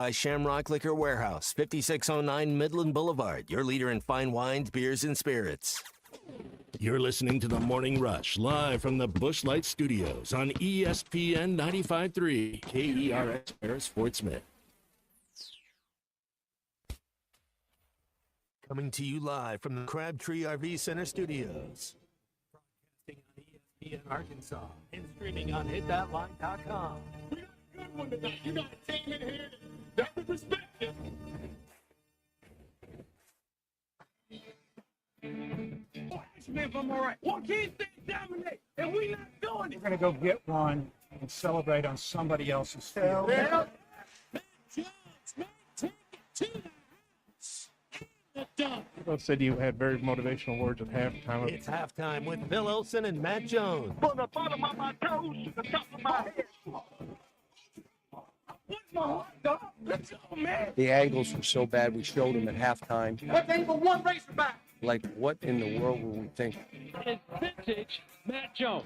By Shamrock Liquor Warehouse, 5609 Midland Boulevard, your leader in fine wines, beers, and spirits. You're listening to The Morning Rush, live from the Busch Light Studios on ESPN 95.3, KERX Paris Fort Smith. Coming to you live from the Crabtree RV Center Studios. Broadcasting on ESPN Arkansas and streaming on hitthatline.com. We got a good one tonight. You got a team in here that doesn't respect it. If I'm all right. Why can't they dominate? And we not doing it. We're going to go get one and celebrate on somebody else's field. Yeah. Take it to the house. People said you had very motivational words at halftime. It's halftime with Phil Olsen and Matt Jones. From the bottom of my toes to the top of my head. What's my heart, dog? Let's go, man. The angles were so bad, we showed them at halftime. What they for one racerback? Like, what in the world were we thinking? It's vintage Matt Jones.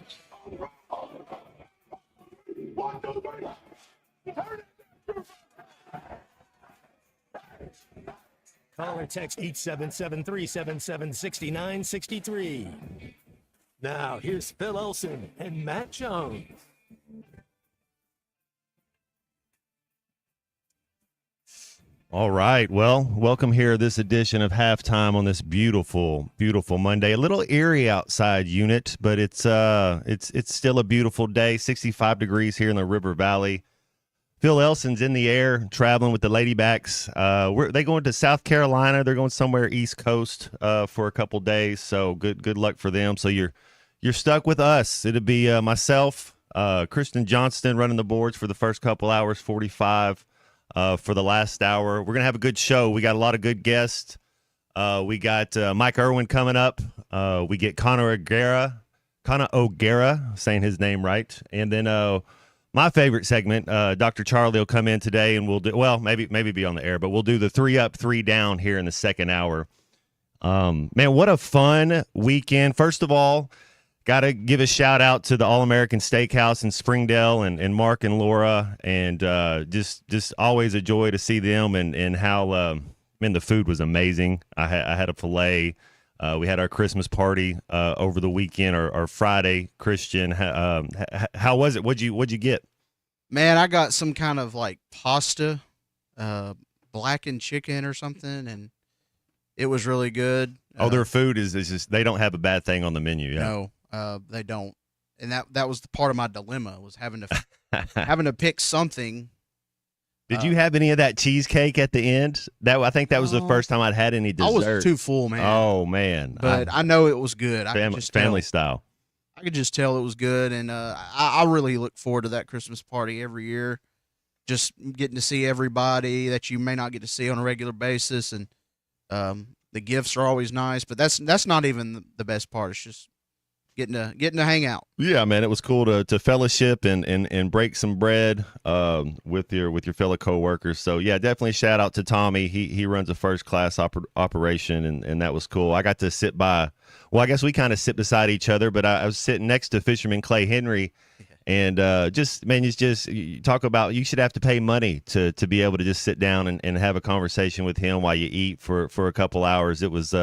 1, 2, 3. Call or text 877-377-6963. Now, here's Phil Olsen and Matt Jones. All right. Well, welcome here this edition of Halftime on this beautiful, beautiful Monday. A little eerie outside, unit, but it's still a beautiful day. 65 degrees here in the River Valley. Phil Olsen's in the air, traveling with the Ladybacks. They going to South Carolina. They're going somewhere East Coast for a couple days. So good luck for them. So you're stuck with us. It'll be myself, Kristen Johnston running the boards for the first couple hours, 45. For the last hour. We're going to have a good show. We got a lot of good guests. We got Mike Irwin coming up. We get Connor O'Gara, saying his name right. And then my favorite segment, Dr. Charlie will come in today and we'll do, well, maybe be on the air, but we'll do the 3 up, 3 down here in the second hour. Man, what a fun weekend. First of all, got to give a shout out to the All-American Steakhouse in Springdale and Mark and Laura, and just always a joy to see them and how the food was amazing. I had a filet. We had our Christmas party over the weekend or Friday. Christian, how was it? What'd you get? Man, I got some kind of like pasta, blackened chicken or something, and it was really good. Their food is just, they don't have a bad thing on the menu. Yeah. No. They don't, and that was the part of my dilemma, was having to pick something. Did you have any of that cheesecake at the end? I think that was the first time I'd had any dessert. I was too full, man. Oh man! But I know it was good. Family style. I could just tell it was good, and I really look forward to that Christmas party every year. Just getting to see everybody that you may not get to see on a regular basis, and the gifts are always nice. But that's not even the best part. It's just getting to hang out. Yeah, man, it was cool to fellowship and break some bread with your fellow coworkers. So yeah, definitely shout out to Tommy. He runs a first class operation, and that was cool. I got to sit by. Well, I guess we kind of sit beside each other, but I was sitting next to Fisherman Clay Henry, and you talk about, you should have to pay money to be able to just sit down and have a conversation with him while you eat for a couple hours. It was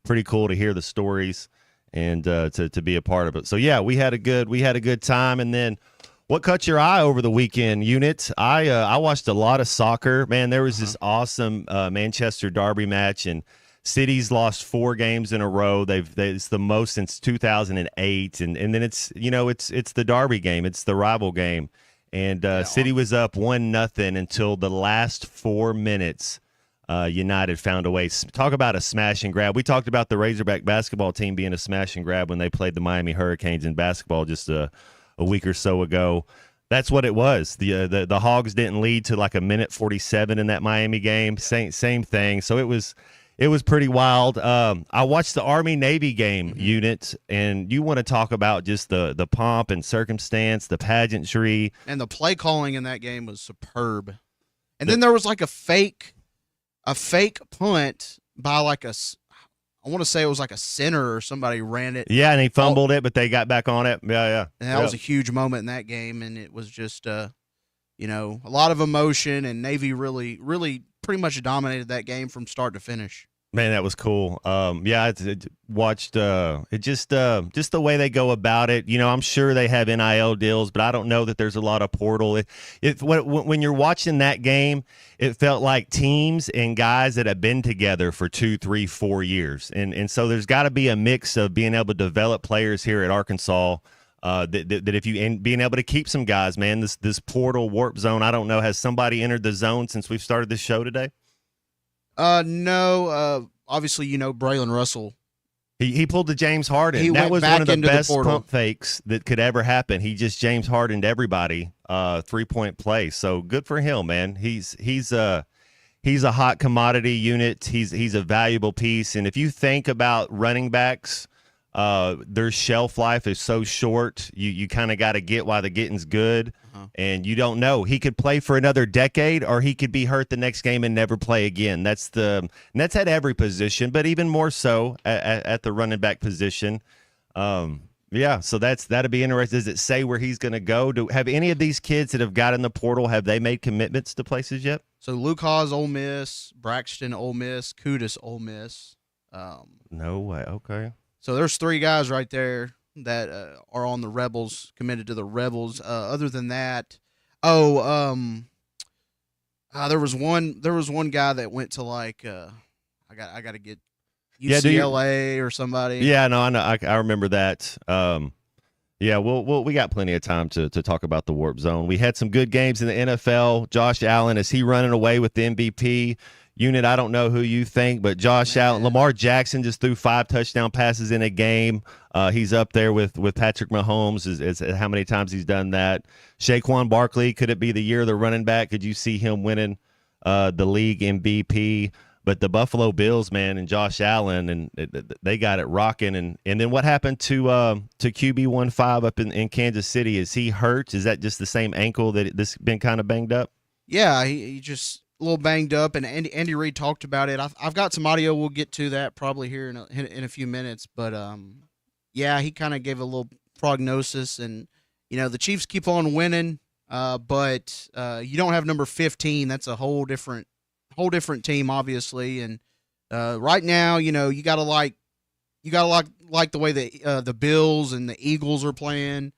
pretty cool to hear the stories and to be a part of it. So yeah, we had a good time. And then what caught your eye over the weekend, unit? I watched a lot of soccer. Man, there was this awesome Manchester Derby match, and City's lost 4 games in a row. It's the most since 2008, and then it's the Derby game, it's the rival game, and City was up 1-0 until the last 4 minutes. United found a way. Talk about a smash and grab. We talked about the Razorback basketball team being a smash and grab when they played the Miami Hurricanes in basketball just a week or so ago. That's what it was. The Hogs didn't lead to like a minute 47 in that Miami game. Same thing. So it was pretty wild. I watched the Army-Navy game, unit, and you want to talk about just the pomp and circumstance, the pageantry. And the play calling in that game was superb. And then there was like a fake punt by like I want to say it was like a center or somebody ran it. Yeah, and he fumbled it, but they got back on it. Yeah. And that was a huge moment in that game, and it was just, a lot of emotion, and Navy really, really pretty much dominated that game from start to finish. Man, that was cool. Yeah, I watched it just the way they go about it. I'm sure they have NIL deals, but I don't know that there's a lot of portal. When you're watching that game, it felt like teams and guys that have been together for 2, 3, 4 years, and so there's got to be a mix of being able to develop players here at Arkansas. That if you and being able to keep some guys, man, this portal warp zone. I don't know. Has somebody entered the zone since we've started this show today? No. Obviously, Braylon Russell. He pulled the James Harden. That was one of the best pump fakes that could ever happen. He just James Hardened everybody 3-point play. So good for him, man. He's a hot commodity unit. He's a valuable piece. And if you think about running backs, their shelf life is so short. You kind of got to get while the getting's good. And you don't know. He could play for another decade, or he could be hurt the next game and never play again. That's at every position, but even more so at the running back position. Yeah, so that'd be interesting. Does it say where he's going to go? Have any of these kids that have got in the portal, have they made commitments to places yet? So Luke Haas, Ole Miss; Braxton, Ole Miss; Kudus, Ole Miss. No way. Okay. So there's 3 guys right there that are on the Rebels, committed to the Rebels. Other than that, there was one guy that went to I got to get UCLA or somebody. Yeah, no, I know. I remember that. Yeah, we got plenty of time to talk about the warp zone. We had some good games in the NFL. Josh Allen, is he running away with the MVP? Unit, I don't know who you think, but Josh Allen, Lamar Jackson just threw 5 touchdown passes in a game. He's up there with Patrick Mahomes as how many times he's done that. Saquon Barkley, could it be the year of the running back? Could you see him winning the league MVP? But the Buffalo Bills, man, and Josh Allen, and they got it rocking. And then what happened to QB15 up in Kansas City? Is he hurt? Is that just the same ankle that this been kind of banged up? Yeah, he just a little banged up, and Andy Reid talked about it. I've got some audio. We'll get to that probably here in a few minutes. But yeah, he kind of gave a little prognosis, and the Chiefs keep on winning, but you don't have number 15. That's a whole different team, obviously. And right now, you gotta like the way the Bills and the Eagles are playing.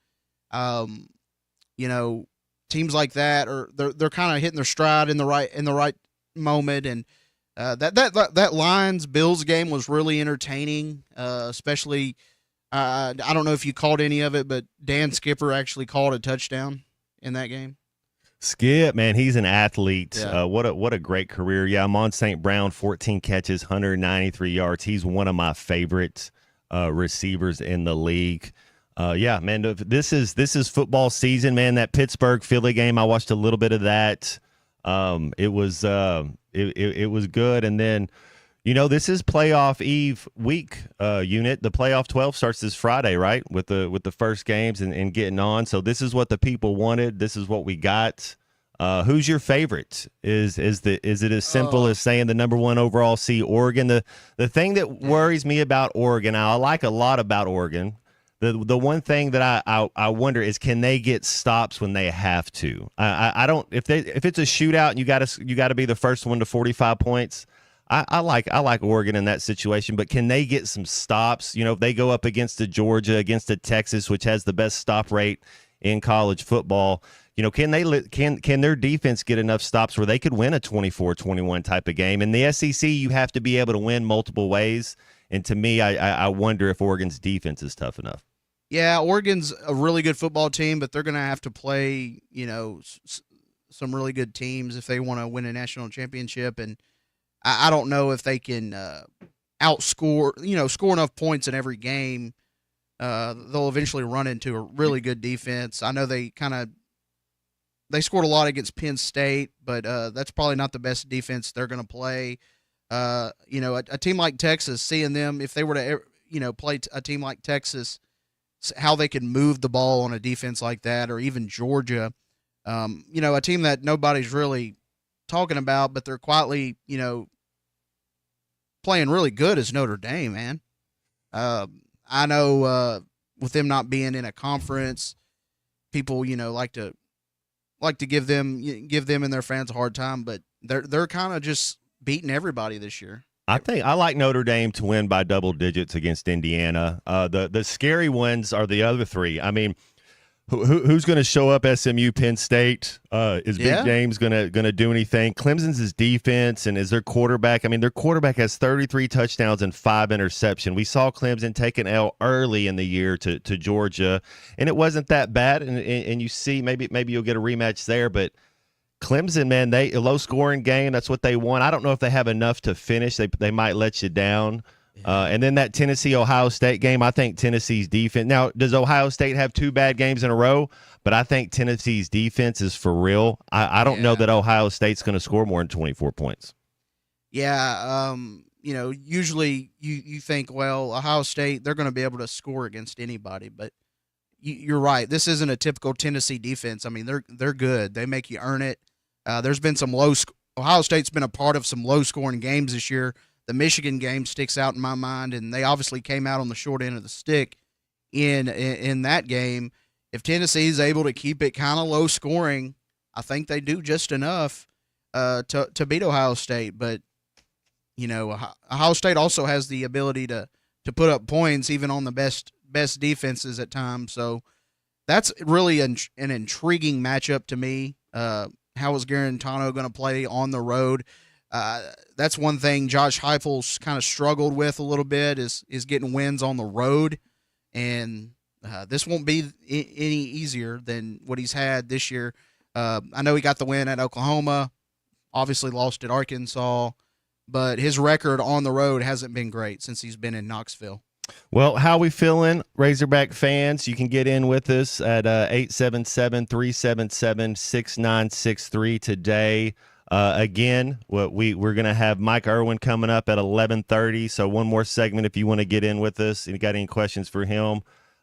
Teams like that they're kind of hitting their stride in the right moment, and that Lions Bills game was really entertaining. Especially, I don't know if you called any of it, but Dan Skipper actually called a touchdown in that game. Skip, man, he's an athlete. Yeah. What a great career. Yeah, Amon St. Brown, 14 catches, 193 yards. He's one of my favorite receivers in the league. Yeah, man, this is football season, man. That Pittsburgh-Philly game, I watched a little bit of that. It was good. And then, this is playoff eve week, unit. The playoff 12 starts this Friday, right? With the first games and getting on. So this is what the people wanted. This is what we got. Who's your favorite? Is it as simple as saying the number 1 overall seed, Oregon? The thing that worries me about Oregon, I like a lot about Oregon. The one thing that I wonder is, can they get stops when they have to? I don't, if it's a shootout and you got to be the first one to 45 points. I like Oregon in that situation, but can they get some stops? If they go up against a Georgia, against a Texas, which has the best stop rate in college football, can their defense get enough stops where they could win a 24-21 type of game? In the SEC, you have to be able to win multiple ways, and to me, I wonder if Oregon's defense is tough enough. Yeah, Oregon's a really good football team, but they're going to have to play, some really good teams if they want to win a national championship. And I don't know if they can score enough points in every game. They'll eventually run into a really good defense. I know they scored a lot against Penn State, but that's probably not the best defense they're going to play. A team like Texas, seeing them, if they were to, play a team like Texas, how they can move the ball on a defense like that, or even Georgia, a team that nobody's really talking about, but they're quietly, playing really good is Notre Dame, man. I know with them not being in a conference, people, like to like to give them and their fans a hard time, but they're kind of just beating everybody this year. I think I like Notre Dame to win by double digits against Indiana. The scary ones are the other three. I mean, who's going to show up? SMU, Penn State. Is Big James going to do anything? Clemson's defense and is their quarterback. I mean, their quarterback has 33 touchdowns and 5 interceptions. We saw Clemson take an L early in the year to Georgia, and it wasn't that bad. And you see, maybe you'll get a rematch there, but Clemson, man, a low scoring game. That's what they want. I don't know if they have enough to finish. They might let you down. And then that Tennessee-Ohio State game, I think Tennessee's defense. Now, does Ohio State have 2 bad games in a row? But I think Tennessee's defense is for real. I don't know that Ohio State's going to score more than 24 points. Yeah, usually you think, well, Ohio State, they're going to be able to score against anybody, but you're right. This isn't a typical Tennessee defense. I mean, they're good. They make you earn it. There's been some Ohio State's been a part of some low-scoring games this year. The Michigan game sticks out in my mind, and they obviously came out on the short end of the stick in that game. If Tennessee is able to keep it kind of low-scoring, I think they do just enough to beat Ohio State. But, Ohio State also has the ability to put up points even on the best defenses at times. So that's really an intriguing matchup to me. How is Garantano going to play on the road? That's one thing Josh Heupel's kind of struggled with a little bit is getting wins on the road, and this won't be any easier than what he's had this year. I know he got the win at Oklahoma, obviously lost at Arkansas, but his record on the road hasn't been great since he's been in Knoxville. Well, how we feeling, Razorback fans? You can get in with us at 877-377-6963 today. Again, we're going to have Mike Irwin coming up at 11:30. So one more segment if you want to get in with us and you got any questions for him.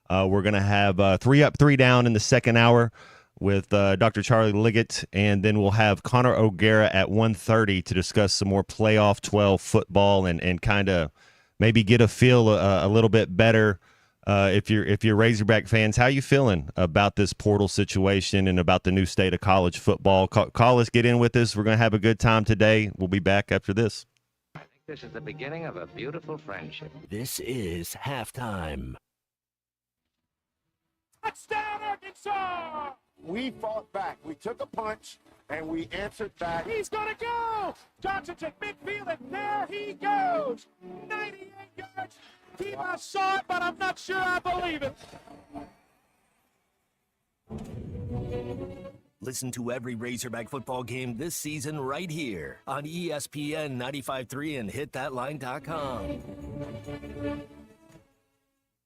We're going to have 3 Up, 3 Down in the second hour with Dr. Charlie Liggett, and then we'll have Connor O'Gara at 1:30 to discuss some more playoff 12 football and kind of maybe get a feel a little bit better. If you're Razorback fans, how you feeling about this portal situation and about the new state of college football? Call us, get in with us. We're going to have a good time today. We'll be back after this. I think this is the beginning of a beautiful friendship. This is halftime. Touchdown, Arkansas! We fought back. We took a punch, and we answered back. He's gonna go! Johnson to midfield, and there he goes! 98 yards. Team, I saw it, but I'm not sure I believe it. Listen to every Razorback football game this season right here on ESPN 95.3 and hitthatline.com.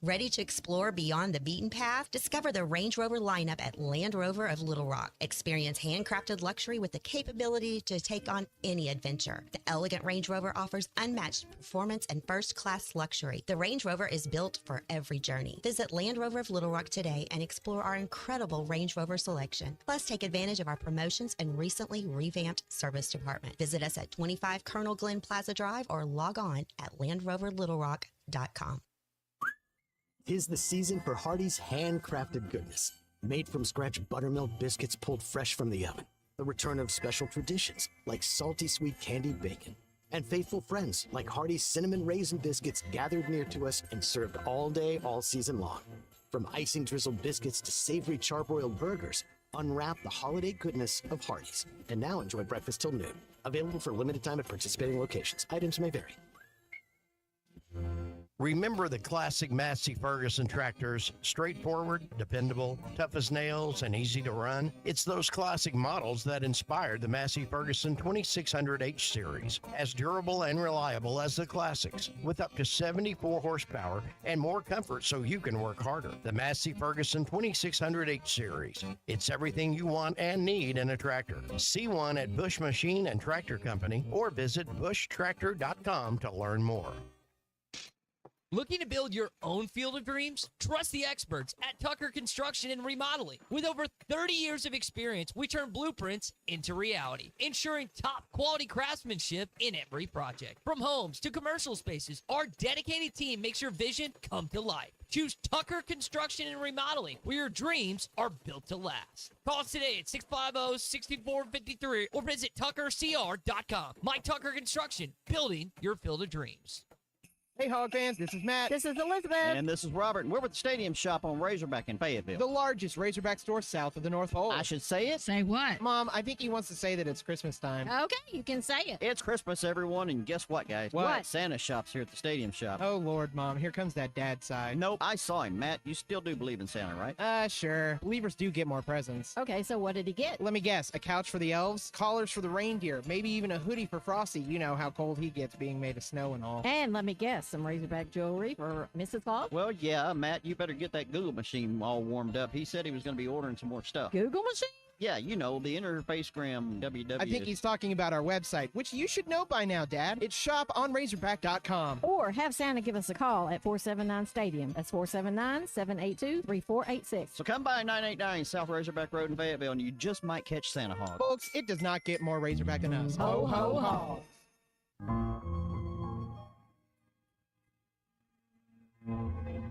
Ready to explore beyond the beaten path? Discover the Range Rover lineup at Land Rover of Little Rock. Experience handcrafted luxury with the capability to take on any adventure. The elegant Range Rover offers unmatched performance and first-class luxury. The Range Rover is built for every journey. Visit Land Rover of Little Rock today and explore our incredible Range Rover selection. Plus, take advantage of our promotions and recently revamped service department. Visit us at 25 Colonel Glenn Plaza Drive or log on at LandRoverLittleRock.com. 'Tis the season for Hardee's handcrafted goodness. Made from scratch buttermilk biscuits pulled fresh from the oven. The return of special traditions like salty sweet candied bacon. And faithful friends like Hardee's cinnamon raisin biscuits gathered near to us and served all day, all season long. From icing drizzled biscuits to savory charbroiled burgers, unwrap the holiday goodness of Hardee's. And now enjoy breakfast till noon. Available for limited time at participating locations. Items may vary. Remember the classic Massey Ferguson tractors, straightforward, dependable, tough as nails, and easy to run? It's those classic models that inspired the Massey Ferguson 2600H series, as durable and reliable as the classics, with up to 74 horsepower and more comfort so you can work harder. The Massey Ferguson 2600H series. It's everything you want and need in a tractor. See one at Bush Machine and Tractor Company or visit bushtractor.com to learn more. Looking to build your own field of dreams? Trust the experts at Tucker Construction and Remodeling. With over 30 years of experience, we turn blueprints into reality, ensuring top quality craftsmanship in every project. From homes to commercial spaces, our dedicated team makes your vision come to life. Choose Tucker Construction and Remodeling, where your dreams are built to last. Call us today at 650-6453 or visit tuckercr.com. My Tucker Construction, building your field of dreams. Hey, Hog fans, this is Matt. This is Elizabeth. And this is Robert, and we're with the Stadium Shop on Razorback in Fayetteville. The largest Razorback store south of the North Pole. I should say it? Say what? Mom, I think he wants to say that it's Christmas time. Okay, you can say it. It's Christmas, everyone, and guess what, guys? What? Santa shop's here at the Stadium Shop. Oh, Lord, Mom, here comes that dad side. Nope, I saw him. Matt, you still do believe in Santa, right? Sure. Believers do get more presents. Okay, so what did he get? Let me guess. A couch for the elves, collars for the reindeer, maybe even a hoodie for Frosty. You know how cold he gets being made of snow and all. And let me guess, some Razorback jewelry for Mrs. Fogg? Well, yeah, Matt, you better get that Google machine all warmed up. He said he was going to be ordering some more stuff. Google machine? Yeah, you know, the Interfacegram WW. I think he's talking about our website, which you should know by now, Dad. It's shoponrazorback.com. Or have Santa give us a call at 479-STADIUM. That's 479-782-3486. So come by 989 South Razorback Road in Fayetteville, and you just might catch Santa Hog. Folks, it does not get more Razorback than us. Ho, ho, ho.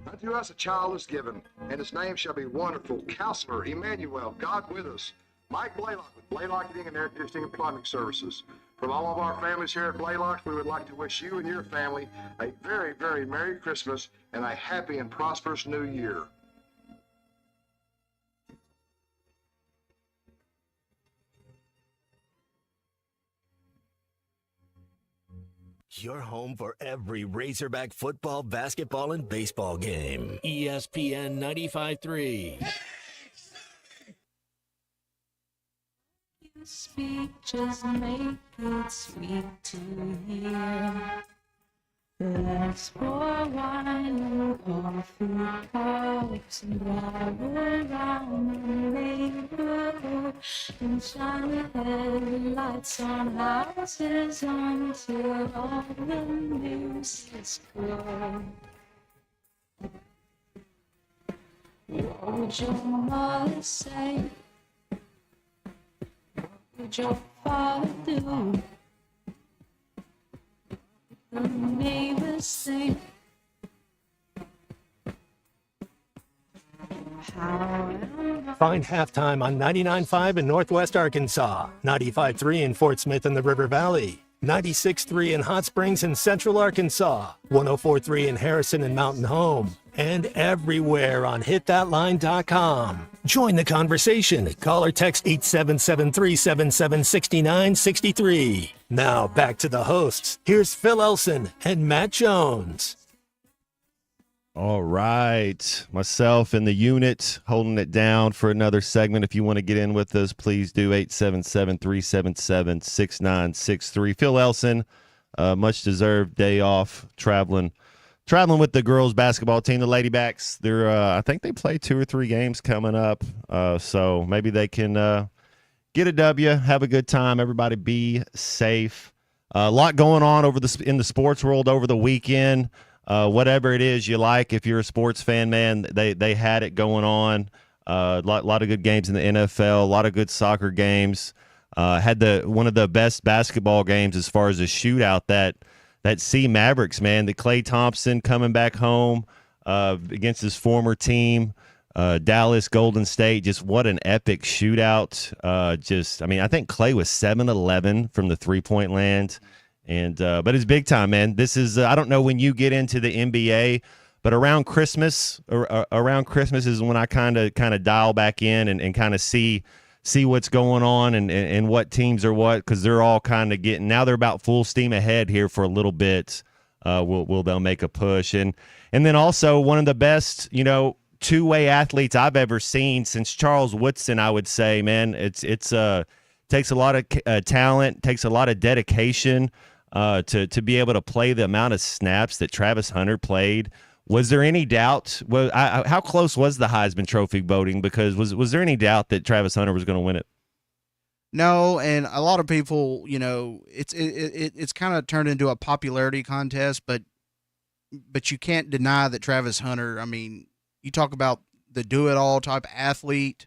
Unto us a child is given, and his name shall be Wonderful, Counselor, Emmanuel, God with us. Mike Blaylock with Blaylock Heating and Air Conditioning and Plumbing Services. From all of our families here at Blaylock, we would like to wish you and your family a very, very Merry Christmas and a happy and prosperous New Year. Your home for every Razorback football, basketball, and baseball game. ESPN 95.3. Speak, just make it sweet to hear. Let's pour wine and coffee cups and drive around the neighborhood and shine the headlights on houses until all the news is good. What would your mother say? What would your father do? The neighbors think. Find Halftime on 99.5 in Northwest Arkansas, 95.3 in Fort Smith in the River Valley, 96.3 in Hot Springs in Central Arkansas, 104.3 in Harrison and Mountain Home, and everywhere on hitthatline.com. Join the conversation. Call or text 877-377-6963. Now back to the hosts. Here's Phil Elson and Matt Jones. All right. Myself and the unit holding it down for another segment. If you want to get in with us, please do 877-377-6963. Phil Elson, much deserved day off traveling with the girls basketball team, the Ladybacks. They're I think they play 2 or 3 games coming up. So maybe they can get a W, have a good time. Everybody be safe. A lot going on in the sports world over the weekend. Whatever it is you like, if you're a sports fan, man, they had it going on. A lot of good games in the NFL, a lot of good soccer games. Had one of the best basketball games as far as a shootout that C Mavericks, man. The Klay Thompson coming back home against his former team, Dallas Golden State. Just what an epic shootout. I think Klay was 7-11 from the three-point land. And but it's big time, man. This is I don't know when you get into the NBA, but around Christmas is when I kind of dial back in and kind of see what's going on and what teams are what, because they're all kind of they're about full steam ahead here for a little bit. They'll make a push and then also one of the best two-way athletes I've ever seen since Charles Woodson. I would say, man, it takes a lot of talent, takes a lot of dedication. To be able to play the amount of snaps that Travis Hunter played. Was there any doubt? How close was the Heisman Trophy voting? Because was there any doubt that Travis Hunter was going to win it? No, and a lot of people, it's kind of turned into a popularity contest, but but you can't deny that Travis Hunter, I mean, you talk about the do-it-all type athlete.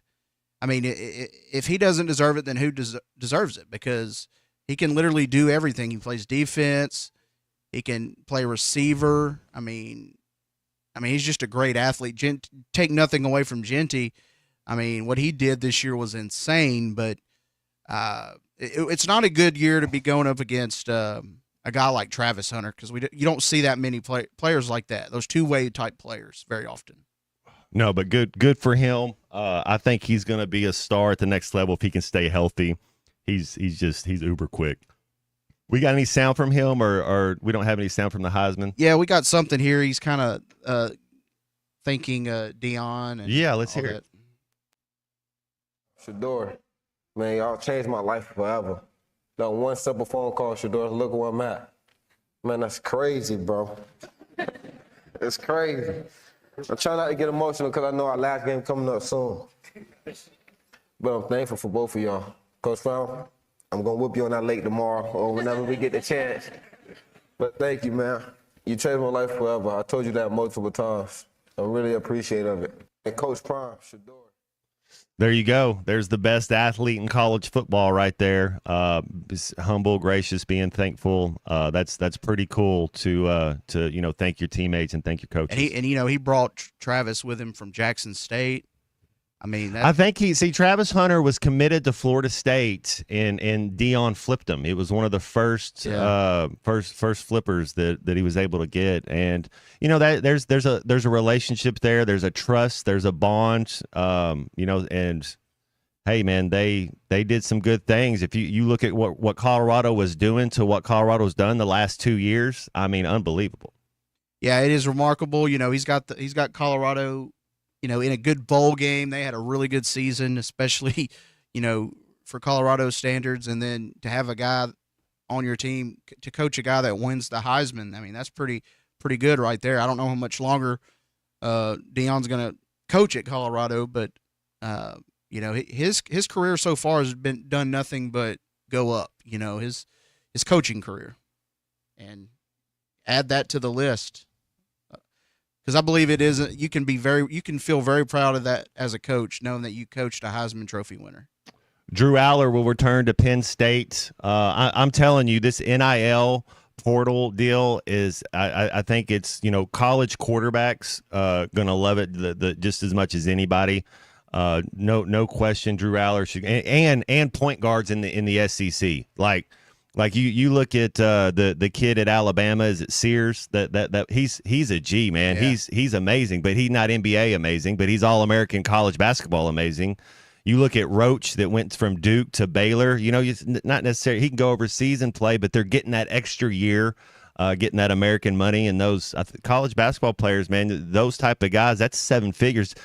I mean, if he doesn't deserve it, then who deserves it? Because he can literally do everything. He plays defense. He can play receiver. I mean, he's just a great athlete. Take nothing away from Genty. I mean, what he did this year was insane, but it's not a good year to be going up against a guy like Travis Hunter because you don't see that many players like that, those two-way type players very often. No, but good for him. I think he's going to be a star at the next level if he can stay healthy. He's uber quick. We got any sound from him, or we don't have any sound from the Heisman? Yeah, we got something here. He's kind of thanking Deion. And yeah, let's hear it. Shedeur, man, y'all changed my life forever. Now, one simple phone call, Shedeur, look where I'm at. Man, that's crazy, bro. It's crazy. I'm trying not to get emotional because I know our last game coming up soon. But I'm thankful for both of y'all. Coach Brown, I'm going to whoop you on that lake tomorrow or whenever we get the chance. But thank you, man. You changed my life forever. I told you that multiple times. I really appreciate of it. And Coach Prime, Shedeur. There you go. There's the best athlete in college football right there. Humble, gracious, being thankful. That's pretty cool to thank your teammates and thank your coaches. And he brought Travis with him from Jackson State. I mean, I think Travis Hunter was committed to Florida State, and Deion flipped him. It was one of the first flippers that he was able to get, and that there's a relationship there. There's a trust. There's a bond. And hey, man, they did some good things. If you look at what Colorado was doing to what Colorado's done the last 2 years, I mean, unbelievable. Yeah, it is remarkable. He's got Colorado. In a good bowl game. They had a really good season, especially, for Colorado standards. And then to have a guy on your team to coach a guy that wins the Heisman, I mean, that's pretty good right there. I don't know how much longer Deion's going to coach at Colorado, but, his career so far has done nothing but go up, his coaching career. And add that to the list. Because I believe it is. You can feel very proud of that as a coach, knowing that you coached a Heisman Trophy winner. Drew Aller will return to Penn State. I'm telling you, this NIL portal deal is. I think it's college quarterbacks gonna love it just as much as anybody. No question. Drew Aller should and point guards in the SEC Like you look at the kid at Alabama, is it Sears? That he's a G, man. Yeah. He's amazing, but he's not NBA amazing, but he's All-American college basketball amazing. You look at Roach that went from Duke to Baylor. Not necessarily he can go overseas and play, but they're getting that extra year, getting that American money, and those college basketball players, man, those type of guys, that's 7 figures.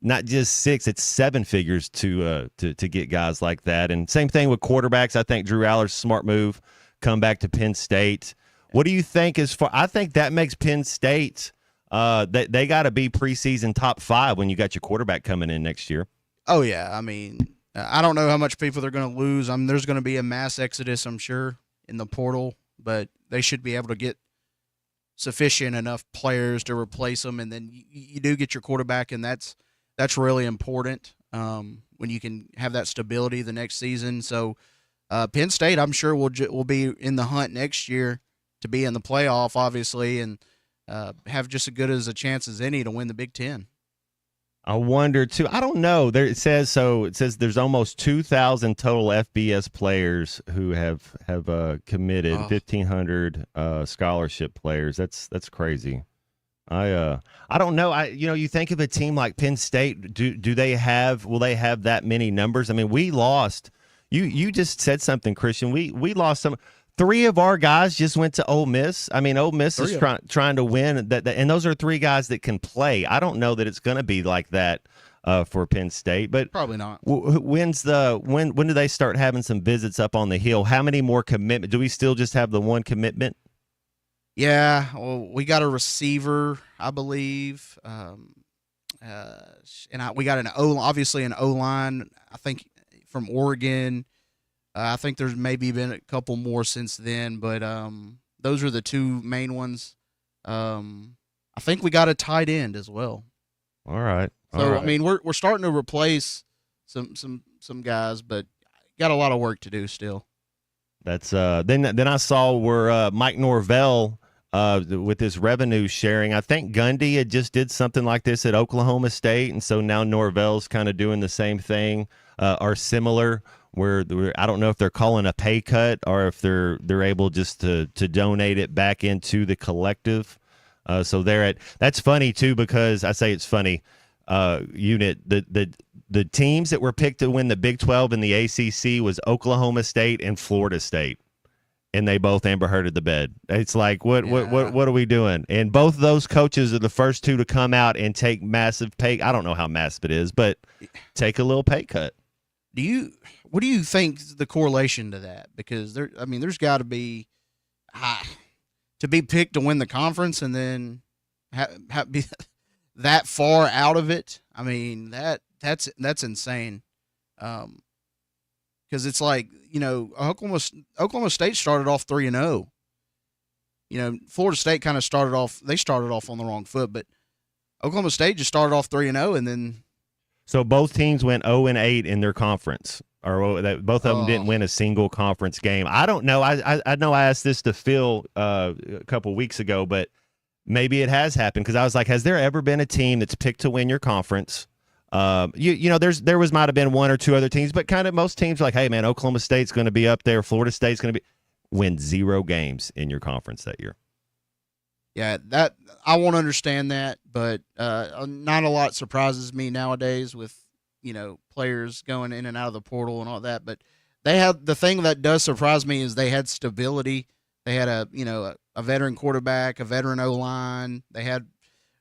Not just 6, it's 7 figures to get guys like that. And same thing with quarterbacks. I think Drew Aller's smart move, come back to Penn State. What do you think I think that makes Penn State, they got to be preseason top 5 when you got your quarterback coming in next year. Oh, yeah. I mean, I don't know how much people they're going to lose. I mean, there's going to be a mass exodus, I'm sure, in the portal, but they should be able to get sufficient enough players to replace them. And then you do get your quarterback, and that's really important when you can have that stability the next season. So Penn State, I'm sure, will be in the hunt next year to be in the playoff, obviously, and have just as good as a chance as any to win the Big Ten. I wonder too. I don't know. It says there's almost 2,000 total FBS players who have committed. 1,500 scholarship players. That's crazy. I don't know. You think of a team like Penn State. Will they have that many numbers? I mean, we lost. You just said something, Christian. We lost some. 3 of our guys just went to Ole Miss. I mean, Ole Miss is trying to win that, and those are 3 guys that can play. I don't know that it's going to be like that for Penn State, but probably not. When do they start having some visits up on the hill? How many more commitment? Do we still just have the one commitment? Yeah, well, we got a receiver, I believe, we got obviously an O-line, I think, from Oregon. I think there's maybe been a couple more since then, but those are the 2 main ones I think we got a tight end as well. All right. So I mean, we're starting to replace some guys, but got a lot of work to do still. That's then I saw where Mike Norvell with his revenue sharing. I think Gundy had just did something like this at Oklahoma State, and so now Norvell's kind of doing the same thing or similar. Where I don't know if they're calling a pay cut or if they're able just to donate it back into the collective. So that's funny too, because I say it's funny. Unit the teams that were picked to win the Big 12 and the ACC was Oklahoma State and Florida State, and they both Amber Hearded the bed. It's like what are we doing? And both of those coaches are the first two to come out and take massive pay. I don't know how massive it is, but take a little pay cut. What do you think the correlation to that? Because there's got to be to be picked to win the conference and then be that far out of it. I mean, that's insane. Because it's like, Oklahoma State started off 3-0. Florida State kind of started off on the wrong foot, but Oklahoma State just started off 3-0 and then. So both teams went 0-8 in their conference, or both of them didn't win a single conference game. I don't know. I know I asked this to Phil a couple weeks ago, but maybe it has happened, because I was like, has there ever been a team that's picked to win your conference? There might have been one or two other teams, but kind of most teams are like, hey man, Oklahoma State's going to be up there, Florida State's going to win 0 games in your conference that year. Yeah, that I won't understand that, but not a lot surprises me nowadays with players going in and out of the portal and all that. But the thing that does surprise me is they had stability. They had a veteran quarterback, a veteran O-line. They had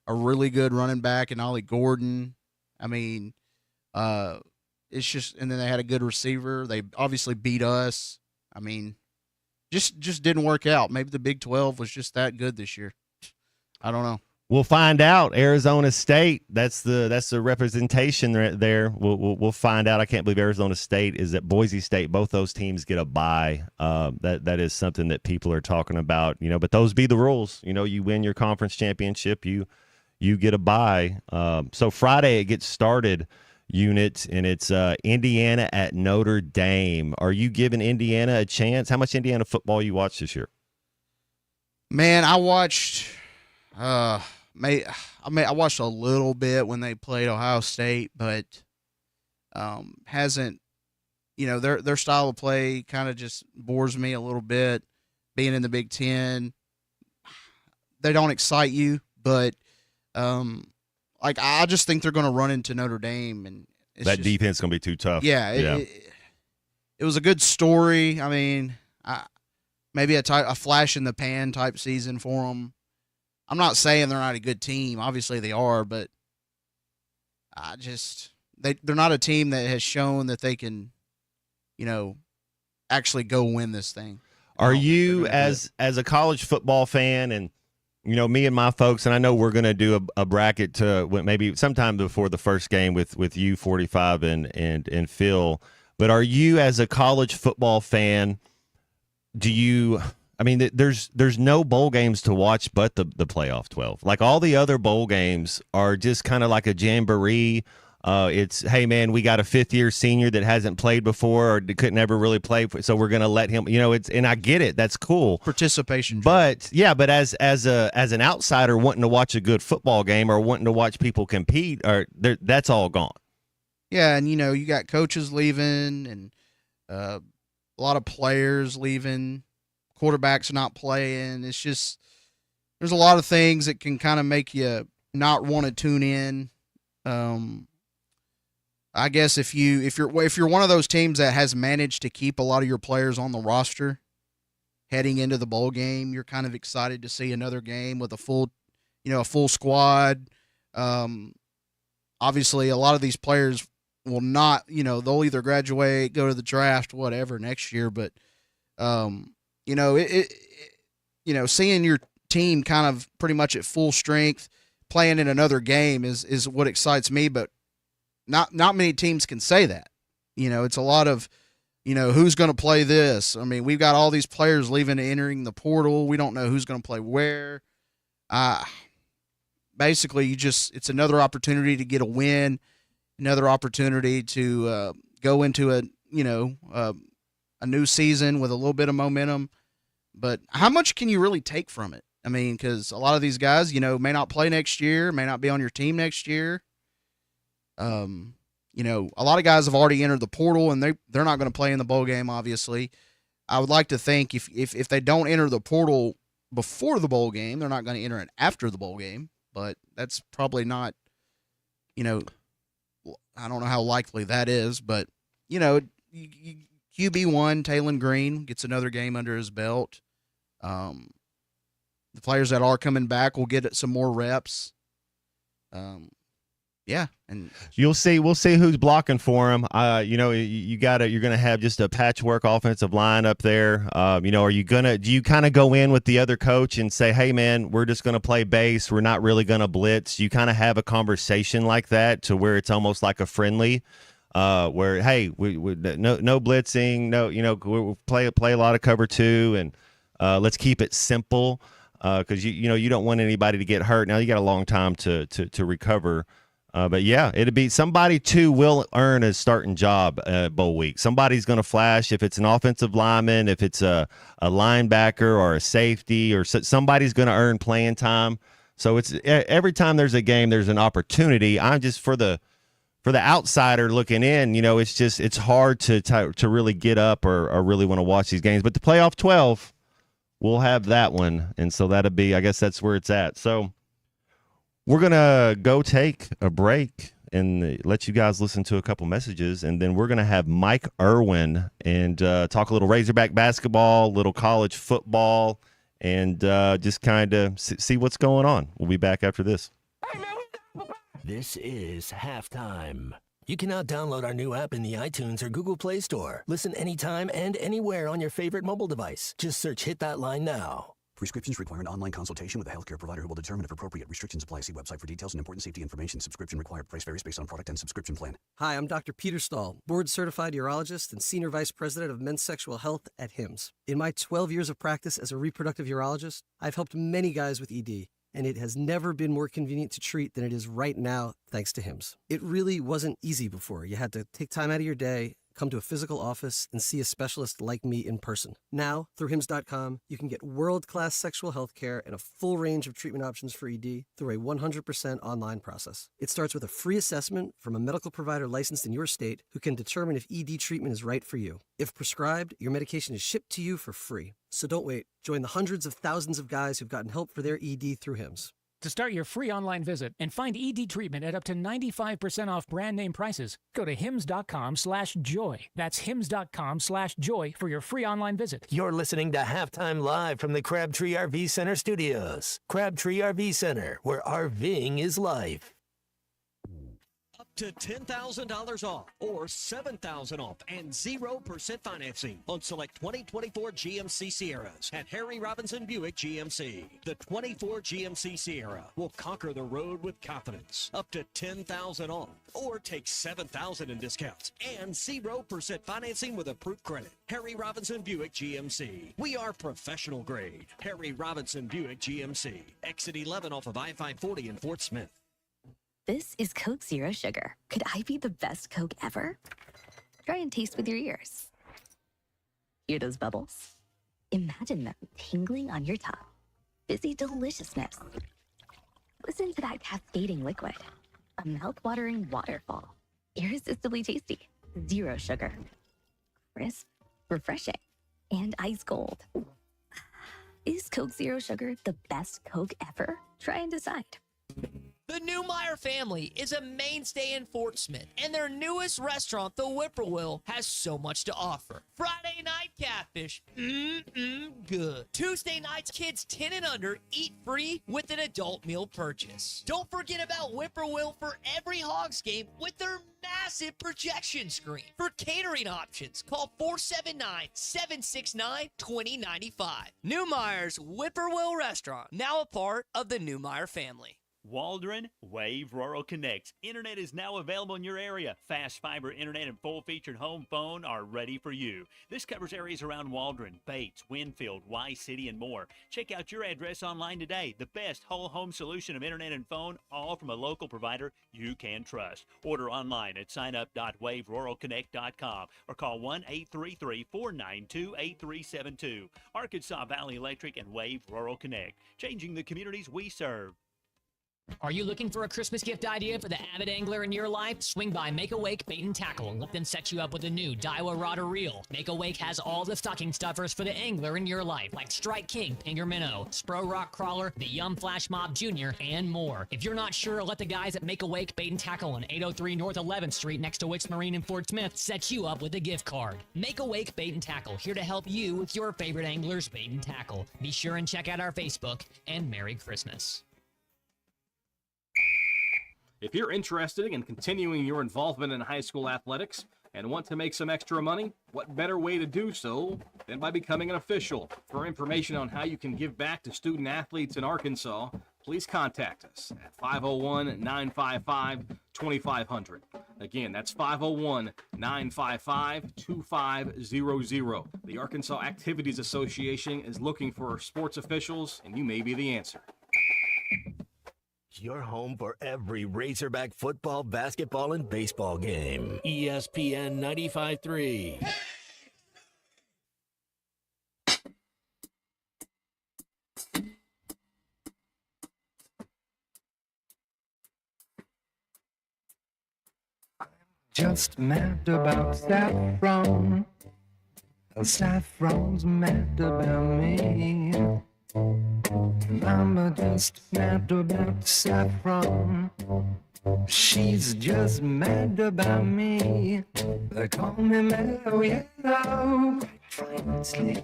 a really good running back in Ollie Gordon. I mean, it's just, and then they had a good receiver. They obviously beat us. I mean, just didn't work out. Maybe the Big 12 was just that good this year. I don't know. We'll find out. Arizona State, that's the representation right there. We'll find out. I can't believe Arizona State is at Boise State. Both those teams get a bye. That is something that people are talking about. But those be the rules. You win your conference championship, you get a bye. So Friday it gets started, Unit, and it's Indiana at Notre Dame. Are you giving Indiana a chance? How much Indiana football you watched this year? Man, I watched. I watched a little bit when they played Ohio State, but hasn't, their style of play kind of just bores me a little bit. Being in the Big Ten, they don't excite you, but I just think they're going to run into Notre Dame, and that defense is going to be too tough. Yeah, it was a good story. I mean, maybe a flash in the pan type season for them. I'm not saying they're not a good team. Obviously they are, but they're not a team that has shown that they can, actually go win this thing. Are you, as a college football fan, and me and my folks, and I know we're going to do a bracket to maybe sometime before the first game with you, 45 and Phil, but are you, as a college football fan, there's no bowl games to watch but the playoff 12. Like, all the other bowl games are just kind of like a jamboree. It's, hey man, we got a 5th-year senior that hasn't played before or couldn't ever really play, so we're going to let him. And I get it, that's cool, participation. But as an outsider wanting to watch a good football game or wanting to watch people compete, that's all gone. Yeah, and you got coaches leaving and a lot of players leaving. Quarterbacks not playing. It's just, there's a lot of things that can kind of make you not want to tune in. I guess if you're one of those teams that has managed to keep a lot of your players on the roster heading into the bowl game, you're kind of excited to see another game with a full squad. Obviously a lot of these players will not, they'll either graduate, go to the draft, whatever next year, but seeing your team kind of pretty much at full strength playing in another game is what excites me, but not many teams can say that. It's a lot of, who's going to play this? I mean, we've got all these players leaving and entering the portal. We don't know who's going to play where. basically it's another opportunity to get a win, another opportunity to go into a new season with a little bit of momentum. But how much can you really take from it? I mean, because a lot of these guys, may not play next year, may not be on your team next year. A lot of guys have already entered the portal, and they're not going to play in the bowl game, obviously. I would like to think if they don't enter the portal before the bowl game, they're not going to enter it after the bowl game. But that's probably not, I don't know how likely that is. But, QB1, Taylon Green, gets another game under his belt. The players that are coming back will get some more reps. Yeah, and we'll see who's blocking for him. You're gonna have just a patchwork offensive line up there. Do you kind of go in with the other coach and say, hey man, we're just gonna play base, we're not really gonna blitz? You kind of have a conversation like that to where it's almost like a friendly, where hey, we no blitzing, we play a lot of cover 2, and let's keep it simple, because you don't want anybody to get hurt. Now you got a long time to recover. But yeah, it'd be somebody too will earn a starting job bowl week. Somebody's going to flash. If it's an offensive lineman, if it's a linebacker or a safety, or somebody's going to earn playing time. So it's every time there's a game, there's an opportunity. I'm just for the outsider looking in. It's hard to really get up or really want to watch these games. But the playoff 12, we'll have that one, and so that'll be. I guess that's where it's at. So. We're going to go take a break and let you guys listen to a couple messages, and then we're going to have Mike Irwin and talk a little Razorback basketball, a little college football, and just kind of see what's going on. We'll be back after this. This is Halftime. You can now download our new app in the iTunes or Google Play Store. Listen anytime and anywhere on your favorite mobile device. Just search Hit That Line now. Prescriptions require an online consultation with a healthcare provider who will determine if appropriate. Restrictions apply. See website for details and important safety information. Subscription required. Price varies based on product and subscription plan. Hi, I'm Dr. Peter Stahl, board-certified urologist and senior vice president of men's sexual health at HIMSS. In my 12 years of practice as a reproductive urologist, I've helped many guys with ED, and it has never been more convenient to treat than it is right now, thanks to HIMSS. It really wasn't easy before. You had to take time out of your day, come to a physical office, and see a specialist like me in person. Now, through HIMSS.com, you can get world-class sexual health care and a full range of treatment options for ED through a 100% online process. It starts with a free assessment from a medical provider licensed in your state who can determine if ED treatment is right for you. If prescribed, your medication is shipped to you for free. So don't wait. Join the hundreds of thousands of guys who've gotten help for their ED through HIMSS. To start your free online visit and find ED treatment at up to 95% off brand name prices, go to hims.com/joy. That's hims.com/joy for your free online visit. You're listening to Halftime Live from the Crabtree RV Center studios. Crabtree RV Center, where RVing is life. To $10,000 off or $7,000 off and 0% financing on select 2024 GMC Sierras at Harry Robinson Buick GMC. The 24 GMC Sierra will conquer the road with confidence. Up to $10,000 off or take $7,000 in discounts and 0% financing with approved credit. Harry Robinson Buick GMC. We are professional grade. Harry Robinson Buick GMC. Exit 11 off of I-540 in Fort Smith. This is Coke Zero Sugar. Could I be the best Coke ever? Try and taste with your ears. Hear those bubbles? Imagine them tingling on your tongue. Fizzy deliciousness. Listen to that cascading liquid. A mouth-watering waterfall. Irresistibly tasty. Zero sugar. Crisp, refreshing, and ice cold. Is Coke Zero Sugar the best Coke ever? Try and decide. The Newmeyer family is a mainstay in Fort Smith, and their newest restaurant, the Whippoorwill, has so much to offer. Friday night catfish, good. Tuesday nights, kids 10 and under eat free with an adult meal purchase. Don't forget about Whippoorwill for every Hogs game with their massive projection screen. For catering options, call 479-769-2095. Newmeyer's Whippoorwill Restaurant, now a part of the Newmeyer family. Waldron Wave Rural Connect. Internet is now available in your area. Fast fiber internet and full-featured home phone are ready for you. This covers areas around Waldron, Bates, Winfield, Y-City, and more. Check out your address online today. The best whole home solution of internet and phone, all from a local provider you can trust. Order online at signup.waveruralconnect.com or call 1-833-492-8372. Arkansas Valley Electric and Wave Rural Connect, changing the communities we serve. Are you looking for a Christmas gift idea for the avid angler in your life? Swing by Make Awake Bait and Tackle and let them set you up with a new Daiwa rod or reel. Make Awake has all the stocking stuffers for the angler in your life, like Strike King, Pinger Minnow, Spro Rock Crawler, the Yum Flash Mob Jr., and more. If you're not sure, let the guys at Make Awake Bait and Tackle on 803 North 11th Street next to Wicks Marine in Fort Smith set you up with a gift card. Make Awake Bait and Tackle, here to help you with your favorite angler's bait and tackle. Be sure and check out our Facebook, and Merry Christmas. If you're interested in continuing your involvement in high school athletics and want to make some extra money, what better way to do so than by becoming an official? For information on how you can give back to student athletes in Arkansas, please contact us at 501-955-2500. Again, that's 501-955-2500. The Arkansas Activities Association is looking for sports officials, and you may be the answer. Your home for every Razorback football, basketball, and baseball game. ESPN 95.3. Just mad about saffron. Saffron's mad about me. I'm just mad about saffron. She's just mad about me. They call me Mellow Yellow, quite rightly.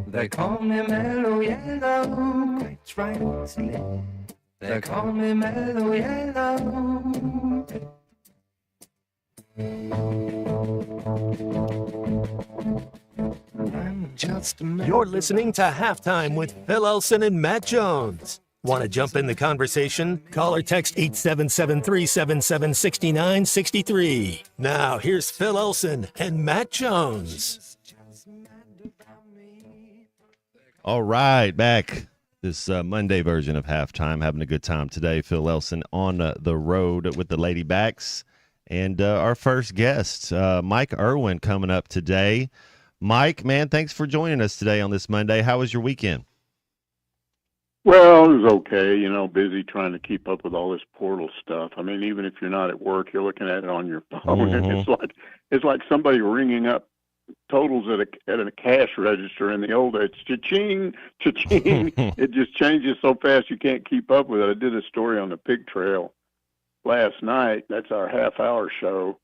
They call me Mellow Yellow, quite rightly. They call me Mellow Yellow. You're listening to Halftime with Phil Elson and Matt Jones. Want to jump in the conversation? Call or text 877-377-6963. Now, here's Phil Elson and Matt Jones. All right, back this Monday version of Halftime. Having a good time today. Phil Elson on the road with the Lady Backs. And our first guest, Mike Irwin, coming up today. Mike, man, thanks for joining us today on this Monday. How was your weekend? Well, it was okay. You know, busy trying to keep up with all this portal stuff. I mean, even if you're not at work, you're looking at it on your phone. Mm-hmm. It's like somebody ringing up totals at a cash register in the old days. Cha-ching, cha-ching. It just changes so fast you can't keep up with it. I did a story on the pig trail last night. That's our half-hour show,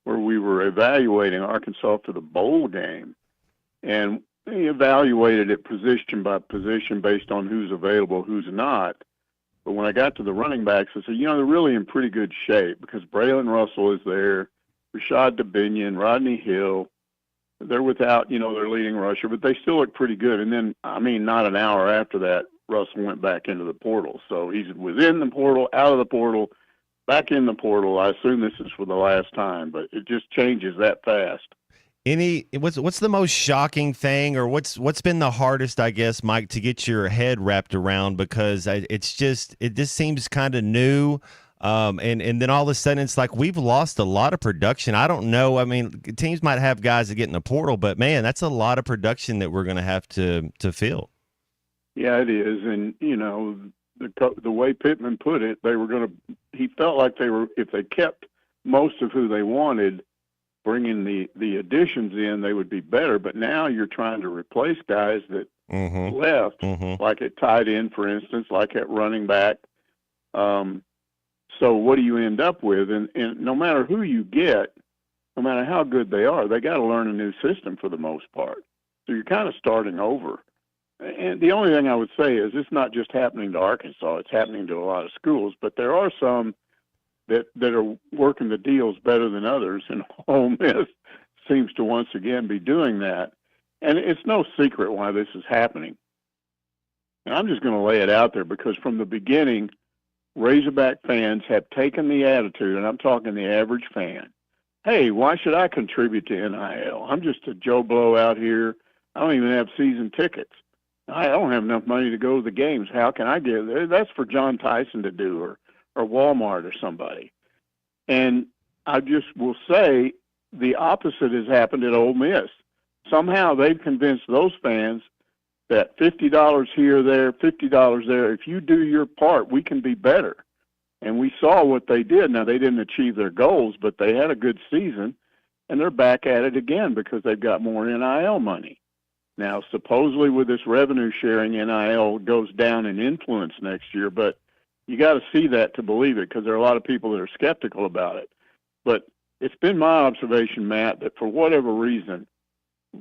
where we were evaluating Arkansas for the bowl game, and we evaluated it position by position based on who's available, who's not. But when I got to the running backs, I said, you know, they're really in pretty good shape because Braylon Russell is there, Rashad DeBinion, Rodney Hill. They're without, you know, their leading rusher, but they still look pretty good. And then, I mean, not an hour after that, Russell went back into the portal. So he's within the portal, out of the portal, back in the portal. I assume this is for the last time, but it just changes that fast. What's the most shocking thing, or what's been the hardest, I guess, Mike, to get your head wrapped around, because it just seems kind of new, and then all of a sudden it's like we've lost a lot of production. I don't know. I mean, teams might have guys that get in the portal, but man, that's a lot of production that we're going to have to fill. Yeah, it is, and you know, the way Pittman put it, he felt like if they kept most of who they wanted, bringing the additions in, they would be better. But now you're trying to replace guys that left, like at tight end, for instance, like at running back. So what do you end up with? And no matter who you get, no matter how good they are, they got to learn a new system for the most part. So you're kind of starting over. And the only thing I would say is it's not just happening to Arkansas. It's happening to a lot of schools. But there are some that are working the deals better than others, and Ole Miss seems to once again be doing that. And it's no secret why this is happening. And I'm just going to lay it out there because from the beginning, Razorback fans have taken the attitude, and I'm talking the average fan, hey, why should I contribute to NIL? I'm just a Joe Blow out here. I don't even have season tickets. I don't have enough money to go to the games. How can I get there? That's for John Tyson to do, or Walmart or somebody. And I just will say the opposite has happened at Ole Miss. Somehow they've convinced those fans that $50 here, there, $50 there, if you do your part, we can be better. And we saw what they did. Now, they didn't achieve their goals, but they had a good season, and they're back at it again because they've got more NIL money. Now, supposedly with this revenue sharing, NIL goes down in influence next year, but you got to see that to believe it because there are a lot of people that are skeptical about it. But it's been my observation, Matt, that for whatever reason,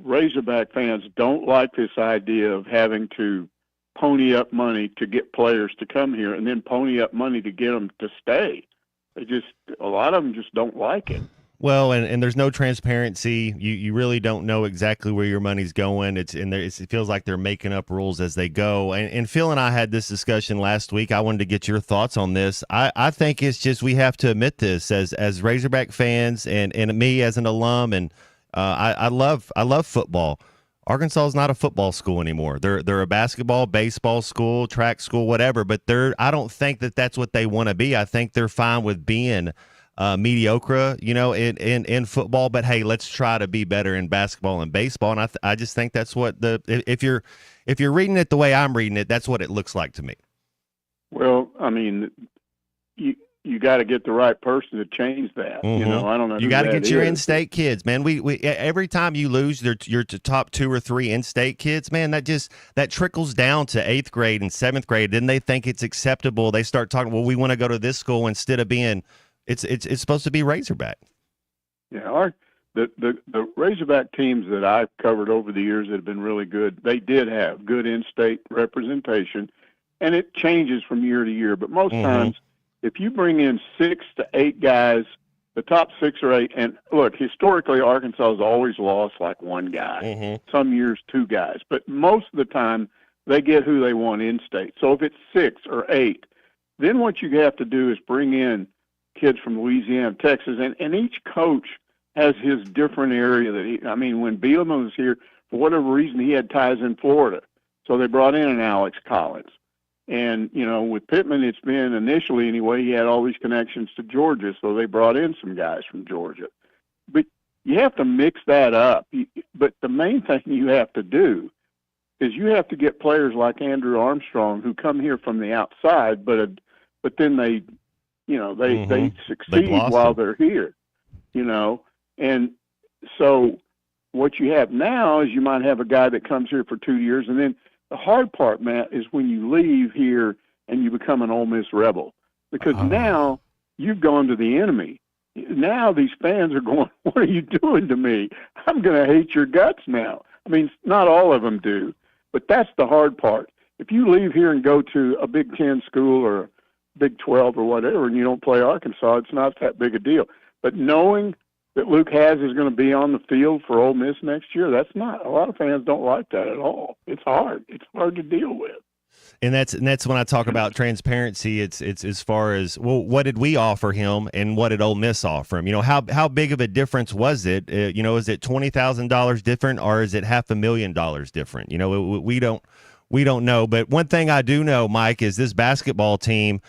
Razorback fans don't like this idea of having to pony up money to get players to come here and then pony up money to get them to stay. A lot of them just don't like it. Well, and there's no transparency. You really don't know exactly where your money's going. It feels like they're making up rules as they go. And Phil and I had this discussion last week. I wanted to get your thoughts on this. I think it's just we have to admit this as Razorback fans and me as an alum, and I love football. Arkansas is not a football school anymore. They're a basketball, baseball school, track school, whatever. But I don't think that's what they want to be. I think they're fine with being mediocre, in football. But hey, let's try to be better in basketball and baseball. And I just think that's what if you're reading it the way I'm reading it, that's what it looks like to me. Well, I mean, you got to get the right person to change that. Mm-hmm. I don't know. You got to get your in-state kids, man. We every time you lose your top 2 or 3 in-state kids, man, that trickles down to 8th grade and 7th grade. Then they think it's acceptable. They start talking, well, we want to go to this school instead of being. It's supposed to be Razorback. Yeah, the Razorback teams that I've covered over the years that have been really good, they did have good in-state representation, and it changes from year to year. But most times, if you bring in 6 to 8 guys, the top 6 or 8, and look, historically, Arkansas has always lost like 1 guy. Some years 2 guys, but most of the time they get who they want in-state. So if it's 6 or 8, then what you have to do is bring in kids from Louisiana, Texas, and each coach has his different area when Bielema was here, for whatever reason, he had ties in Florida. So they brought in an Alex Collins. And, with Pittman, it's been initially anyway, he had all these connections to Georgia, so they brought in some guys from Georgia. But you have to mix that up. But the main thing you have to do is you have to get players like Andrew Armstrong who come here from the outside, but then they succeed while they're here, and so what you have now is you might have a guy that comes here for 2 years, and then the hard part, Matt, is when you leave here and you become an Ole Miss rebel, because now you've gone to the enemy. Now these fans are going, what are you doing to me? I'm going to hate your guts now. I mean, not all of them do, but that's the hard part. If you leave here and go to a Big Ten school or Big 12 or whatever, and you don't play Arkansas, it's not that big a deal. But knowing that Luke Hasz is going to be on the field for Ole Miss next year, a lot of fans don't like that at all. It's hard. It's hard to deal with. And that's when I talk about transparency. It's as far as, well, what did we offer him and what did Ole Miss offer him? How big of a difference was it? Is it $20,000 different or is it $500,000 different? We don't know, but one thing I do know, Mike, is this basketball team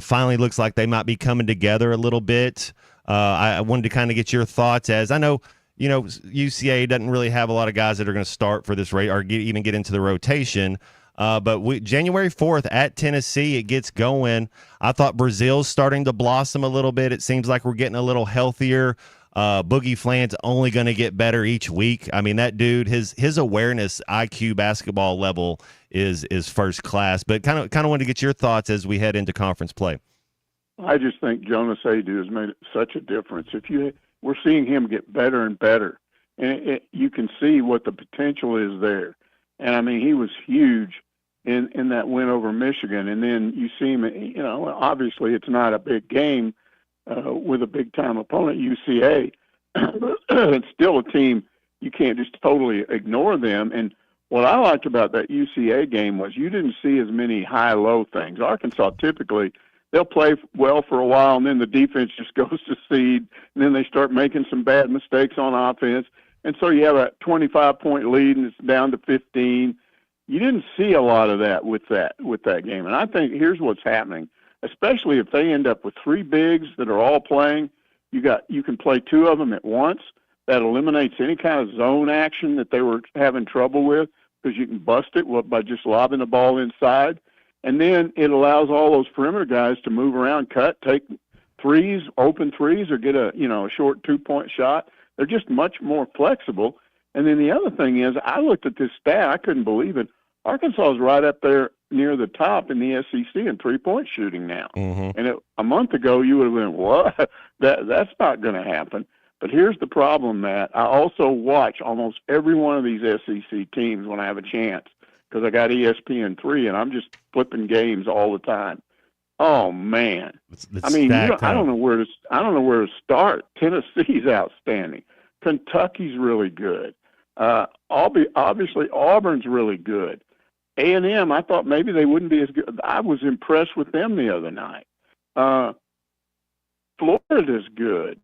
finally looks like they might be coming together a little bit. I wanted to kind of get your thoughts, as I know, UCA doesn't really have a lot of guys that are going to start for this rate or even get into the rotation. But January 4th at Tennessee, it gets going. I thought Brazil's starting to blossom a little bit. It seems like we're getting a little healthier. Boogie Fland's only going to get better each week. I mean, that dude, his awareness IQ basketball level is first class. But kind of wanted to get your thoughts as we head into conference play. I just think Jonas Aidoo has made such a difference. We're seeing him get better and better, and you can see what the potential is there. And I mean, he was huge in that win over Michigan. And then you see him, obviously it's not a big game with a big time opponent, UCA. It's still a team. You can't just totally ignore them. And what I liked about that UCA game was you didn't see as many high-low things. Arkansas typically, they'll play well for a while, and then the defense just goes to seed, and then they start making some bad mistakes on offense. And so you have a 25-point lead, and it's down to 15. You didn't see a lot of that with that game. And I think here's what's happening, especially if they end up with three bigs that are all playing. You can play two of them at once. That eliminates any kind of zone action that they were having trouble with, because you can bust it by just lobbing the ball inside. And then it allows all those perimeter guys to move around, cut, take threes, open threes, or get a short 2-point shot. They're just much more flexible. And then the other thing is, I looked at this stat, I couldn't believe it. Arkansas is right up there near the top in the SEC in 3-point shooting now. Mm-hmm. And a month ago, you would have been, what? That's not going to happen. But here's the problem, Matt. I also watch almost every one of these SEC teams when I have a chance, because I got ESPN3, and I'm just flipping games all the time. Oh man! I don't know where to start. Tennessee's outstanding. Kentucky's really good. Obviously, Auburn's really good. A&M, I thought maybe they wouldn't be as good. I was impressed with them the other night. Florida's good.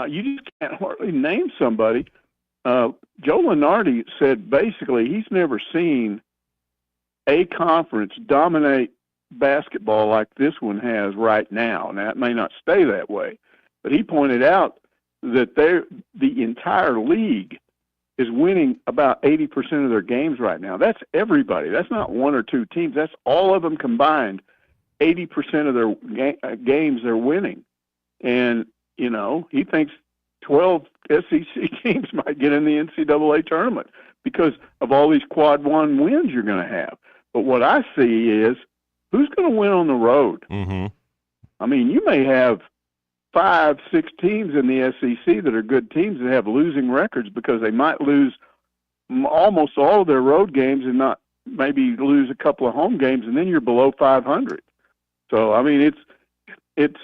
You just can't hardly name somebody. Joe Lunardi said basically he's never seen a conference dominate basketball like this one has right now. Now, it may not stay that way, but he pointed out that the entire league is winning about 80% of their games right now. That's everybody. That's not one or two teams. That's all of them combined. 80% of their games they're winning. And, he thinks 12 SEC teams might get in the NCAA tournament because of all these quad one wins you're going to have. But what I see is, who's going to win on the road? Mm-hmm. I mean, you may have 5, 6 teams in the SEC that are good teams that have losing records because they might lose almost all of their road games and not maybe lose a couple of home games, and then you're below 500. So, I mean, it's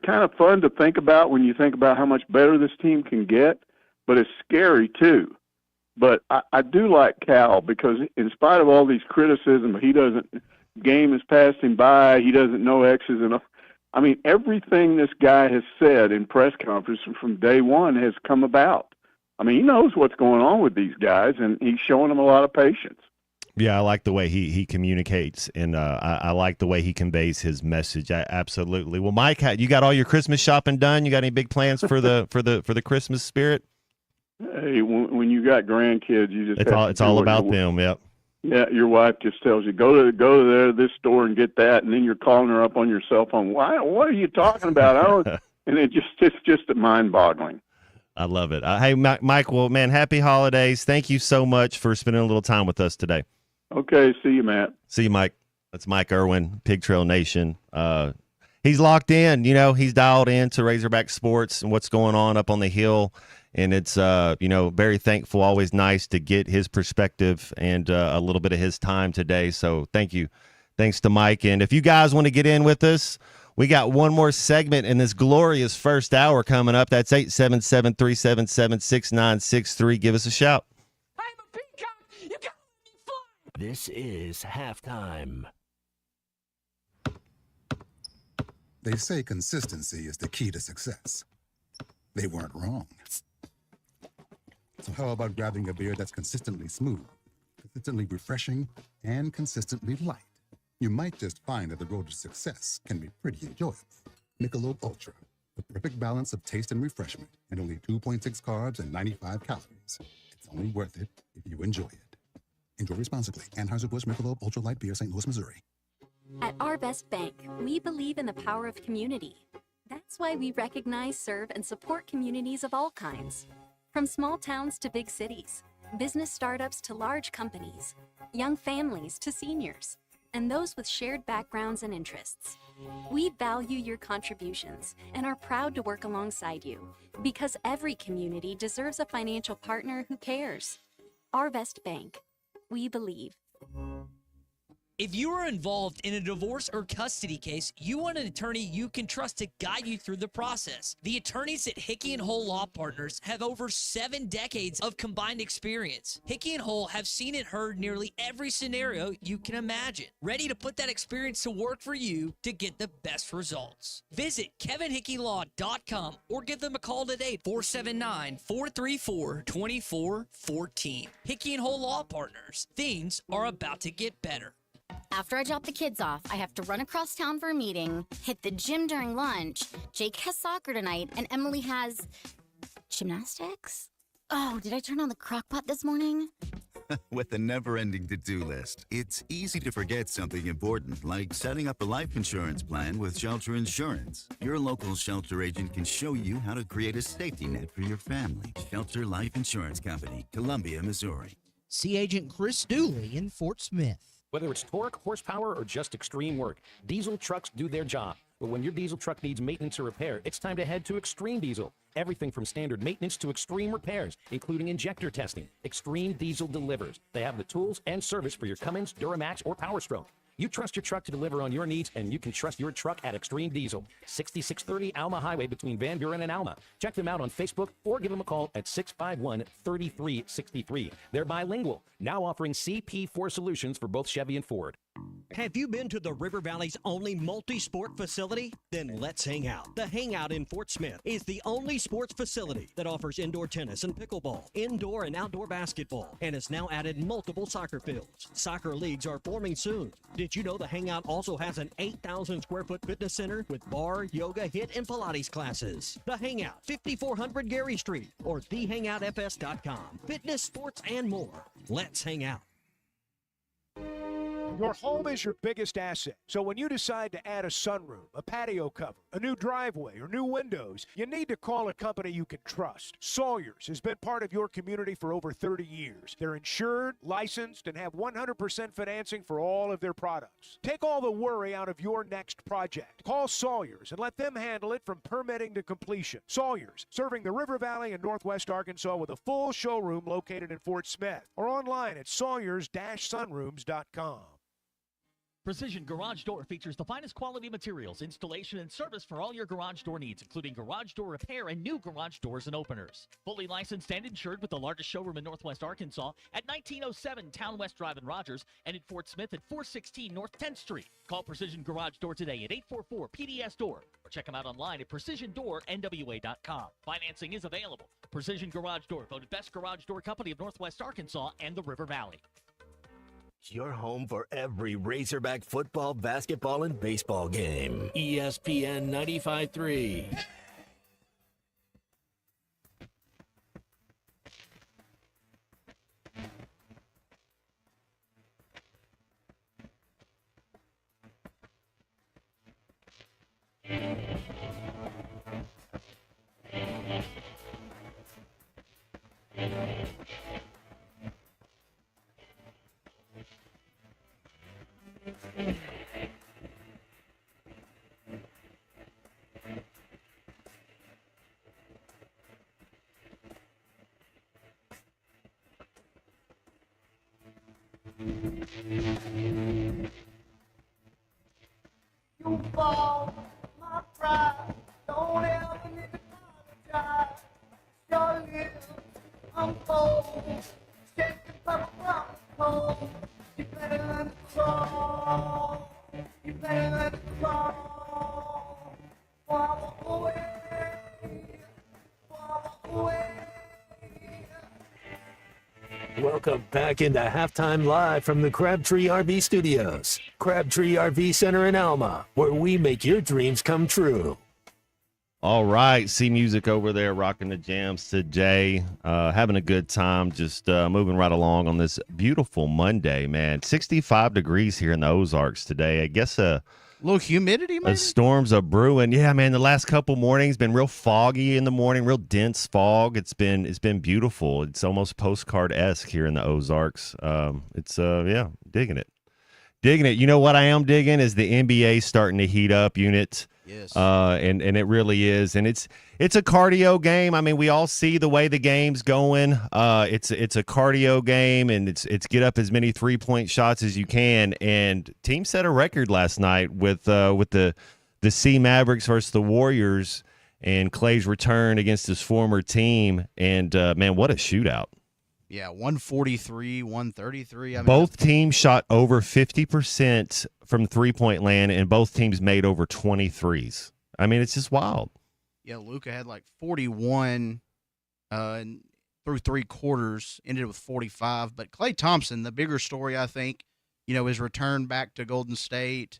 kind of fun to think about when you think about how much better this team can get, but it's scary too. But I do like Cal because in spite of all these criticism, game has passed him by, he doesn't know X's and O's. I mean, everything this guy has said in press conferences from day one has come about. I mean, he knows what's going on with these guys, and he's showing them a lot of patience. Yeah, I like the way he communicates, and I like the way he conveys his message. Absolutely. Well, Mike, you got all your Christmas shopping done? You got any big plans for the Christmas spirit? Hey, when you got grandkids, you just it's all about them. Yep. Yeah, your wife just tells you go to this store and get that, and then you're calling her up on your cell phone. Why? What are you talking about? And it's just mind-boggling. I love it. Hey, Mike. Well, man, happy holidays. Thank you so much for spending a little time with us today. Okay, see you, Matt. See you, Mike. That's Mike Irwin, Pig Trail Nation. He's locked in. He's dialed in to Razorback Sports and what's going on up on the hill. And it's, very thankful, always nice to get his perspective and a little bit of his time today. So thank you. Thanks to Mike. And if you guys want to get in with us, we got one more segment in this glorious first hour coming up. That's 877-377-6963. Give us a shout. This is halftime. They say consistency is the key to success. They weren't wrong. So how about grabbing a beer that's consistently smooth, consistently refreshing, and consistently light? You might just find that the road to success can be pretty enjoyable. Michelob Ultra, the perfect balance of taste and refreshment, and only 2.6 carbs and 95 calories. It's only worth it if you enjoy it. Enjoy responsibly. Anheuser-Busch Michelob Ultra Light Beer, St. Louis, Missouri. At Arvest Bank, we believe in the power of community. That's why we recognize, serve, and support communities of all kinds. From small towns to big cities, business startups to large companies, young families to seniors, and those with shared backgrounds and interests. We value your contributions and are proud to work alongside you because every community deserves a financial partner who cares. Arvest Bank. We believe. If you are involved in a divorce or custody case, you want an attorney you can trust to guide you through the process. The attorneys at Hickey and Hole Law Partners have over 7 decades of combined experience. Hickey and Hole have seen and heard nearly every scenario you can imagine, ready to put that experience to work for you to get the best results. Visit kevinhickeylaw.com or give them a call today, 479-434-2414. Hickey and Hole Law Partners. Things are about to get better. After I drop the kids off, I have to run across town for a meeting, hit the gym during lunch. Jake has soccer tonight, and Emily has gymnastics? Oh, did I turn on the crock pot this morning? With a never-ending to-do list, it's easy to forget something important, like setting up a life insurance plan with Shelter Insurance. Your local Shelter agent can show you how to create a safety net for your family. Shelter Life Insurance Company, Columbia, Missouri. See Agent Chris Dooley in Fort Smith. Whether it's torque, horsepower, or just extreme work, diesel trucks do their job. But when your diesel truck needs maintenance or repair, it's time to head to Extreme Diesel. Everything from standard maintenance to extreme repairs, including injector testing. Extreme Diesel delivers. They have the tools and service for your Cummins, Duramax, or Power Stroke. You trust your truck to deliver on your needs, and you can trust your truck at Extreme Diesel, 6630 Alma Highway between Van Buren and Alma. Check them out on Facebook or give them a call at 651-3363. They're bilingual, now offering CP4 solutions for both Chevy and Ford. Have you been to the River Valley's only multi-sport facility? Then let's hang out. The Hangout in Fort Smith is the only sports facility that offers indoor tennis and pickleball, indoor and outdoor basketball, and has now added multiple soccer fields. Soccer leagues are forming soon. Did you know the Hangout also has an 8,000 square foot fitness center with bar, yoga, HIIT, and Pilates classes? The Hangout, 5400 Gary Street, or thehangoutfs.com. Fitness, sports, and more. Let's hang out. Your home is your biggest asset. So when you decide to add a sunroom, a patio cover, a new driveway, or new windows, you need to call a company you can trust. Sawyers has been part of your community for over 30 years. They're insured, licensed, and have 100% financing for all of their products. Take all the worry out of your next project. Call Sawyers and let them handle it from permitting to completion. Sawyers, serving the River Valley and Northwest Arkansas with a full showroom located in Fort Smith or online at sawyers-sunrooms.com. Precision Garage Door features the finest quality materials, installation, and service for all your garage door needs, including garage door repair and new garage doors and openers. Fully licensed and insured with the largest showroom in Northwest Arkansas at 1907 Town West Drive in Rogers and in Fort Smith at 416 North 10th Street. Call Precision Garage Door today at 844-PDS-DOOR or check them out online at PrecisionDoorNWA.com. Financing is available. Precision Garage Door, voted best garage door company of Northwest Arkansas and the River Valley. Your home for every Razorback football, basketball, and baseball game. ESPN 95.3. You fall, my pride. Don't ever need to apologize. Your lips, I'm cold. Shaking purple from cold. You better let it crawl. You better let it crawl. Walk away. Walk away. Welcome back into Halftime Live from the Crabtree RV Studios. Crabtree RV Center in Alma, where we make your dreams come true. All right, C Music over there rocking the jams today. Having a good time, just moving right along on this beautiful Monday, man. 65 degrees here in the Ozarks today. I guess a little humidity, maybe? Storms are brewing. Yeah, man, the last couple mornings been real foggy in the morning, real dense fog. It's been beautiful. It's almost postcard-esque here in the Ozarks. Digging it. You know what I am digging is the NBA starting to heat up. Unit Yes. And it really is, and it's a cardio game. I mean, we all see the way the game's going. It's a cardio game, and it's get up as many 3-point shots as you can. And team set a record last night with the C Mavericks versus the Warriors, and Clay's return against his former team. And man, what a shootout! Yeah, 143, 133. I mean, Both teams shot over 50% from 3-point land, and both teams made over 23s. I mean, it's just wild. Yeah, Luka had like 41 and through 3 quarters, ended with 45. But Klay Thompson, the bigger story, I think, his return back to Golden State.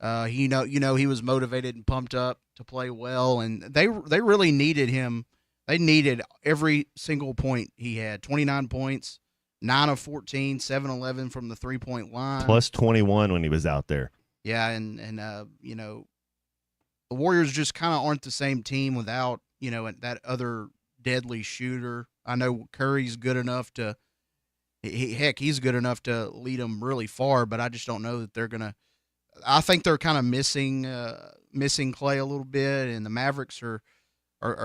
He was motivated and pumped up to play well, and they really needed him. They needed every single point he had. 29 points, 9 of 14, 7-11 from the 3-point line. Plus 21 when he was out there. Yeah, and the Warriors just kind of aren't the same team without, that other deadly shooter. I know Curry's good enough to he's good enough to lead them really far, but I just don't know that they're going to – I think they're kind of missing Klay a little bit, and the Mavericks are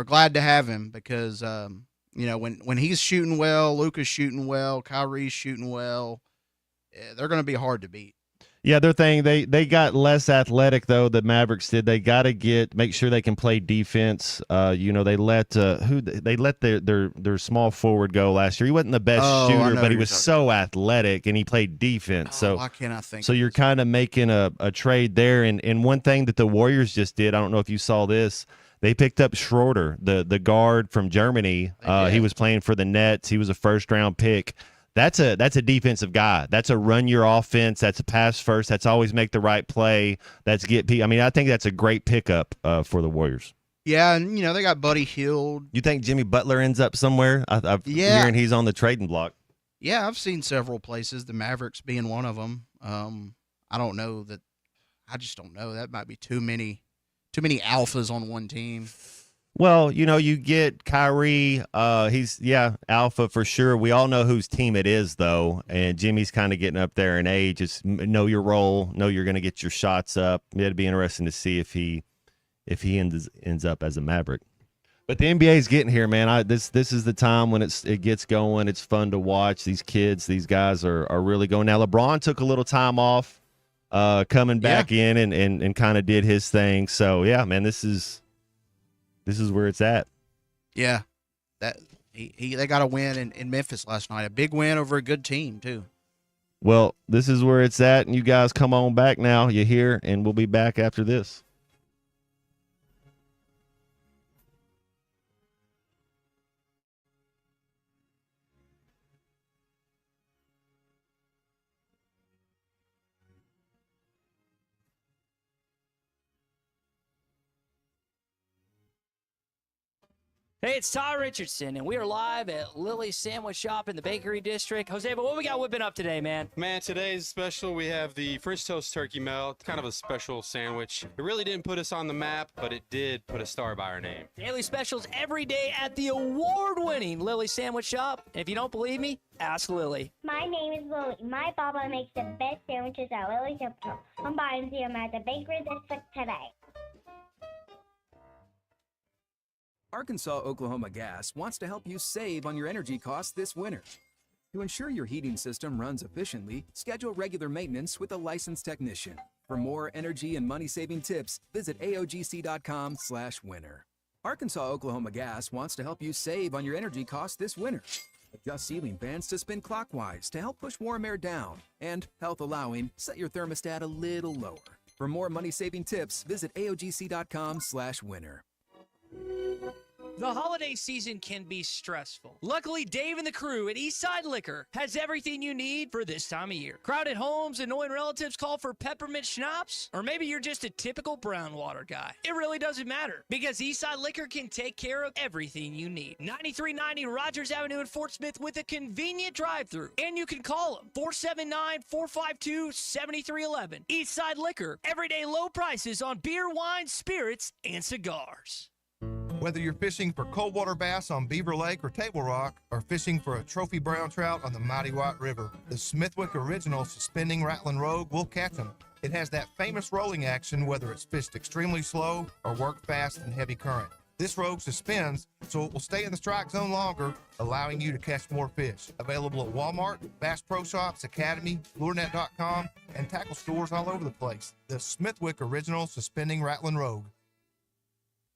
glad to have him because when he's shooting well, Luka's shooting well, Kyrie's shooting well, they're going to be hard to beat. Yeah, their thing they got less athletic though. The Mavericks did. They got to make sure they can play defense. They let their small forward go last year. He wasn't the best shooter, but he was so athletic and he played defense. Why can't I think? So you're kind of making a trade there. And one thing that the Warriors just did, I don't know if you saw this. They picked up Schroeder, the guard from Germany. He was playing for the Nets. He was a first-round pick. That's a defensive guy. That's a run your offense. That's a pass first. That's always make the right play. That's get. I mean, I think that's a great pickup for the Warriors. Yeah, and they got Buddy Hield. You think Jimmy Butler ends up somewhere? I'm hearing he's on the trading block. Yeah, I've seen several places. The Mavericks being one of them. I don't know that. I just don't know. That might be too many alphas on one team. Well, you get Kyrie. He's alpha for sure. We all know whose team it is, though. And Jimmy's kind of getting up there in age. Just know your role. Know you're going to get your shots up. It'd be interesting to see if he ends up as a Maverick. But the NBA is getting here, man. This is the time when it gets going. It's fun to watch. These kids, these guys are really going. Now, LeBron took a little time off, coming back in and kind of did his thing. So yeah, man, this is where it's at. Yeah, they got a win in Memphis last night. A big win over a good team too. Well, this is where it's at, and you guys come on back now. You're here, and we'll be back after this. Hey, it's Ty Richardson, and we are live at Lily's Sandwich Shop in the Bakery District. Jose, but what we got whipping up today, man? Man, today's special, we have the French Toast Turkey Melt, kind of a special sandwich. It really didn't put us on the map, but it did put a star by our name. Daily specials every day at the award-winning Lily's Sandwich Shop. And if you don't believe me, ask Lily. My name is Lily. My papa makes the best sandwiches at Lily's Sandwich Shop. I'm buying them at the Bakery District today. Arkansas Oklahoma Gas wants to help you save on your energy costs this winter. To ensure your heating system runs efficiently, schedule regular maintenance with a licensed technician. For more energy and money-saving tips, visit aogc.com/winter. Arkansas Oklahoma Gas wants to help you save on your energy costs this winter. Adjust ceiling fans to spin clockwise to help push warm air down. And, health allowing, set your thermostat a little lower. For more money-saving tips, visit aogc.com/winter. The holiday season can be stressful. Luckily, Dave and the crew at Eastside Liquor has everything you need for this time of year. Crowded homes, annoying relatives call for peppermint schnapps, or maybe you're just a typical brown water guy. It really doesn't matter because Eastside Liquor can take care of everything you need. 9390 Rogers Avenue in Fort Smith with a convenient drive-through. And you can call them 479-452-7311. Eastside Liquor, everyday low prices on beer, wine, spirits, and cigars. Whether you're fishing for coldwater bass on Beaver Lake or Table Rock, or fishing for a trophy brown trout on the Mighty White River, the Smithwick Original Suspending Rattling Rogue will catch them. It has that famous rolling action whether it's fished extremely slow or worked fast in heavy current. This Rogue suspends so it will stay in the strike zone longer, allowing you to catch more fish. Available at Walmart, Bass Pro Shops, Academy, LureNet.com, and tackle stores all over the place. The Smithwick Original Suspending Rattling Rogue.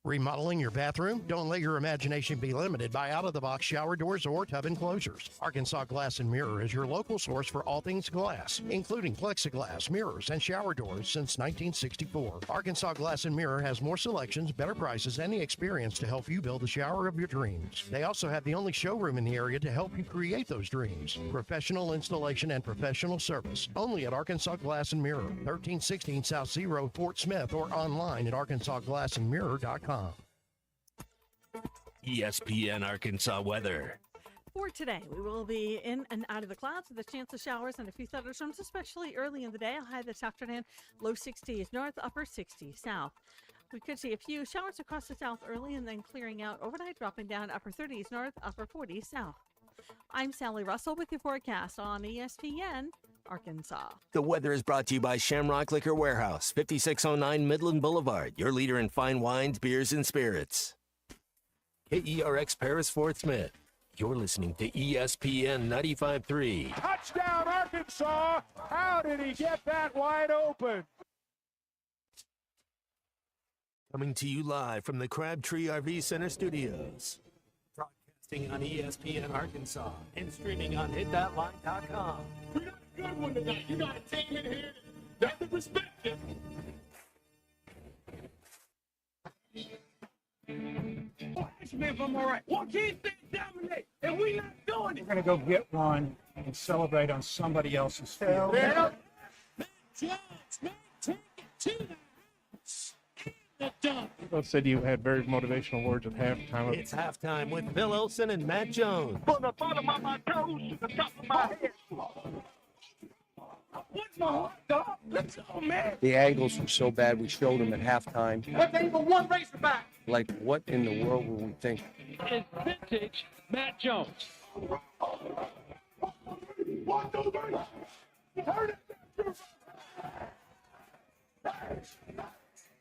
Remodeling your bathroom? Don't let your imagination be limited by out-of-the-box shower doors or tub enclosures. Arkansas Glass and Mirror is your local source for all things glass, including plexiglass, mirrors, and shower doors since 1964. Arkansas Glass and Mirror has more selections, better prices, and the experience to help you build the shower of your dreams. They also have the only showroom in the area to help you create those dreams. Professional installation and professional service. Only at Arkansas Glass and Mirror, 1316 South C Road, Fort Smith, or online at arkansasglassandmirror.com. ESPN Arkansas weather. For today, we will be in and out of the clouds with a chance of showers and a few thunderstorms, especially early in the day. High this afternoon, low 60s north, upper 60s south. We could see a few showers across the south early and then clearing out overnight, dropping down upper 30s north, upper 40s south. I'm Sally Russell with your forecast on ESPN Arkansas. The weather is brought to you by Shamrock Liquor Warehouse, 5609 Midland Boulevard, your leader in fine wines, beers, and spirits. KERX Paris Fort Smith. You're listening to ESPN 95.3. Touchdown, Arkansas! How did he get that wide open? Coming to you live from the Crabtree RV Center studios. Broadcasting on ESPN Arkansas and streaming on hitthatline.com. We got a good one tonight. You got a team in here that doesn't respect it. Ask me if I'm all right. Why can't they dominate? And we not doing it. We're going to go get one and celebrate on somebody else's field. Yeah. Matt Jones, man, take it to the house. And the dunk. Both said you had very motivational words at halftime. It's halftime with Phil Olson and Matt Jones. From the bottom of my toes to the top of my head. What's my hot dog? Let's go, man. The angles were so bad, we showed them at halftime. What's ain't one Razorback? Like, what in the world were we thinking? It's vintage Matt Jones.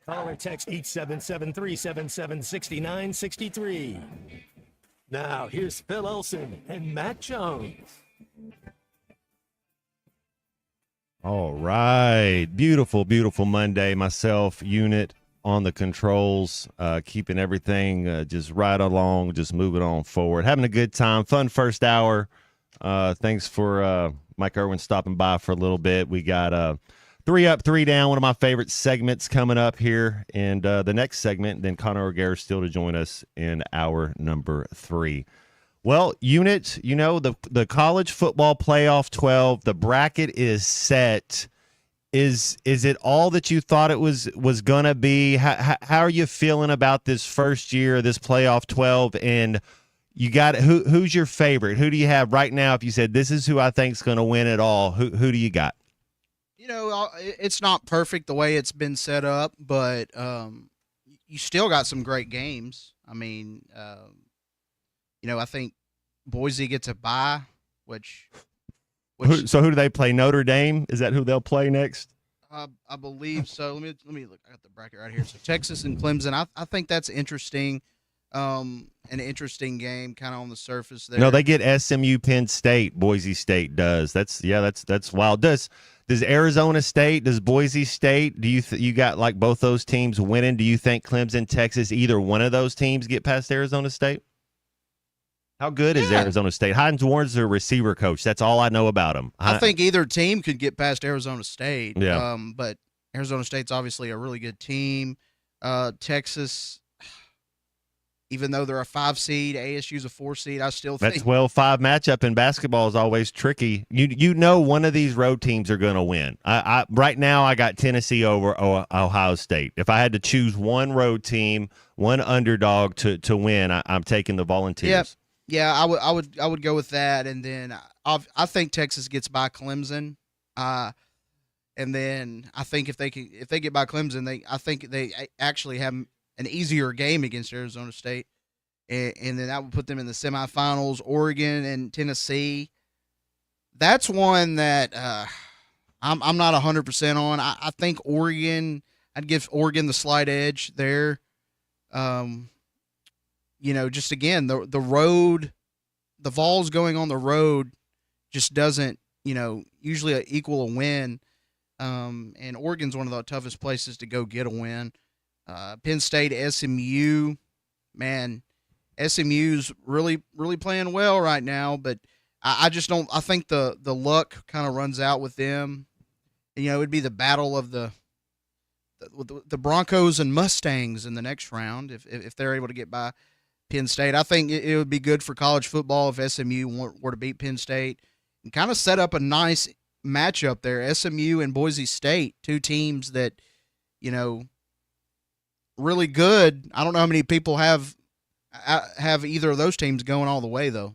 Call or text 877-377-6963. Now, here's Phil Olson and Matt Jones. All right. Beautiful, beautiful Monday. Myself, Unit on the controls, keeping everything just right along, just moving on forward. Having a good time. Fun first hour. Thanks for Mike Irwin stopping by for a little bit. We got 3 Up, 3 Down, one of my favorite segments coming up here. And the next segment, then Connor O'Gara still to join us in hour number 3. Well, Unit, you know, the college football playoff 12, the bracket is set. Is it all that you thought it was going to be? How are you feeling about this first year, this playoff 12? And you got who's your favorite? Who do you have right now? If you said this is who I think is going to win it all, who do you got? You know, it's not perfect the way it's been set up, but you still got some great games. I mean, you know, I think Boise gets a bye, which So who do they play? Notre Dame? Is that who they'll play next? I believe so. Let me look. I got the bracket right here. So Texas and Clemson. I think that's interesting. An interesting game, kind of on the surface there. No, they get SMU, Penn State. Boise State does. That's wild. Does Arizona State? Does Boise State? Do you got like both those teams winning? Do you think Clemson, Texas, either one of those teams get past Arizona State? How good is Arizona State? Hines Ward's their receiver coach. That's all I know about him. I think either team could get past Arizona State. Yeah. But Arizona State's obviously a really good team. Texas, even though they're a 5 seed, ASU's a 4 seed, I still think that 12-5 matchup in basketball is always tricky. You know one of these road teams are going to win. I right now I got Tennessee over Ohio State. If I had to choose one road team, one underdog to win, I'm taking the Volunteers. Yep. Yeah, I would go with that, and then I think Texas gets by Clemson, and then I think if they get by Clemson, I think they actually have an easier game against Arizona State, and then that would put them in the semifinals. Oregon and Tennessee, that's one that I'm not 100% on. I think Oregon. I'd give Oregon the slight edge there. Just again the road, the Vols going on the road just doesn't usually equal a win. And Oregon's one of the toughest places to go get a win. Penn State, SMU, man, SMU's really playing well right now, but I just don't. I think the luck kind of runs out with them. It'd be the battle of the Broncos and Mustangs in the next round if they're able to get by Penn State. I think it would be good for college football if SMU were to beat Penn State and kind of set up a nice matchup there. SMU and Boise State, two teams that, really good. I don't know how many people have either of those teams going all the way, though.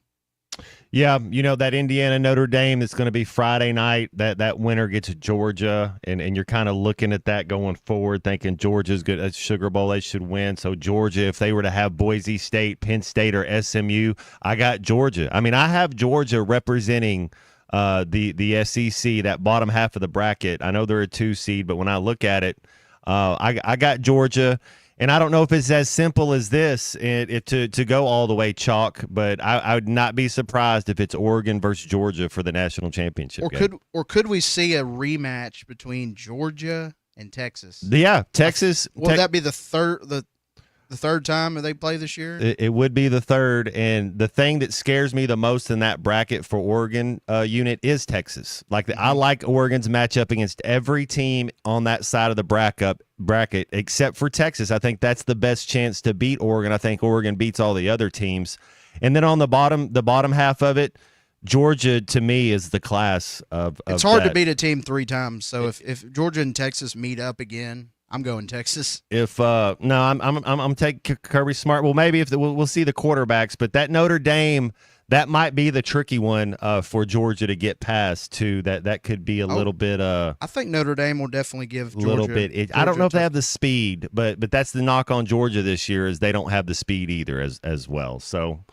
Yeah, that Indiana Notre Dame that's going to be Friday night, that winner gets Georgia, and you're kind of looking at that going forward, thinking Georgia's good at Sugar Bowl, they should win. So Georgia, if they were to have Boise State, Penn State, or SMU, I got Georgia. I mean, I have Georgia representing the SEC, that bottom half of the bracket. I know they're a 2 seed, but when I look at it, I got Georgia. And I don't know if it's as simple as this to go all the way chalk, but I would not be surprised if it's Oregon versus Georgia for the national championship. Could we see a rematch between Georgia and Texas? Yeah, Texas. Will that be the third time they play this year? It would be the third, and the thing that scares me the most in that bracket for Oregon unit is Texas. I like Oregon's matchup against every team on that side of the bracket except for Texas. I think that's the best chance to beat Oregon. I think Oregon beats all the other teams. And then on the bottom half of it, Georgia to me is the class of It's hard to beat a team 3 times. So if Georgia and Texas meet up again, I'm going Texas. I'm taking Kirby Smart. Well, maybe we'll see the quarterbacks, but that Notre Dame, that might be the tricky one for Georgia to get past too. That could be a little bit. I think Notre Dame will definitely give Georgia a little bit. I don't know if they have the speed, but that's the knock on Georgia this year is they don't have the speed either as well. So.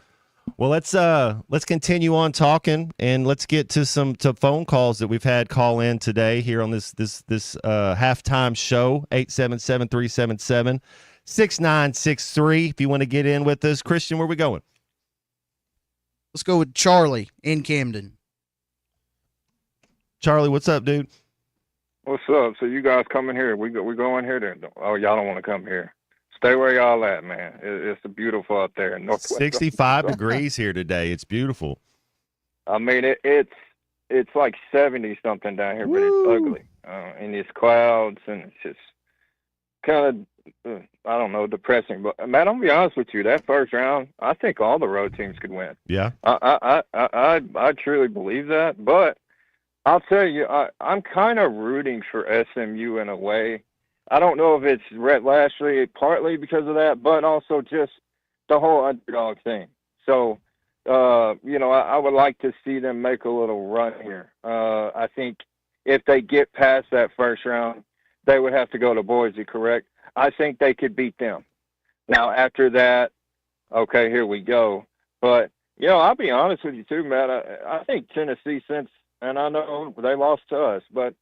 Well, let's continue on talking, and let's get to some phone calls that we've had call in today here on this halftime show. 877-377-6963. If you want to get in with us, Christian, where are we going? Let's go with Charlie in Camden. Charlie, what's up, dude? What's up? So you guys coming here? We going here? Then? Oh, y'all don't want to come here. Stay where y'all at, man. It's beautiful out there in Northwest. 65 degrees here today. It's beautiful. I mean, it's like 70 something down here, but it's ugly. And it's clouds, and it's just kind of, I don't know, depressing. But man, I'll be honest with you. That first round, I think all the road teams could win. Yeah. I truly believe that. But I'll tell you, I'm kind of rooting for SMU in a way. I don't know if it's Rhett Lashley partly because of that, but also just the whole underdog thing. So, I would like to see them make a little run here. I think if they get past that first round, they would have to go to Boise, correct? I think they could beat them. Now, after that, okay, here we go. But, I'll be honest with you too, Matt. I think Tennessee and I know they lost to us, but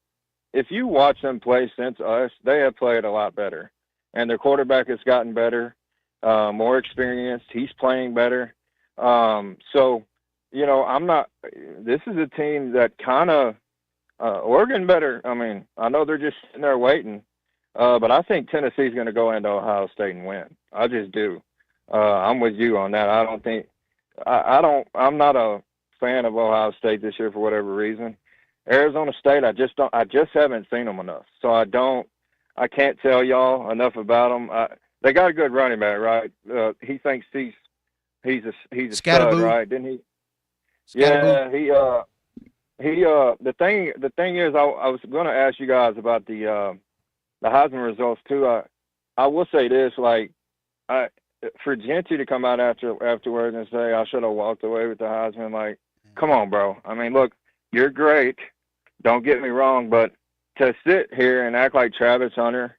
if you watch them play since us, they have played a lot better. And their quarterback has gotten better, more experienced. He's playing better. So, this is a team that kind of, Oregon better. I mean, I know they're just sitting there waiting, but I think Tennessee's going to go into Ohio State and win. I just do. I'm with you on that. I'm not a fan of Ohio State this year for whatever reason. Arizona State, I just haven't seen them enough. So I can't tell y'all enough about them. They got a good running back, right? He thinks he's a stud, right? Didn't he? Scatterboo. Yeah, the thing is, I was going to ask you guys about the Heisman results too. I will say this, for Genty to come out afterwards and say I should have walked away with the Heisman, like, come on, bro. I mean, look, you're great. Don't get me wrong, but to sit here and act like Travis Hunter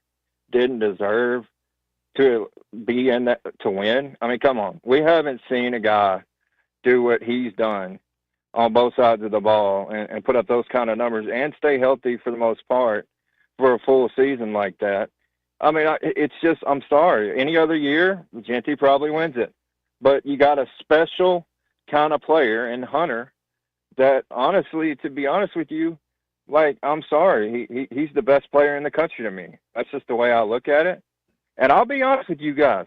didn't deserve to be in that to win, I mean, come on. We haven't seen a guy do what he's done on both sides of the ball and put up those kind of numbers and stay healthy for the most part for a full season like that. I mean, it's just, I'm sorry. Any other year, Genty probably wins it. But you got a special kind of player in Hunter that, honestly, to be honest with you, like, I'm sorry. He's the best player in the country to me. That's just the way I look at it. And I'll be honest with you guys.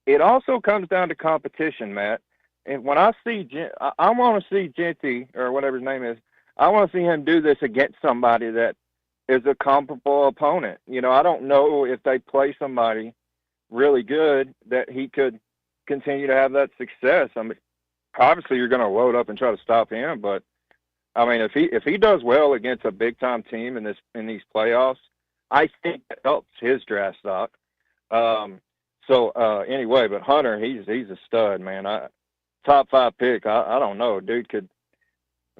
It also comes down to competition, Matt. And when I see, I want to see Genty, or whatever his name is, I want to see him do this against somebody that is a comparable opponent. You know, I don't know if they play somebody really good that he could continue to have that success. I mean, obviously you're going to load up and try to stop him, but I mean, if he does well against a big time team in these playoffs, I think it helps his draft stock. Anyway, but Hunter, he's a stud, man. Top 5 pick. I don't know. Dude could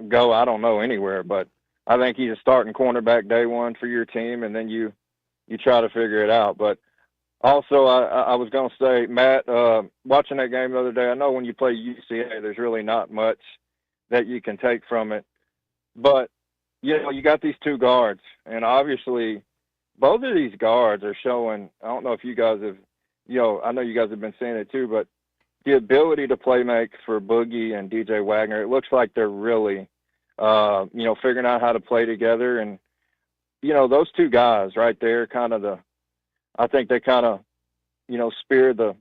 go, I don't know, anywhere, but I think he's a starting cornerback day one for your team, and then you try to figure it out. But also, I was going to say, Matt, watching that game the other day, I know when you play UCA, there's really not much that you can take from it. But, you know, you got these 2 guards, and obviously both of these guards are showing, I don't know if you guys have, you know, I know you guys have been saying it too, but the ability to play make for Boogie and DJ Wagner, it looks like they're really, you know, figuring out how to play together. And, you know, those 2 guys right there, I think they kind of, you know, spear the,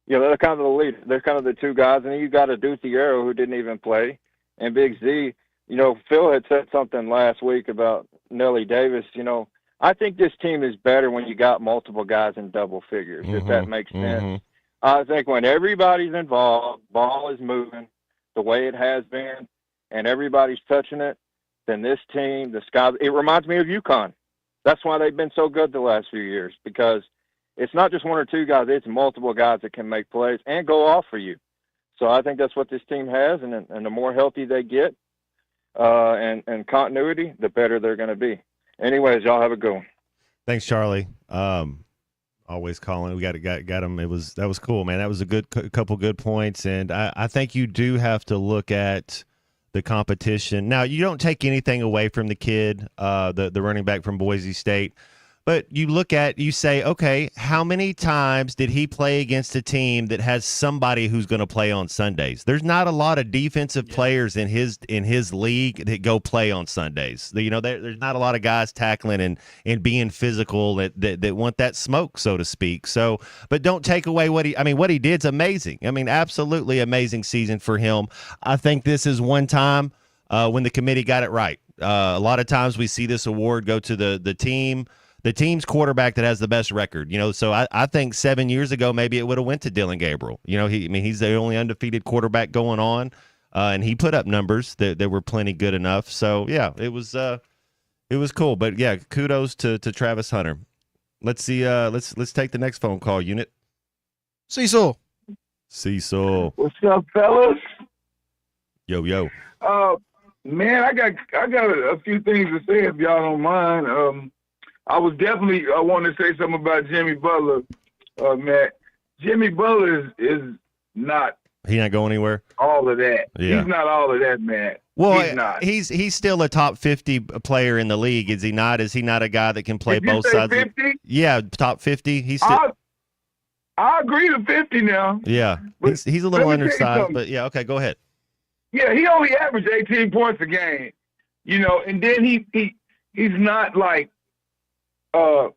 you know, they're kind of the lead. They're kind of the 2 guys. And then you got a Duthiero who didn't even play. And Big Z, you know, Phil had said something last week about Nelly Davis. You know, I think this team is better when you got multiple guys in double figures, if that makes sense. I think when everybody's involved, ball is moving the way it has been, and everybody's touching it, then this team, it reminds me of UConn. That's why they've been so good the last few years, because it's not just 1 or 2 guys, it's multiple guys that can make plays and go off for you. So I think that's what this team has, and the more healthy they get and continuity, the better they're going to be. Anyways, y'all have a good one. Thanks, Charlie. Always calling. We got him. That was cool, man. That was a good couple good points, and I think you do have to look at the competition. Now, you don't take anything away from the kid, the running back from Boise State, but you say, okay, how many times did he play against a team that has somebody who's going to play on Sundays? There's not a lot of defensive players in his league that go play on Sundays. You know, there's not a lot of guys tackling and being physical that want that smoke, so to speak. So, but don't take away what he did's amazing. I mean, absolutely amazing season for him. I think this is one time when the committee got it right. A lot of times we see this award go to the team's quarterback that has the best record, you know. So I think 7 years ago maybe it would have went to Dillon Gabriel. You know, he's the only undefeated quarterback going on, and he put up numbers that were plenty good enough. So yeah, it was cool. But yeah, kudos to Travis Hunter. Let's see. Let's take the next phone call. Unit. Cecil. What's up, fellas? Yo. Man, I got a few things to say if y'all don't mind. I want to say something about Jimmy Butler, Matt. Jimmy Butler is not. He not going anywhere. All of that. Yeah. He's not all of that, Matt. Well, he's not. He's still a top 50 player in the league, is he not? Is he not a guy that can play Did you both say sides? 50? Yeah, top 50. He's still. I agree to 50 now. Yeah, he's a little let me tell you undersized, something. but yeah, okay, go ahead. Yeah, he only averaged 18 points a game, you know, and then he's not like a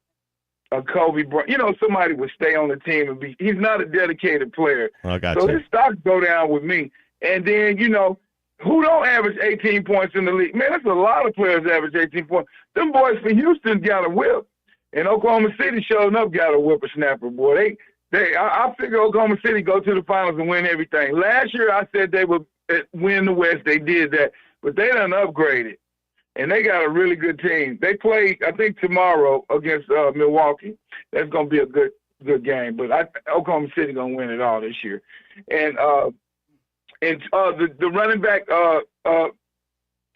Kobe Bryant. You know, somebody would stay on the team and he's not a dedicated player. I got so you. his stocks go down with me. And then, you know, who don't average 18 points in the league? Man, that's a lot of players average 18 points. Them boys from Houston got a whip. And Oklahoma City showing up got a whippersnapper, boy. I figure Oklahoma City go to the finals and win everything. Last year I said they would win the West. They did that. But they done upgraded. And they got a really good team. They play, I think, tomorrow against Milwaukee. That's going to be a good game. But Oklahoma City going to win it all this year. And the running back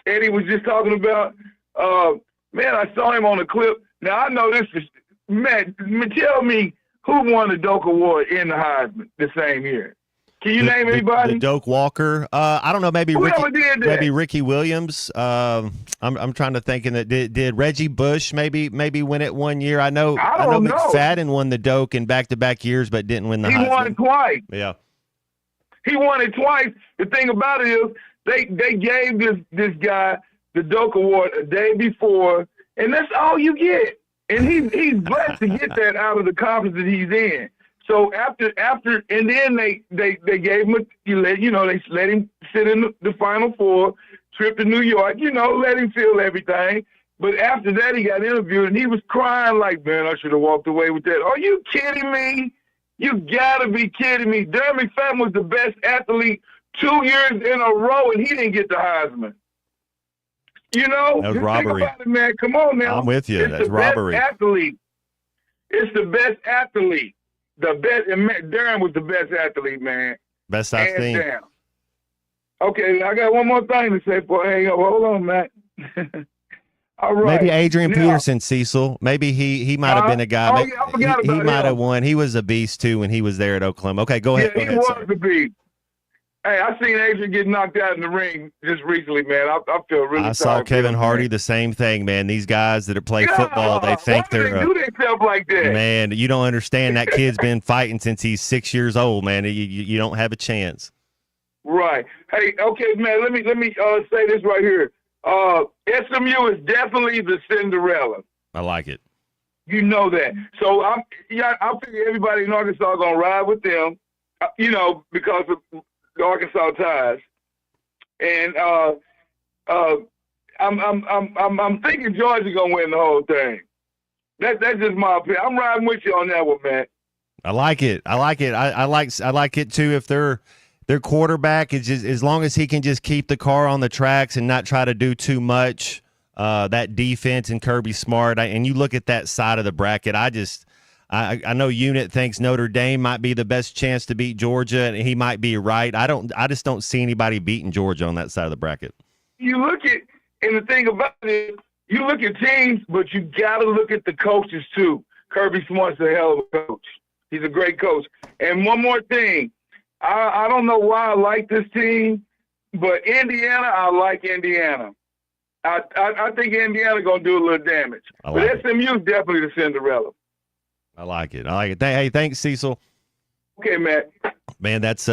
Eddie was just talking about, man, I saw him on a clip. Now, I know this is, Matt, tell me who won the Doak Award in the Heisman the same year. Can you name anybody? The Doak Walker. I don't know. Maybe Whoever did that. maybe Ricky Williams. I'm trying to think. That did Reggie Bush maybe win it one year? I know McFadden won the Doak in back-to-back years, but didn't win the. He won it twice. Yeah. He won it twice. The thing about it is they gave this guy the Doak Award a day before, and that's all you get. And he's blessed to get that out of the conference that he's in. So after, and then they gave him they let him sit in the Final Four, trip to New York, let him feel everything. But after that, he got interviewed and he was crying like, man, I should have walked away with that. Are you kidding me? You gotta be kidding me. Darren McFadden was the best athlete 2 years in a row, and he didn't get the Heisman. That was robbery. Think about it, man. Come on now. I'm with you. It's That's the robbery. Best athlete. It's the best athlete. The best. And Darren was the best athlete, man. Best I've Hands seen. down. Okay, I got one more thing to say before I hang up. Hold on, Matt. All right. Maybe Adrian Now- Peterson, Cecil. Maybe he might have been a guy. Oh, yeah, I forgot he about might him. have won. He was a beast too when he was there at Oklahoma. Okay, go ahead. Yeah, Go he ahead, was sir. the beast. Hey, I seen Adrian get knocked out in the ring just recently, man. I feel really I saw sorry for Kevin him, Hardy man. the same thing, man. These guys that play football, they think Why do they're they do themselves like that? man. You don't understand. That kid's been fighting since he's 6 years old, man. You don't have a chance. Right. Hey, okay, man. Let me say this right here. SMU is definitely the Cinderella. I like it. You know that. So I figure everybody in Arkansas gonna ride with them, because of the Arkansas ties. And I'm thinking Georgia gonna win the whole thing. That's just my opinion. I'm riding with you on that one, man. I like it. I like it. I like it too. If their quarterback is just, as long as he can just keep the car on the tracks and not try to do too much. That defense and Kirby Smart, and you look at that side of the bracket. I know Unit thinks Notre Dame might be the best chance to beat Georgia, and he might be right. I just don't see anybody beating Georgia on that side of the bracket. You look at, and the thing about it, you look at teams, but you got to look at the coaches too. Kirby Smart's a hell of a coach. He's a great coach. And one more thing, I don't know why I like this team, but Indiana, I like Indiana. I think Indiana gonna do a little damage. But SMU is definitely the Cinderella. I like it. Hey, thanks, Cecil. Okay, Matt. Man, that's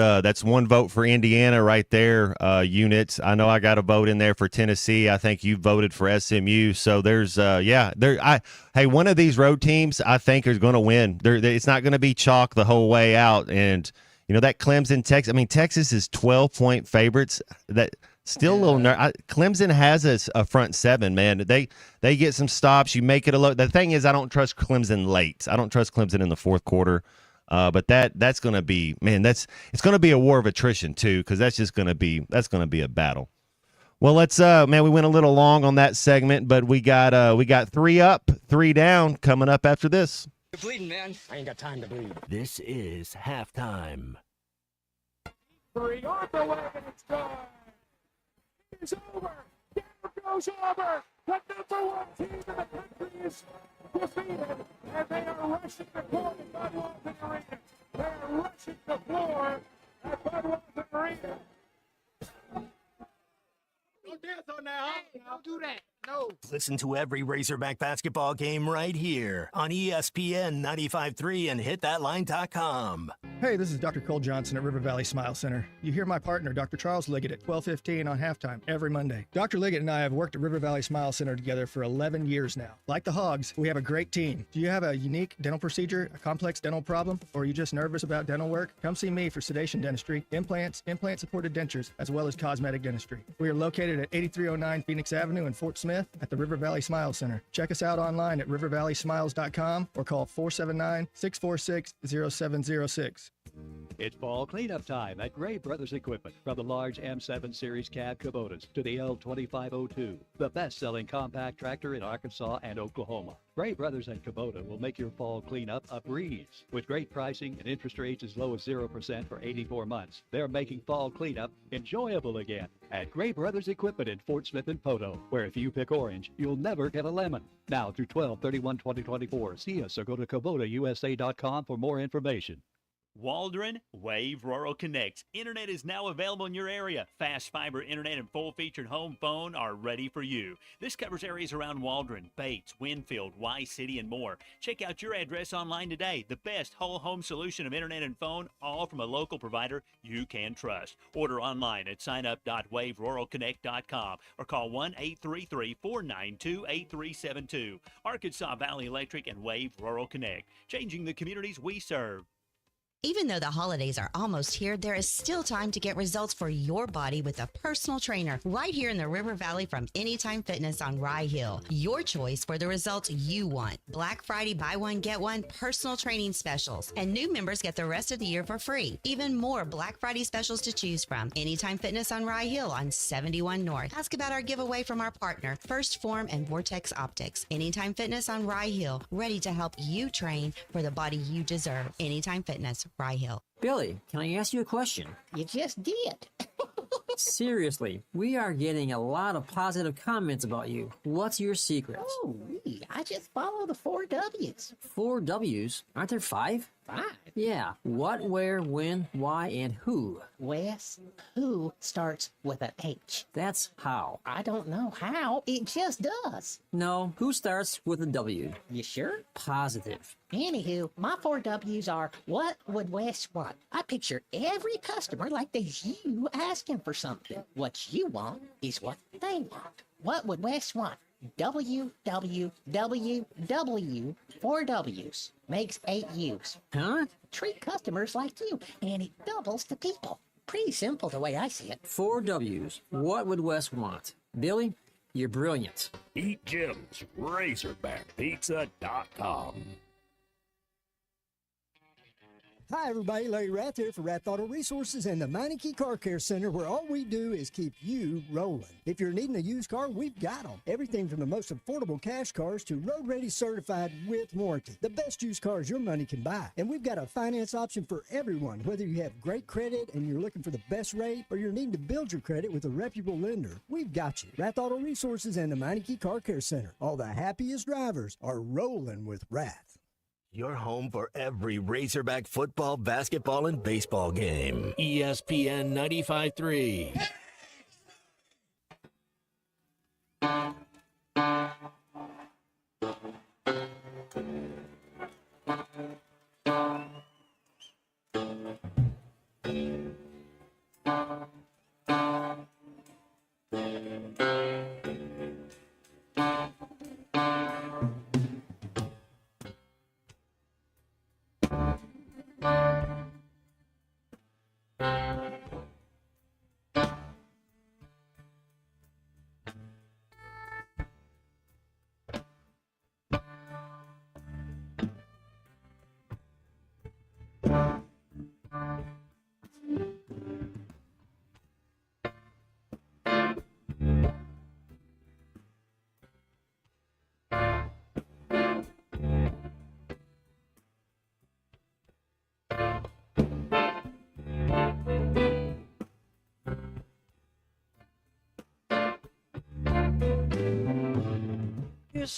one vote for Indiana right there. Units. I know I got a vote in there for Tennessee. I think you voted for SMU. So there's hey, one of these road teams I think is going to win. It's not going to be chalk the whole way out. And that Clemson, Texas. I mean, Texas is 12-point favorites. That still a little. Clemson has a front seven, man. They get some stops. You make it a low. The thing is, I don't trust Clemson late. I don't trust Clemson in the fourth quarter. But that's going to be, man, it's going to be a war of attrition too, because that's going to be a battle. Well, let's man, we went a little long on that segment, but we got 3 up, 3 down coming up after this. You're bleeding, man. I ain't got time to bleed. This is halftime. 3 on the way, and it's gone. It's over. Down goes Auburn. The number 1 team in the country is defeated, and they are rushing the court at Budweiser Arena. They are rushing the floor at Budweiser Arena. Don't dance on that. Hey, don't do that. No. Listen to every Razorback basketball game right here on ESPN 95.3 and hitthatline.com. Hey, this is Dr. Cole Johnson at River Valley Smile Center. You hear my partner, Dr. Charles Liggett, at 12:15 on halftime every Monday. Dr. Liggett and I have worked at River Valley Smile Center together for 11 years now. Like the Hogs, we have a great team. Do you have a unique dental procedure, a complex dental problem, or are you just nervous about dental work? Come see me for sedation dentistry, implants, implant-supported dentures, as well as cosmetic dentistry. We are located at 8309 Phoenix Avenue in Fort Smith at the River Valley Smile Center. Check us out online at rivervalleysmiles.com or call 479-646-0706. It's fall cleanup time at Gray Brothers Equipment. From the large M7 Series cab Kubotas to the L2502, the best-selling compact tractor in Arkansas and Oklahoma. Gray Brothers and Kubota will make your fall cleanup a breeze. With great pricing and interest rates as low as 0% for 84 months, they're making fall cleanup enjoyable again at Gray Brothers Equipment in Fort Smith and Poto, where if you pick orange, you'll never get a lemon. Now through 12/31/2024, see us or go to KubotaUSA.com for more information. Waldron Wave Rural Connect. Internet is now available in your area. Fast fiber internet and full-featured home phone are ready for you. This covers areas around Waldron, Bates, Winfield, Y-City, and more. Check out your address online today. The best whole home solution of internet and phone, all from a local provider you can trust. Order online at signup.waveruralconnect.com or call 1-833-492-8372. Arkansas Valley Electric and Wave Rural Connect, changing the communities we serve. Even though the holidays are almost here, there is still time to get results for your body with a personal trainer right here in the River Valley from Anytime Fitness on Rye Hill. Your choice for the results you want. Black Friday buy one, get one personal training specials. And new members get the rest of the year for free. Even more Black Friday specials to choose from. Anytime Fitness on Rye Hill on 71 North. Ask about our giveaway from our partner, First Form and Vortex Optics. Anytime Fitness on Rye Hill, ready to help you train for the body you deserve. Anytime Fitness, Rye Hill. Billy, can I ask you a question? You just did. Seriously, we are getting a lot of positive comments about you. What's your secret? Oh, I just follow the 4 W's. 4 W's? Aren't there 5? 5? Yeah. What, where, when, why, and who? Wes, who starts with an H? That's how. I don't know how. It just does. No, who starts with a W? You sure? Positive. Anywho, my 4 W's are, what would Wes want? I picture every customer like there's you asking for something. What you want is what they want. What would Wes want? WWWW, 4 W's, makes 8 U's. Huh? Treat customers like you, and it doubles the people. Pretty simple the way I see it. 4 W's. What would Wes want? Billy, you're brilliant. Eat Jim's, RazorbackPizza.com. Hi, everybody. Larry Rath here for Rath Auto Resources and the Meineke Car Care Center, where all we do is keep you rolling. If you're needing a used car, we've got them. Everything from the most affordable cash cars to road-ready certified with warranty. The best used cars your money can buy. And we've got a finance option for everyone, whether you have great credit and you're looking for the best rate or you're needing to build your credit with a reputable lender. We've got you. Rath Auto Resources and the Meineke Car Care Center. All the happiest drivers are rolling with Rath. Your home for every Razorback football, basketball, and baseball game. ESPN 95.3.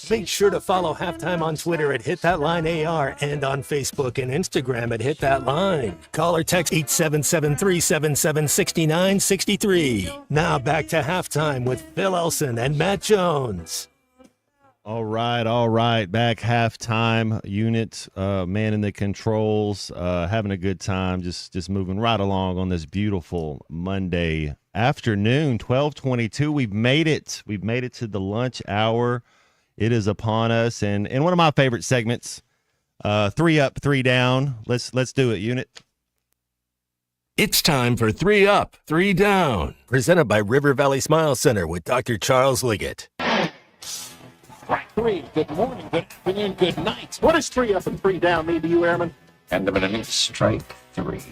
Make sure to follow Halftime on Twitter at HitThatLineAR and on Facebook and Instagram at HitThatLine. Call or text 877-377-6963. Now back to Halftime with Phil Elson and Matt Jones. All right. Back halftime. Unit, man in the controls, having a good time, just moving right along on this beautiful Monday afternoon, 12:22. We've made it. We've made it to the lunch hour. It is upon us, and one of my favorite segments, 3 up, 3 down. Let's do it, Unit. It's time for 3 Up, 3 Down. Presented by River Valley Smile Center with Dr. Charles Liggett. Strike 3. Good morning, good afternoon, good night. What does 3 up and 3 down mean to you, Airman? End of an inning, strike 3.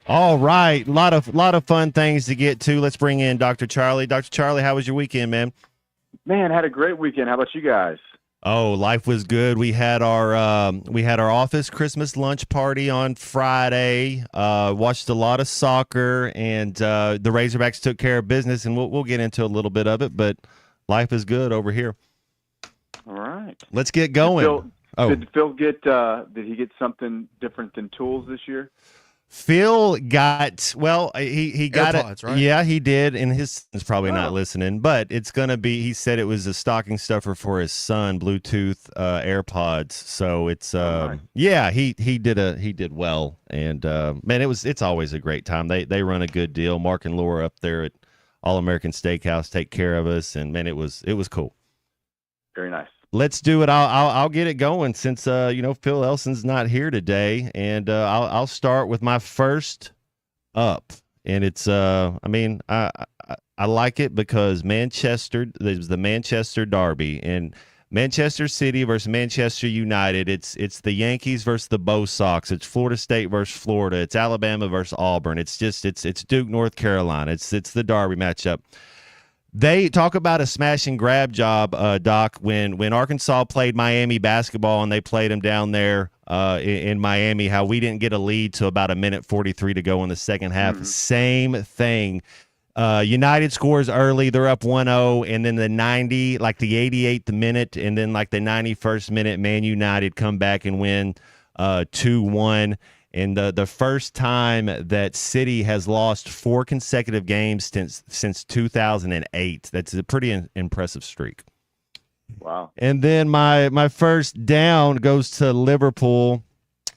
All right, lot of fun things to get to. Let's bring in Dr. Charlie. Dr. Charlie, how was your weekend, man? Man, had a great weekend. How about you guys? Oh, life was good. We had our office Christmas lunch party on Friday. Watched a lot of soccer, and the Razorbacks took care of business. And we'll get into a little bit of it, but life is good over here. All right. tonight. Let's get going. Did Phil get? Did he get something different than tools this year? Phil got he got AirPods, it. right? Yeah, he did, and his son's probably not listening, but it's gonna be. He said it was a stocking stuffer for his son, Bluetooth AirPods. So it's yeah, he did well, and man, it's always a great time. They run a good deal. Mark and Laura up there at All American Steakhouse take care of us, and man, it was cool. Very nice. Let's do it. I'll get it going since Phil Elson's not here today, and I'll start with my first up, and it's I like it because there's the Manchester Derby, and Manchester City versus Manchester United. It's the Yankees versus the Bo Sox. It's Florida State versus Florida. It's Alabama versus Auburn. It's Duke, North Carolina. It's the Derby matchup. They talk about a smash and grab job, Doc, when Arkansas played Miami basketball and they played them down there in Miami, how we didn't get a lead till about 1:43 to go in the second half. Mm-hmm. Same thing. United scores early. They're up 1-0, and then the 88th minute, and then like the 91st minute, Man United come back and win 2-1. And the first time that City has lost 4 consecutive games since 2008. That's a pretty impressive streak. Wow. And then my first down goes to Liverpool.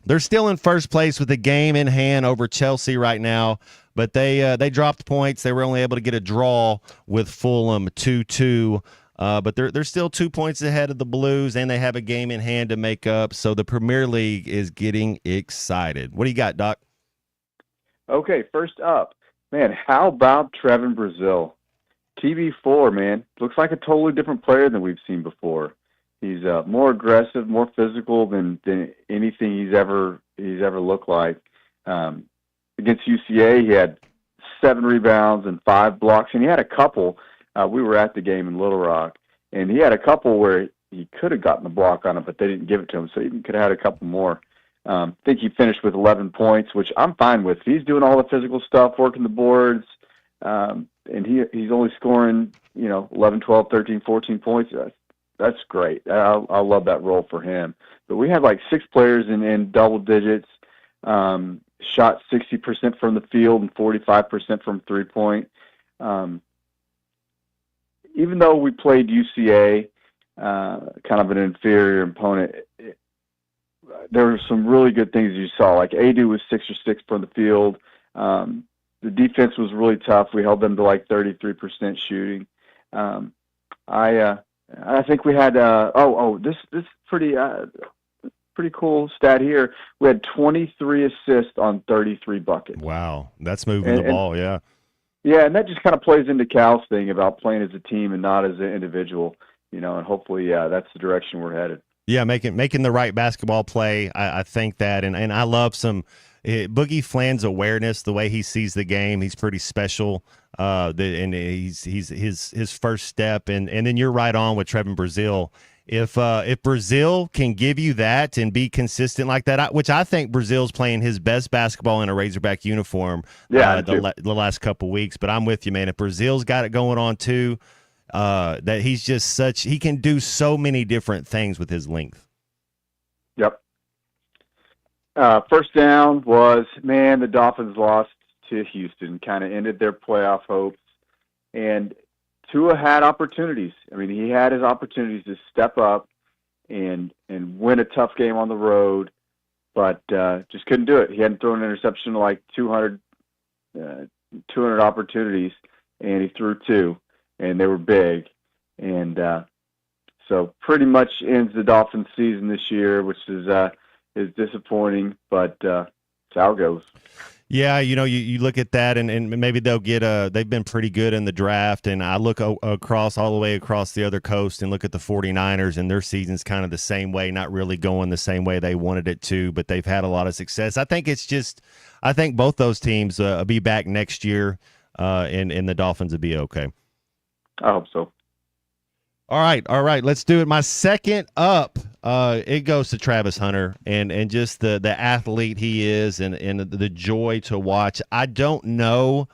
They're still in first place with a game in hand over Chelsea right now, but they dropped points. They were only able to get a draw with Fulham 2-2. But they're still 2 points ahead of the Blues, and they have a game in hand to make up. So the Premier League is getting excited. What do you got, Doc? Okay, first up, man, how about Trevin Brazil? TB4, man, looks like a totally different player than we've seen before. He's more aggressive, more physical than anything he's ever looked like. Against UCA, he had 7 rebounds and 5 blocks, and he had a couple. We were at the game in Little Rock, and he had a couple where he could have gotten the block on it, but they didn't give it to him, so he could have had a couple more. I think he finished with 11 points, which I'm fine with. He's doing all the physical stuff, working the boards, and he's only scoring, 11, 12, 13, 14 points. That's great. I love that role for him. But we had like 6 players in double digits, shot 60% from the field and 45% from three-point. Even though we played UCA, kind of an inferior opponent, there were some really good things you saw. Like Adu was 6 or 6 from the field. The defense was really tough. We held them to like 33% shooting. I think we had this pretty cool stat here. We had 23 assists on 33 buckets. Wow, that's moving the ball, yeah. Yeah, and that just kind of plays into Cal's thing about playing as a team and not as an individual, and hopefully that's the direction we're headed. Yeah, making the right basketball play. I think that, and I love some Boogie Flan's awareness, the way he sees the game. He's pretty special, and he's his first step, and then you're right on with Trevin Brazil. If Brazil can give you that and be consistent like that, which I think Brazil's playing his best basketball in a Razorback uniform the last couple weeks. But I'm with you, man. If Brazil's got it going on too, that he's just he can do so many different things with his length. Yep. First down was, man, the Dolphins lost to Houston, kind of ended their playoff hopes. And Tua had opportunities. I mean, he had his opportunities to step up and win a tough game on the road, but just couldn't do it. He hadn't thrown an interception in like 200 opportunities, and he threw 2, and they were big. And so pretty much ends the Dolphins season this year, which is disappointing, but that's how it goes. Yeah, you look at that, and maybe they'll get they've been pretty good in the draft, and I look all the way across the other coast and look at the 49ers, and their season's kind of the same way, not really going the same way they wanted it to, but they've had a lot of success. I think both those teams will be back next year, and the Dolphins will be okay. I hope so. All right. Let's do it. My second up, it goes to Travis Hunter and just the athlete he is and the joy to watch. I don't know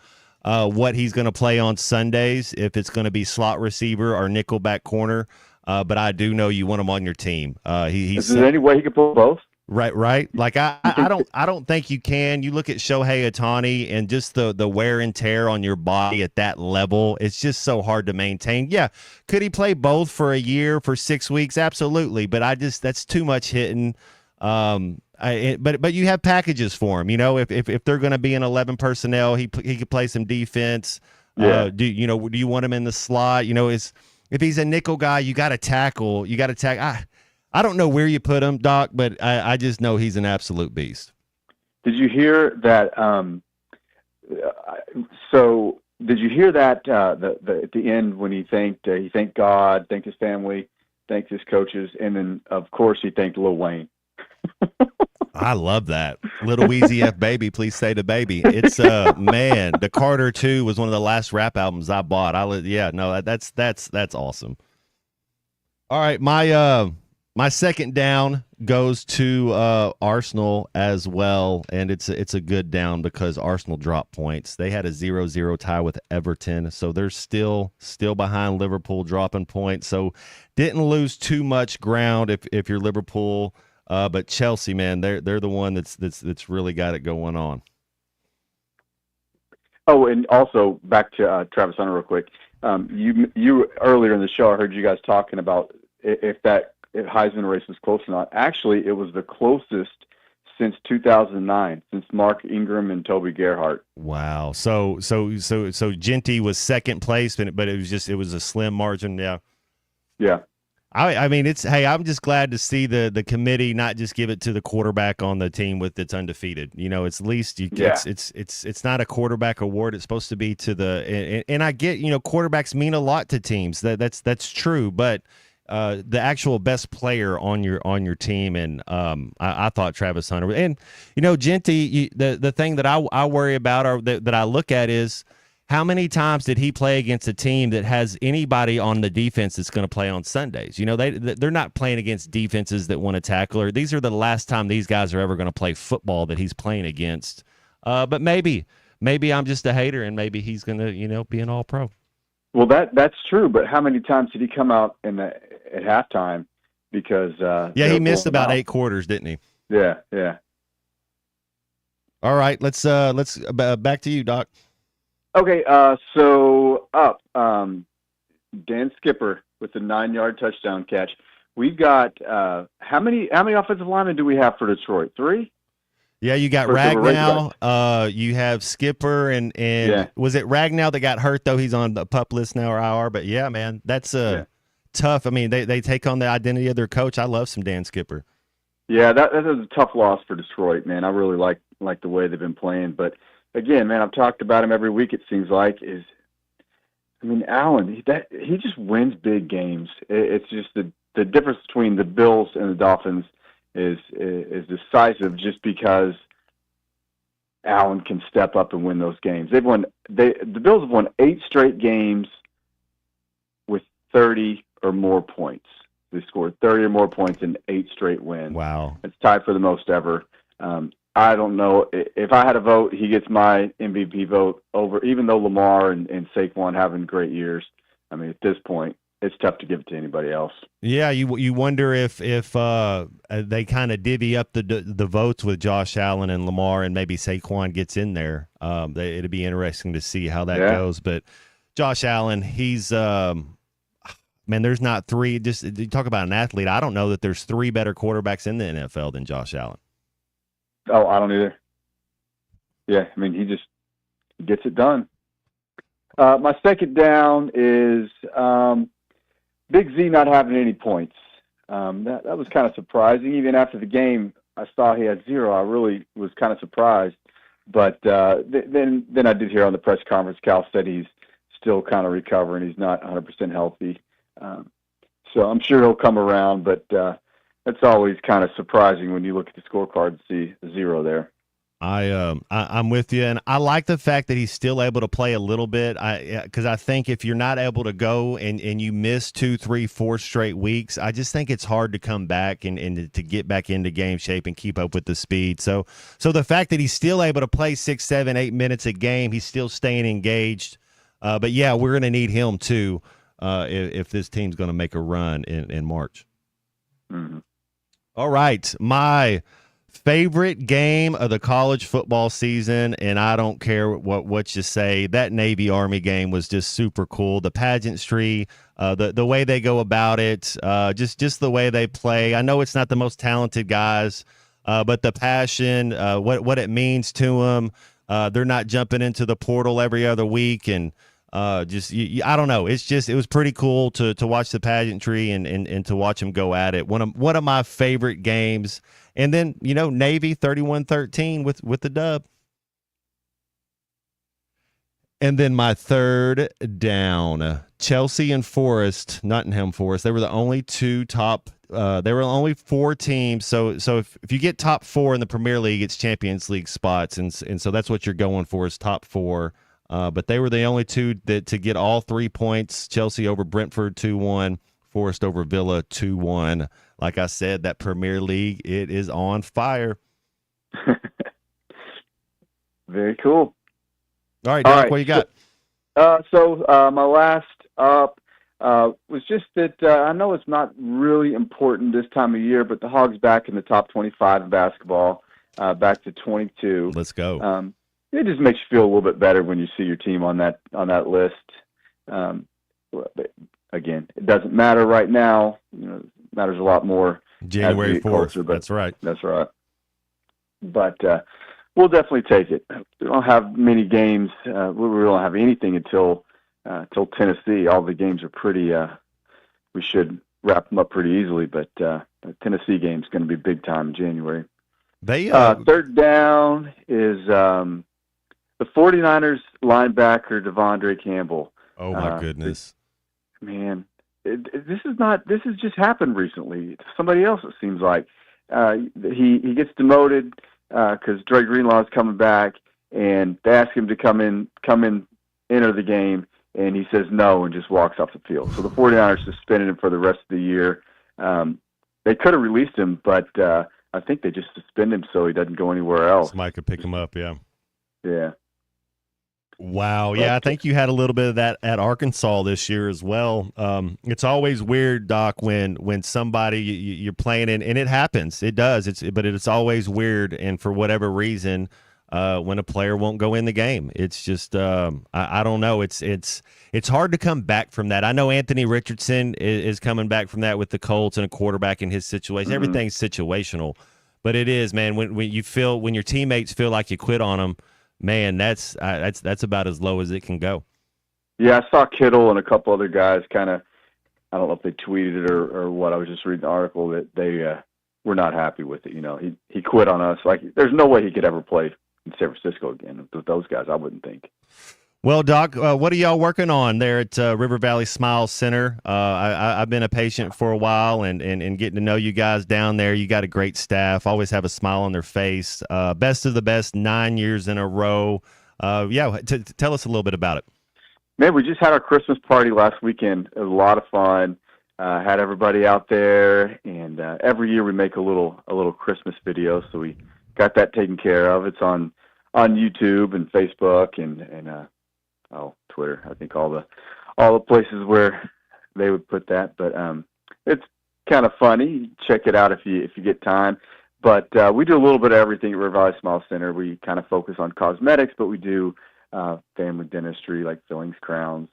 what he's going to play on Sundays, if it's going to be slot receiver or nickelback corner. but I do know you want him on your team. Is there any way he could pull both? Right. Like I don't think you can. You look at Shohei Ohtani and just the wear and tear on your body at that level. It's just so hard to maintain. Yeah, could he play both for a year, for 6 weeks? Absolutely, but that's too much hitting. But you have packages for him. You know, if they're going to be in 11 personnel, he could play some defense. Yeah. Do you want him in the slot? You know, if he's a nickel guy, you got to tackle. I don't know where you put him, Doc, but I just know he's an absolute beast. Did you hear that? So did you hear that at the end when he thanked God, thanked his family, thanked his coaches, and then of course he thanked Lil Wayne. I love that. Little Weezy F Baby, please say the baby. It's man, the Carter 2 was one of the last rap albums I bought. That's awesome. All right, my second down goes to Arsenal as well, and it's a good down because Arsenal dropped points. They had a 0-0 tie with Everton, so they're still behind Liverpool dropping points. So didn't lose too much ground if you're Liverpool, but Chelsea, man, they're the one that's really got it going on. Oh, and also back to Travis Hunter real quick. You earlier in the show, I heard you guys talking about if Heisman race was close or not. Actually, it was the closest since 2009, since Mark Ingram and Toby Gerhart. Wow. So Genty was second place, but it was a slim margin. Yeah. Yeah. I mean, I'm just glad to see the committee not just give it to the quarterback on the team that's undefeated. You know, it's at least it's not a quarterback award. It's supposed to be to and I get, quarterbacks mean a lot to teams. That's true, but the actual best player on your team, and I thought Travis Hunter and Genty. The thing that I worry about or that I look at is how many times did he play against a team that has anybody on the defense that's going to play on Sundays? They're not playing against defenses that want to tackle, or these are the last time these guys are ever going to play football that he's playing against. But maybe I'm just a hater, and maybe he's going to be an All-Pro. Well, that's true, but how many times did he come out at halftime? Because he missed about 8 quarters, didn't he? Yeah. All right, let's back to you, Doc. Okay, so up Dan Skipper with the 9-yard touchdown catch. We've got how many offensive linemen do we have for Detroit? 3? Yeah, you got Ragnow. You have Skipper, and was it Ragnow that got hurt, though? He's on the PUP list now, or IR. But, yeah, man, that's tough. I mean, they take on the identity of their coach. I love some Dan Skipper. Yeah, that is a tough loss for Detroit, man. I really like the way they've been playing. But, again, man, I've talked about him every week, it seems like. Allen, he just wins big games. It's just the difference between the Bills and the Dolphins is decisive just because Allen can step up and win those games. The Bills have won 8 straight games with 30 or more points. They scored 30 or more points in 8 straight wins. Wow. It's tied for the most ever. I don't know. If I had a vote, he gets my MVP vote over, even though Lamar and Saquon having great years. I mean, at this point, it's tough to give it to anybody else. Yeah, you wonder if they kind of divvy up the votes with Josh Allen and Lamar, and maybe Saquon gets in there. It'd be interesting to see how that goes. But Josh Allen, he's man, there's not 3. Just you talk about an athlete. I don't know that there's 3 better quarterbacks in the NFL than Josh Allen. Oh, I don't either. Yeah, I mean, he just gets it done. My second down is Big Z not having any points. That was kind of surprising. Even after the game, I saw he had 0. I really was kind of surprised. But then I did hear on the press conference, Cal said he's still kind of recovering. He's not 100% healthy. So I'm sure he'll come around, but that's always kind of surprising when you look at the scorecard and see 0 there. I'm with you, and I like the fact that he's still able to play a little bit. Because I think if you're not able to go and you miss 2, 3, 4 straight weeks, I just think it's hard to come back and to get back into game shape and keep up with the speed. So the fact that he's still able to play 6, 7, 8 minutes a game, he's still staying engaged. But yeah, we're going to need him too. if this team's going to make a run in March. Mm-hmm. All right, my favorite game of the college football season, and I don't care what you say, that Navy Army game was just super cool. The pageantry, the way they go about it, just the way they play. I know it's not the most talented guys, but the passion, what it means to them. They're not jumping into the portal every other week, and I don't know. It was pretty cool to watch the pageantry and to watch them go at it. One of my favorite games. And then, Navy 31-13 with the dub. And then my third down, Chelsea and Nottingham Forest. They were the only two top. There were only 4 teams. So if you get top 4 in the Premier League, it's Champions League spots, and so that's what you're going for is top 4. But they were the only two to get all 3 points. Chelsea over Brentford 2-1, Forest over Villa 2-1. Like I said, that Premier League, it is on fire. Very cool. All right, Doc, what you got? So my last up was just that I know it's not really important this time of year, but the Hogs back in the top 25 in basketball, back to 22. Let's go. It just makes you feel a little bit better when you see your team on that list. Again, it doesn't matter right now. It matters a lot more January 4th. But that's right. That's right. But we'll definitely take it. We don't have many games. We don't have anything until Tennessee. All the games are pretty. We should wrap them up pretty easily. But the Tennessee game is going to be big time in January. Third down is the 49ers linebacker Devondre Campbell. Oh my goodness. Man, this has just happened recently. Somebody else, it seems like. He gets demoted because Dre Greenlaw is coming back, and they ask him to come in, enter the game, and he says no and just walks off the field. So the 49ers suspended him for the rest of the year. They could have released him, but I think they just suspend him so he doesn't go anywhere else. Somebody could pick him up, yeah. Yeah. Wow. Yeah, I think you had a little bit of that at Arkansas this year as well. It's always weird, Doc, when somebody you're playing in, and it happens. It does. But it's always weird, and for whatever reason, when a player won't go in the game, it's just I don't know. It's hard to come back from that. I know Anthony Richardson is coming back from that with the Colts and a quarterback in his situation. Mm-hmm. Everything's situational, but it is, man. When your teammates feel like you quit on them. Man, that's about as low as it can go. Yeah, I saw Kittle and a couple other guys kind of, I don't know if they tweeted it or what. I was just reading the article that they were not happy with it. He quit on us. Like, there's no way he could ever play in San Francisco again with those guys. I wouldn't think. Well, Doc, what are y'all working on there at River Valley Smile Center? I've been a patient for a while and getting to know you guys down there. You got a great staff, always have a smile on their face. Best of the best, 9 years in a row. Tell us a little bit about it. Man, we just had our Christmas party last weekend. It was a lot of fun. Had everybody out there, and every year we make a little Christmas video, so we got that taken care of. It's on YouTube and Facebook and Twitter. I think all the places where they would put that. But it's kind of funny. Check it out if you get time. But we do a little bit of everything at River Valley Smile Center. We kind of focus on cosmetics, but we do family dentistry like fillings, crowns,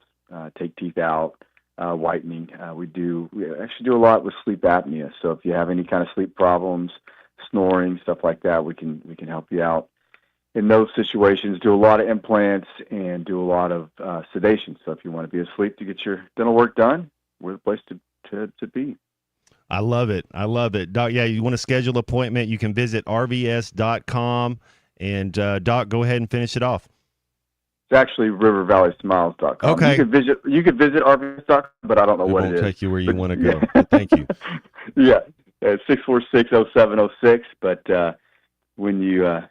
take teeth out, whitening. We actually do a lot with sleep apnea. So if you have any kind of sleep problems, snoring, stuff like that, we can help you out in those situations. Do a lot of implants and do a lot of sedation. So if you want to be asleep to get your dental work done, we're the place to be. I love it. Doc, yeah, you want to schedule an appointment, you can visit rvs.com. And Doc, go ahead and finish it off. It's actually rivervalleysmiles.com. Okay. You could visit rvs.com, but I don't know what it is. It won't take you where you want to go. But thank you. Yeah, 646-0706. But when you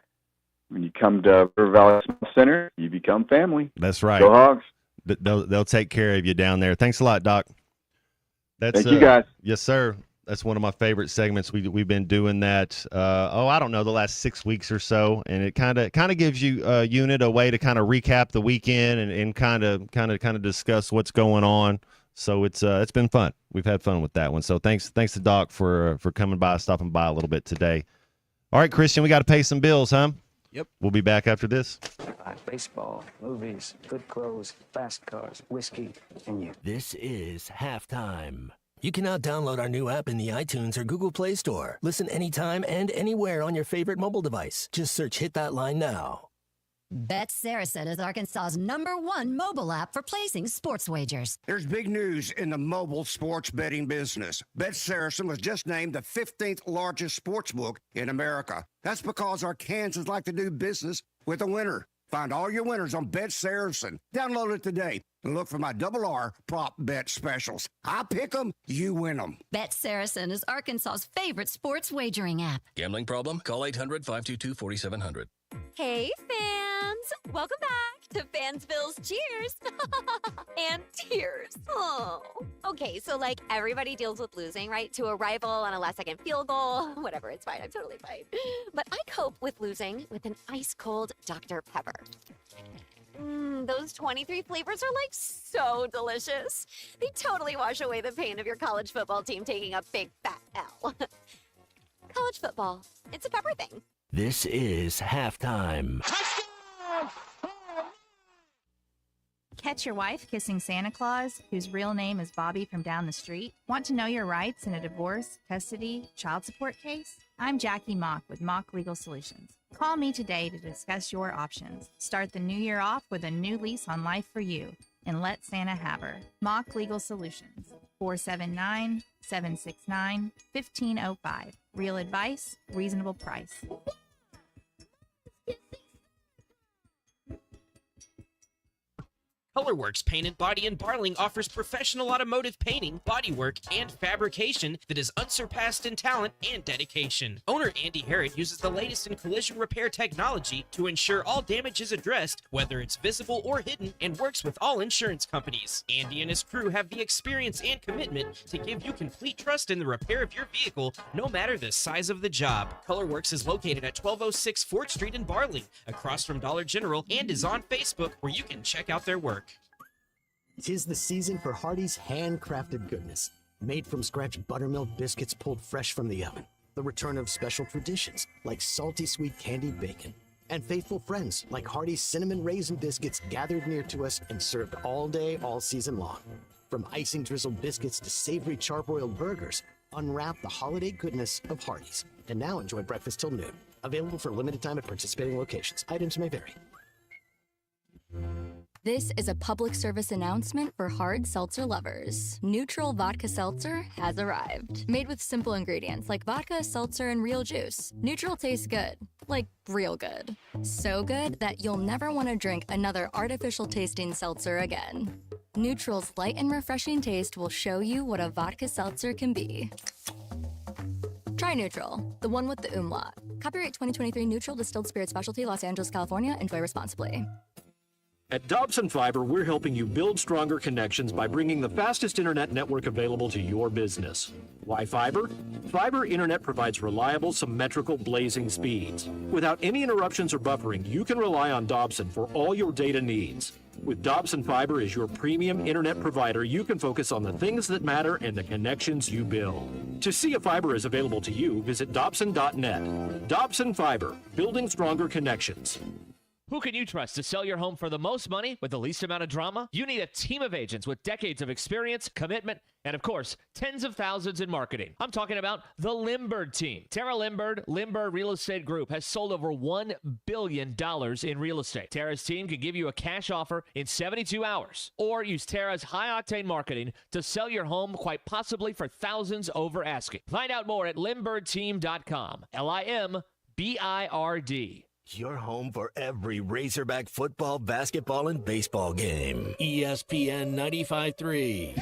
come to River Valley Smile Center, you become family. That's right. Go Hogs. They'll take care of you down there. Thanks a lot, Doc. Thank you, guys. Yes, sir. That's one of my favorite segments. We've been doing that. I don't know, the last 6 weeks or so, and it kind of gives you a way to kind of recap the weekend and kind of discuss what's going on. So it's been fun. We've had fun with that one. So thanks to Doc for coming by, stopping by a little bit today. All right, Christian, we got to pay some bills, huh? Yep. We'll be back after this. Baseball, movies, good clothes, fast cars, whiskey, and you. This is halftime. You can now download our new app in the iTunes or Google Play Store. Listen anytime and anywhere on your favorite mobile device. Just search Hit That Line now. Bet Saracen is Arkansas's #1 mobile app for placing sports wagers. There's big news in the mobile sports betting business. Bet Saracen was just named the 15th largest sports book in America. That's because Arkansans like to do business with a winner. Find all your winners on Bet Saracen. Download it today and look for my RR prop bet specials. I pick them, you win them. Bet Saracen is Arkansas's favorite sports wagering app. Gambling problem? Call 800-522-4700. Hey, fans! Welcome back to Fansville's Cheers and Tears. Oh. Okay, so like everybody deals with losing, right? To a rival on a last-second field goal. Whatever, it's fine. I'm totally fine. But I cope with losing with an ice-cold Dr. Pepper. Those 23 flavors are like so delicious. They totally wash away the pain of your college football team taking a big fat L. College football, it's a pepper thing. This is halftime. Catch your wife kissing Santa Claus, whose real name is Bobby from down the street? Want to know your rights in a divorce, custody, child support case? I'm Jackie Mock with Mock Legal Solutions. Call me today to discuss your options. Start the new year off with a new lease on life for you, and let Santa have her. Mock Legal Solutions, 479-769-1505. Real advice, reasonable price. Colorworks Paint and Body in Barling offers professional automotive painting, bodywork, and fabrication that is unsurpassed in talent and dedication. Owner Andy Harrod uses the latest in collision repair technology to ensure all damage is addressed, whether it's visible or hidden, and works with all insurance companies. Andy and his crew have the experience and commitment to give you complete trust in the repair of your vehicle, no matter the size of the job. Colorworks is located at 1206 4th Street in Barling, across from Dollar General, and is on Facebook, where you can check out their work. 'Tis the season for Hardee's handcrafted goodness. Made from scratch buttermilk biscuits pulled fresh from the oven. The return of special traditions like salty sweet candied bacon. And faithful friends like Hardee's cinnamon raisin biscuits gathered near to us and served all day, all season long. From icing drizzled biscuits to savory charbroiled burgers, unwrap the holiday goodness of Hardee's. And now enjoy breakfast till noon. Available for a limited time at participating locations. Items may vary. This is a public service announcement for hard seltzer lovers. Neutral Vodka Seltzer has arrived. Made with simple ingredients like vodka, seltzer, and real juice. Neutral tastes good. Like real good. So good that you'll never want to drink another artificial tasting seltzer again. Neutral's light and refreshing taste will show you what a vodka seltzer can be. Try Neutral, the one with the umlaut. Copyright 2023 Neutral Distilled Spirit Specialty, Los Angeles, California. Enjoy responsibly. At Dobson Fiber, we're helping you build stronger connections by bringing the fastest internet network available to your business. Why fiber? Fiber internet provides reliable, symmetrical, blazing speeds. Without any interruptions or buffering, you can rely on Dobson for all your data needs. With Dobson Fiber as your premium internet provider, you can focus on the things that matter and the connections you build. To see if fiber is available to you, visit Dobson.net. Dobson Fiber, building stronger connections. Who can you trust to sell your home for the most money with the least amount of drama? You need a team of agents with decades of experience, commitment, and of course, tens of thousands in marketing. I'm talking about the Limbird team. Tara Limbird Real Estate Group has sold over $1 billion in real estate. Tara's team can give you a cash offer in 72 hours, or use Tara's high-octane marketing to sell your home quite possibly for thousands over asking. Find out more at limbirdteam.com. LIMBIRD. Your home for every Razorback football, basketball, and baseball game. ESPN 95.3.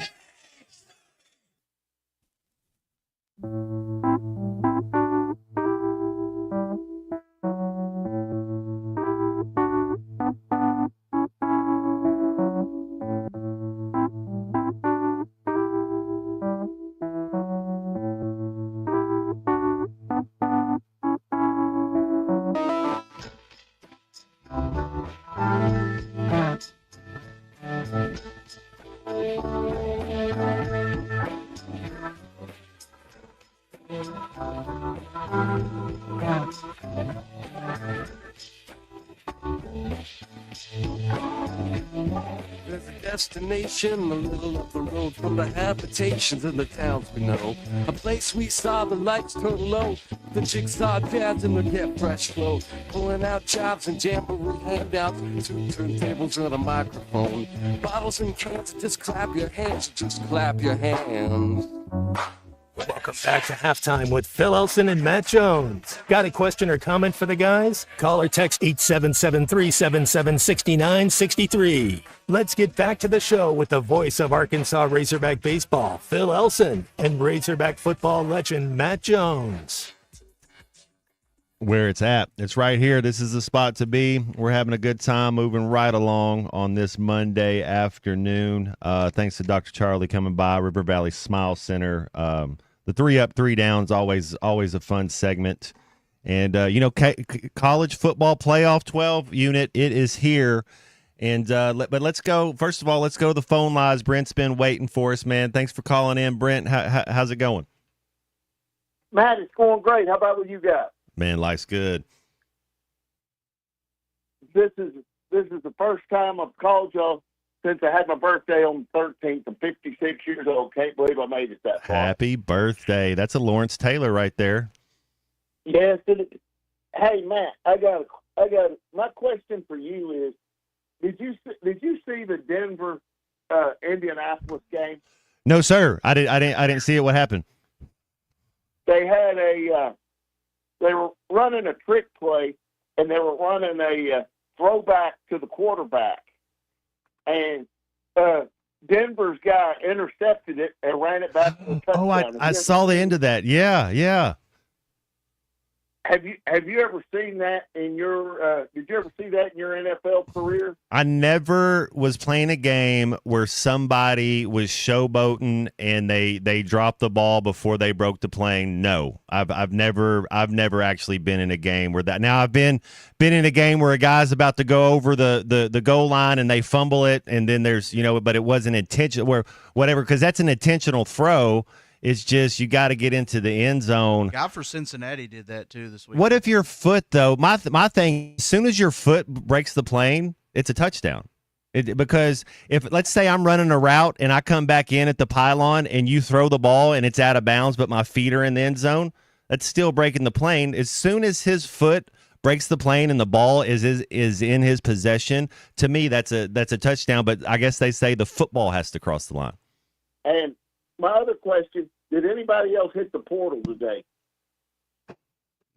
destination, a little up the road from the habitations of the towns we know. A place we saw the lights turn low, the jigsaw dads and the get fresh flow, pulling out jobs and jamboree handouts, 2 turntables and a microphone, bottles and cans. Just clap your hands, just clap your hands. Welcome back to Halftime with Phil Elson and Matt Jones. Got a question or comment for the guys? Call or text 877-377-6963. Let's get back to the show with the voice of Arkansas Razorback baseball, Phil Elson, and Razorback football legend Matt Jones. Where it's at. It's right here. This is the spot to be. We're having a good time moving right along on this Monday afternoon. Thanks to Dr. Charlie coming by, River Valley Smile Center. The 3 Up, 3 Downs, always a fun segment. And, college football playoff 12 unit, it is here. And but let's go. First of all, let's go to the phone lines. Brent's been waiting for us, man. Thanks for calling in, Brent. How's it going? Matt, it's going great. How about with you guys? Man, life's good. This is the first time I've called y'all since I had my birthday on the 13th. I'm 56 years old. Can't believe I made it that far. Happy birthday. That's a Lawrence Taylor right there. Yes. Hey, Matt, I got my question for you is, did you see the Denver Indianapolis game? No, sir. I didn't see it. What happened? They had they were running a trick play, and they were running a throwback to the quarterback. And Denver's guy intercepted it and ran it back to the touchdown. I saw the end of that. Yeah. Have you ever seen that in your did you ever see that in your NFL career? I never was playing a game where somebody was showboating and they dropped the ball before they broke the plane. No. I've never actually been in a game where that. Now I've been in a game where a guy's about to go over the goal line and they fumble it, and then there's, but it wasn't intentional, where whatever, because that's an intentional throw. It's just you got to get into the end zone. Guy for Cincinnati did that too this week. What if your foot, though? My thing, as soon as your foot breaks the plane, it's a touchdown. Because if, let's say I'm running a route and I come back in at the pylon and you throw the ball and it's out of bounds, but my feet are in the end zone, that's still breaking the plane. As soon as his foot breaks the plane and the ball is in his possession, to me that's a touchdown. But I guess they say the football has to cross the line. And my other question, did anybody else hit the portal today?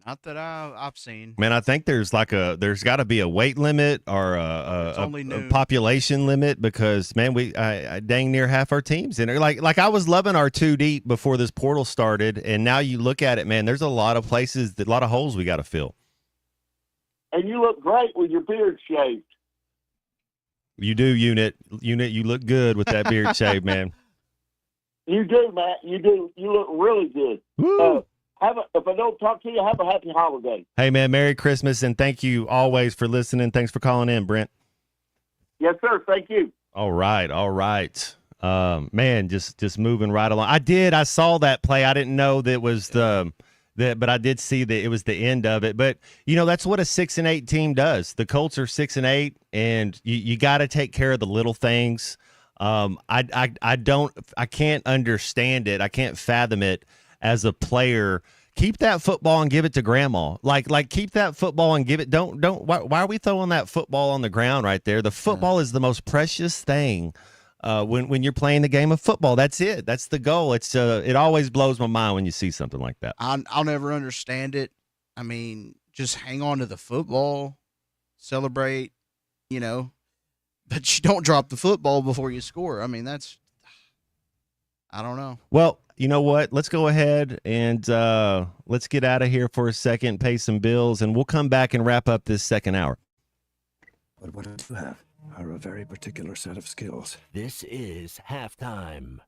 Not that I've seen. Man, I think there's got to be a weight limit or a population limit, because, man, I dang near half our teams in there. Like I was loving our 2 deep before this portal started, and now you look at it, man, there's a lot of places, a lot of holes we got to fill. And you look great with your beard shaved. You do, Unit. You look good with that beard shave, man. You do, Matt. You do. You look really good. If I don't talk to you, have a happy holiday. Hey, man, Merry Christmas, and thank you always for listening. Thanks for calling in, Brent. Yes, sir. Thank you. All right. Man, just moving right along. I saw that play. I didn't know that was but I did see that it was the end of it. But that's what a 6-8 team does. The Colts are 6-8, and you got to take care of the little things. I can't understand it. I can't fathom it as a player. Keep that football and give it to grandma. Like keep that football and give it. Why are we throwing that football on the ground right there? The football is the most precious thing. When you're playing the game of football, that's it. That's the goal. It always blows my mind when you see something like that. I'll never understand it. I mean, just hang on to the football, celebrate, but you don't drop the football before you score. I mean, I don't know. Well, you know what? Let's go ahead and let's get out of here for a second, pay some bills, and we'll come back and wrap up this second hour. But what I do have are a very particular set of skills. This is Halftime.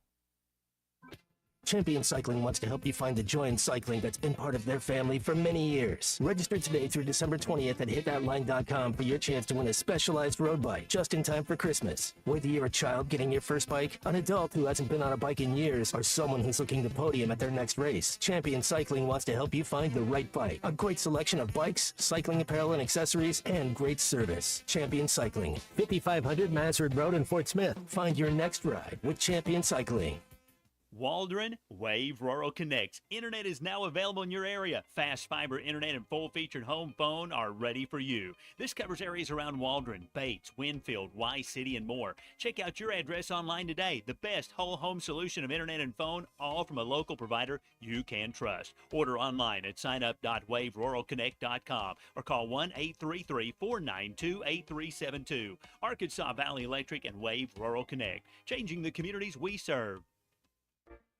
Champion Cycling wants to help you find the joy in cycling that's been part of their family for many years. Register today through December 20th at hitthatline.com for your chance to win a specialized road bike just in time for Christmas. Whether you're a child getting your first bike, an adult who hasn't been on a bike in years, or someone who's looking to podium at their next race, Champion Cycling wants to help you find the right bike. A great selection of bikes, cycling apparel and accessories, and great service. Champion Cycling, 5500 Mansard Road in Fort Smith. Find your next ride with Champion Cycling. Waldron Wave Rural Connect. Internet is now available in your area. Fast fiber internet and full-featured home phone are ready for you. This covers areas around Waldron, Bates, Winfield, Y-City, and more. Check out your address online today. The best whole home solution of internet and phone, all from a local provider you can trust. Order online at signup.waveruralconnect.com or call 1-833-492-8372. Arkansas Valley Electric and Wave Rural Connect, changing the communities we serve.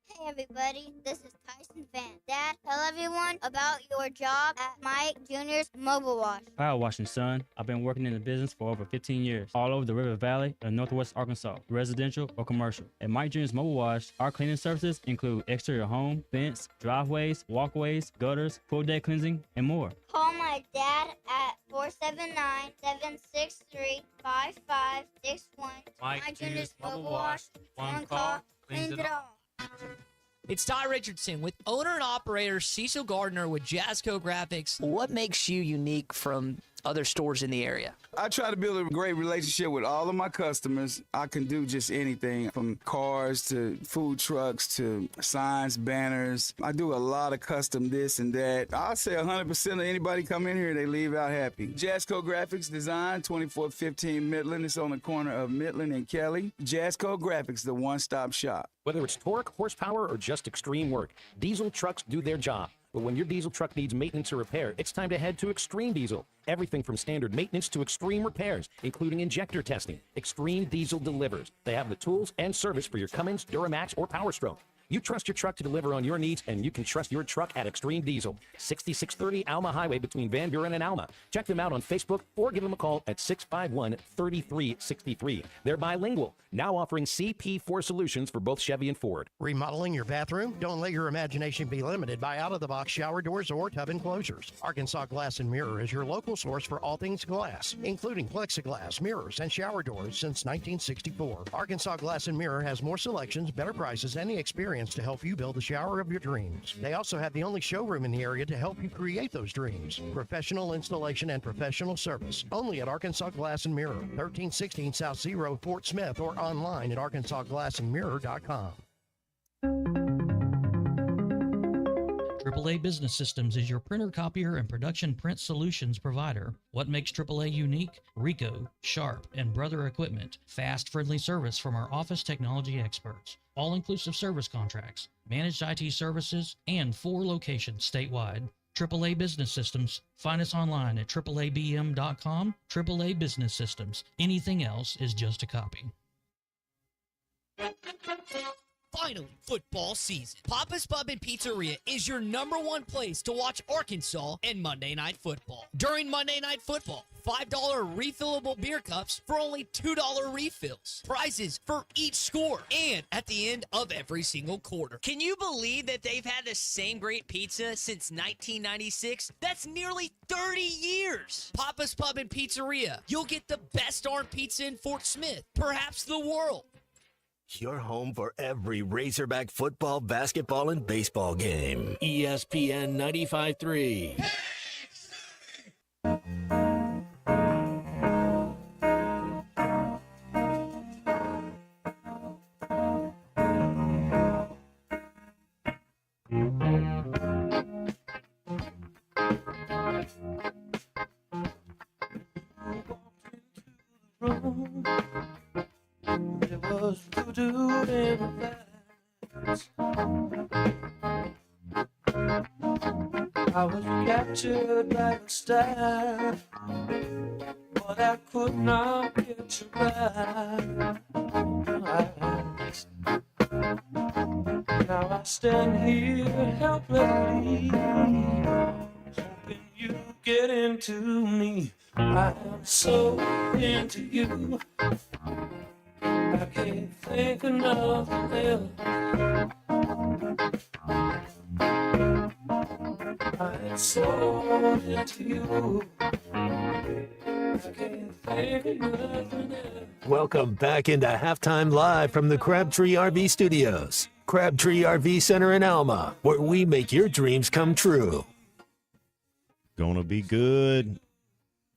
Hey everybody, this is Tyson Van. Dad, tell everyone about your job at Mike Jr.'s Mobile Wash. Power washing, son. I've been working in the business for over 15 years, all over the River Valley and Northwest Arkansas, residential or commercial. At Mike Jr.'s Mobile Wash, our cleaning services include exterior home, fence, driveways, walkways, gutters, pool deck cleansing, and more. Call my dad at 479-763-5561. Mike Jr.'s Mobile Wash. One call, cleans it all. It's Ty Richardson with owner and operator Cecil Gardner with Jasco Graphics. What makes you unique from other stores in the area? I try to build a great relationship with all of my customers. I can do just anything from cars to food trucks to signs, banners. I do a lot of custom this and that. I'll say 100% of anybody come in here, they leave out happy. Jasco Graphics Design, 2415 Midland. It's on the corner of Midland and Kelly. Jasco Graphics, the one-stop shop. Whether it's torque, horsepower, or just extreme work, diesel trucks do their job. But when your diesel truck needs maintenance or repair, it's time to head to Extreme Diesel. Everything from standard maintenance to extreme repairs, including injector testing. Extreme Diesel delivers. They have the tools and service for your Cummins, Duramax, or Power Stroke. You trust your truck to deliver on your needs, and you can trust your truck at Extreme Diesel, 6630 Alma Highway between Van Buren and Alma. Check them out on Facebook or give them a call at 651-3363. They're bilingual, now offering CP4 solutions for both Chevy and Ford. Remodeling your bathroom? Don't let your imagination be limited by out-of-the-box shower doors or tub enclosures. Arkansas Glass and Mirror is your local source for all things glass, including plexiglass, mirrors, and shower doors since 1964. Arkansas Glass and Mirror has more selections, better prices, and the experience to help you build the shower of your dreams. They also have the only showroom in the area to help you create those dreams. Professional installation and professional service. Only at Arkansas Glass and Mirror, 1316 South Zero, Fort Smith, or online at arkansasglassandmirror.com. AAA Business Systems is your printer, copier, and production print solutions provider. What makes AAA unique? Ricoh, Sharp, and Brother Equipment. Fast, friendly service from our office technology experts. All-inclusive service contracts, managed IT services, and 4 locations statewide. AAA Business Systems. Find us online at AAABM.com. AAA Business Systems. Anything else is just a copy. Finally, football season. Papa's Pub and Pizzeria is your #1 place to watch Arkansas and Monday Night Football. During Monday Night Football, $5 refillable beer cups for only $2 refills. Prizes for each score and at the end of every single quarter. Can you believe that they've had the same great pizza since 1996? That's nearly 30 years. Papa's Pub and Pizzeria. You'll get the best darn pizza in Fort Smith, perhaps the world. Your home for every Razorback football, basketball, and baseball game. ESPN 95.3. There was voodoo in the vast. I was captured by the staff, but I could not get you back. Now I stand here helplessly, hoping you get into me. I am so into you, I can't think of nothing else. so into you. I can't think of nothing else. Welcome back into Halftime Live from the Crabtree RV Studios. Crabtree RV Center in Alma, where we make your dreams come true. Gonna be good.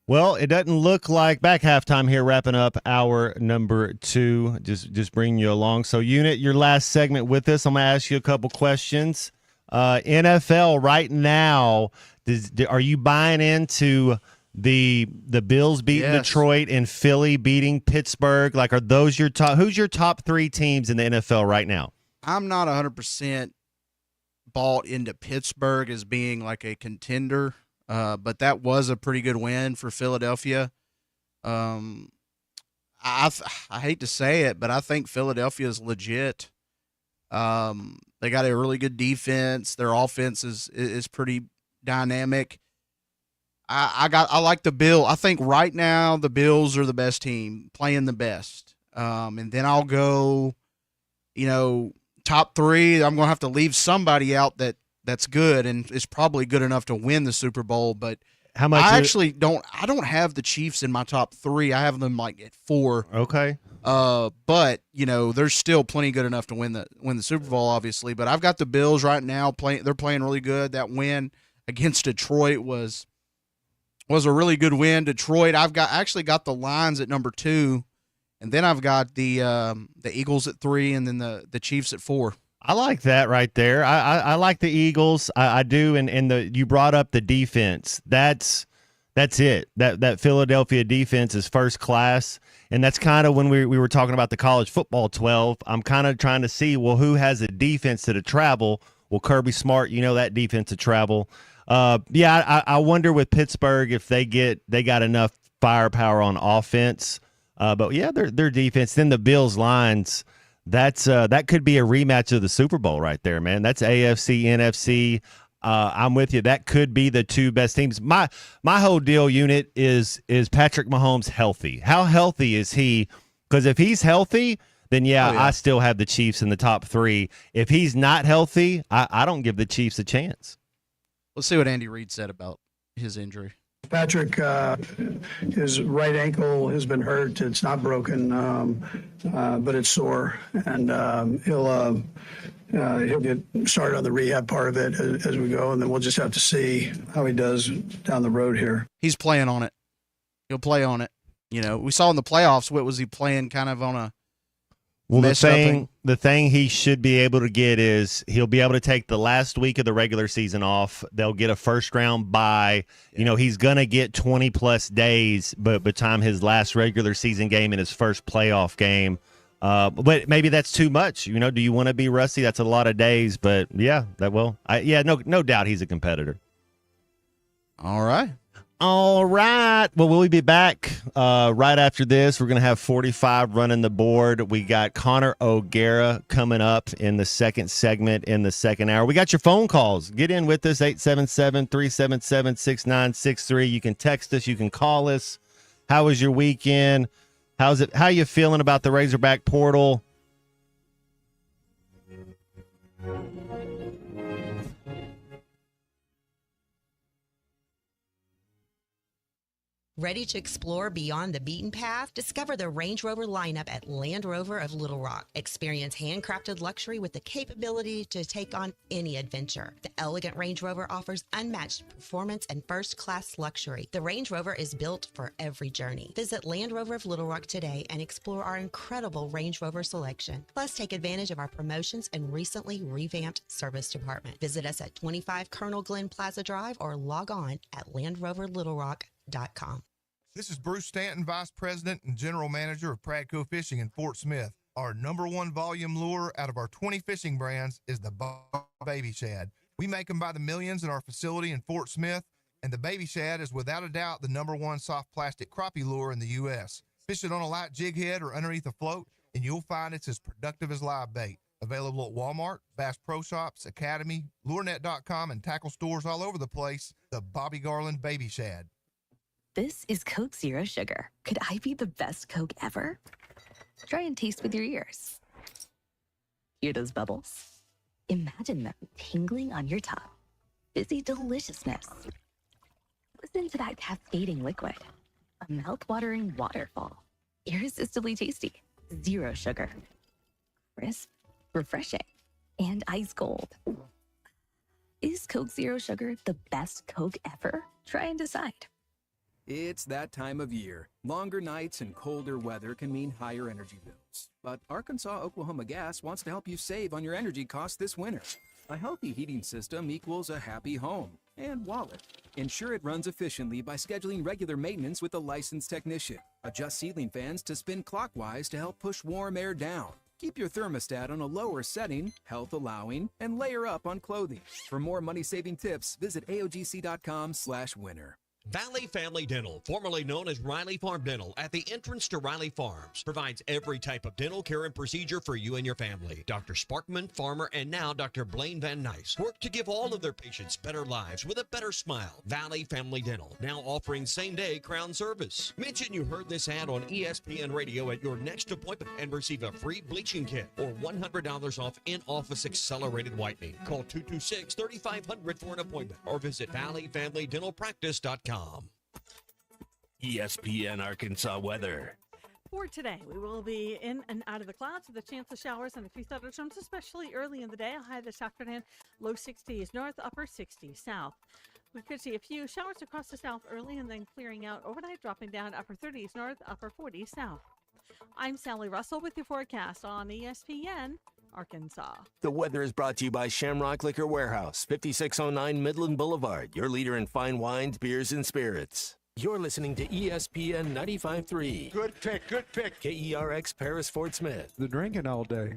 Well, it doesn't look like back halftime here, wrapping up hour number 2. Just bringing you along. So, Unit, your last segment with us. I'm going to ask you a couple questions. NFL right now, are you buying into the Bills beating Detroit and Philly beating Pittsburgh? Like, are those your top? Who's your top 3 teams in the NFL right now? I'm not 100% bought into Pittsburgh as being like a contender. But that was a pretty good win for Philadelphia. I hate to say it, but I think Philadelphia is legit. They got a really good defense. Their offense is pretty dynamic. I like the Bills. I think right now the Bills are the best team, playing the best. And then I'll go, top 3. I'm going to have to leave somebody out that's good and is probably good enough to win the Super Bowl. But how much? I actually don't have the Chiefs in my top 3. I have them like at 4. Okay. But they're still plenty good enough to win the Super Bowl, obviously. But I've got the Bills right now playing. They're playing really good. That win against Detroit was a really good win. Detroit. I've actually got the Lions at number 2, and then I've got the Eagles at 3, and then the Chiefs at 4. I like that right there. I like the Eagles. I do. And you brought up the defense. That's it. That Philadelphia defense is first class. And that's kind of when we were talking about the college football 12. I'm kind of trying to see, well, who has a defense to travel? Well, Kirby Smart, that defense to travel. I wonder with Pittsburgh if they got enough firepower on offense. But yeah, their defense. Then the Bills lines. That could be a rematch of the Super Bowl right there, man. That's AFC, NFC. I'm with you. That could be the 2 best teams. My whole deal, Unit, is Patrick Mahomes healthy? How healthy is he? Because if he's healthy, then I still have the Chiefs in the top 3. If he's not healthy, I don't give the Chiefs a chance. Let's see what Andy Reid said about his injury. Patrick, his right ankle has been hurt. It's not broken, but it's sore, and he'll get started on the rehab part of it as we go, and then we'll just have to see how he does down the road here. He's playing on it. He'll play on it. We saw in the playoffs. What was he playing? Kind of on a the thing he should be able to get is he'll be able to take the last week of the regular season off. They'll get a first round bye. He's going to get 20 plus days, but by the time his last regular season game and his first playoff game. But maybe that's too much. Do you want to be rusty? That's a lot of days, but no doubt he's a competitor. All right. All right. Well, we'll be back right after this. We're going to have 45 running the board. We got Connor O'Gara coming up in the second segment in the second hour. We got your phone calls. Get in with us, 877-377-6963. You can text us. You can call us. How was your weekend? How are you feeling about the Razorback portal? Ready to explore beyond the beaten path? Discover the Range Rover lineup at Land Rover of Little Rock. Experience handcrafted luxury with the capability to take on any adventure. The elegant Range Rover offers unmatched performance and first-class luxury. The Range Rover is built for every journey. Visit Land Rover of Little Rock today and explore our incredible Range Rover selection. Plus, take advantage of our promotions and recently revamped service department. Visit us at 25 Colonel Glenn Plaza Drive or log on at LandRoverLittleRock.com. This is Bruce Stanton, Vice President and General Manager of Pradco Fishing in Fort Smith. Our #1 volume lure out of our 20 fishing brands is the Baby Shad. We make them by the millions in our facility in Fort Smith, and the Baby Shad is without a doubt the #1 soft plastic crappie lure in the U.S. Fish it on a light jig head or underneath a float, and you'll find it's as productive as live bait. Available at Walmart, Bass Pro Shops, Academy, LureNet.com, and tackle stores all over the place. The Bobby Garland Baby Shad. This is Coke Zero Sugar. Could I be the best Coke ever? Try and taste with your ears. Hear those bubbles? Imagine them tingling on your tongue. fizzy deliciousness. Listen to that cascading liquid. A mouth-watering waterfall. Irresistibly tasty. Zero sugar. Crisp, refreshing, and ice cold. Is Coke Zero Sugar the best Coke ever? Try and decide. It's that time of year. Longer nights and colder weather can mean higher energy bills. But Arkansas Oklahoma Gas wants to help you save on your energy costs this winter. A healthy heating system equals a happy home and wallet. Ensure it runs efficiently by scheduling regular maintenance with a licensed technician. Adjust ceiling fans to spin clockwise to help push warm air down. Keep your thermostat on a lower setting, health allowing, and layer up on clothing. For more money-saving tips, visit AOGC.com/winner. Valley Family Dental, formerly known as Riley Farm Dental, at the entrance to Riley Farms, provides every type of dental care and procedure for you and your family. Dr. Sparkman, Farmer, and now Dr. Blaine Van Nice work to give all of their patients better lives with a better smile. Valley Family Dental, now offering same-day crown service. Mention you heard this ad on ESPN Radio at your next appointment and receive a free bleaching kit or $100 off in-office accelerated whitening. Call 226-3500 for an appointment or visit valleyfamilydentalpractice.com. ESPN Arkansas weather. For today, we will be in and out of the clouds with a chance of showers and a few thunderstorms, especially early in the day. A high this afternoon, low 60s north, upper 60s south. We could see a few showers across the south early and then clearing out overnight, dropping down upper 30s north, upper 40s south. I'm Sally Russell with your forecast on ESPN Arkansas. The weather is brought to you by Shamrock Liquor Warehouse, 5609 Midland Boulevard, your leader in fine wines, beers, and spirits. You're listening to ESPN 95.3. Good pick. KERX Paris Fort Smith. The drinking all day.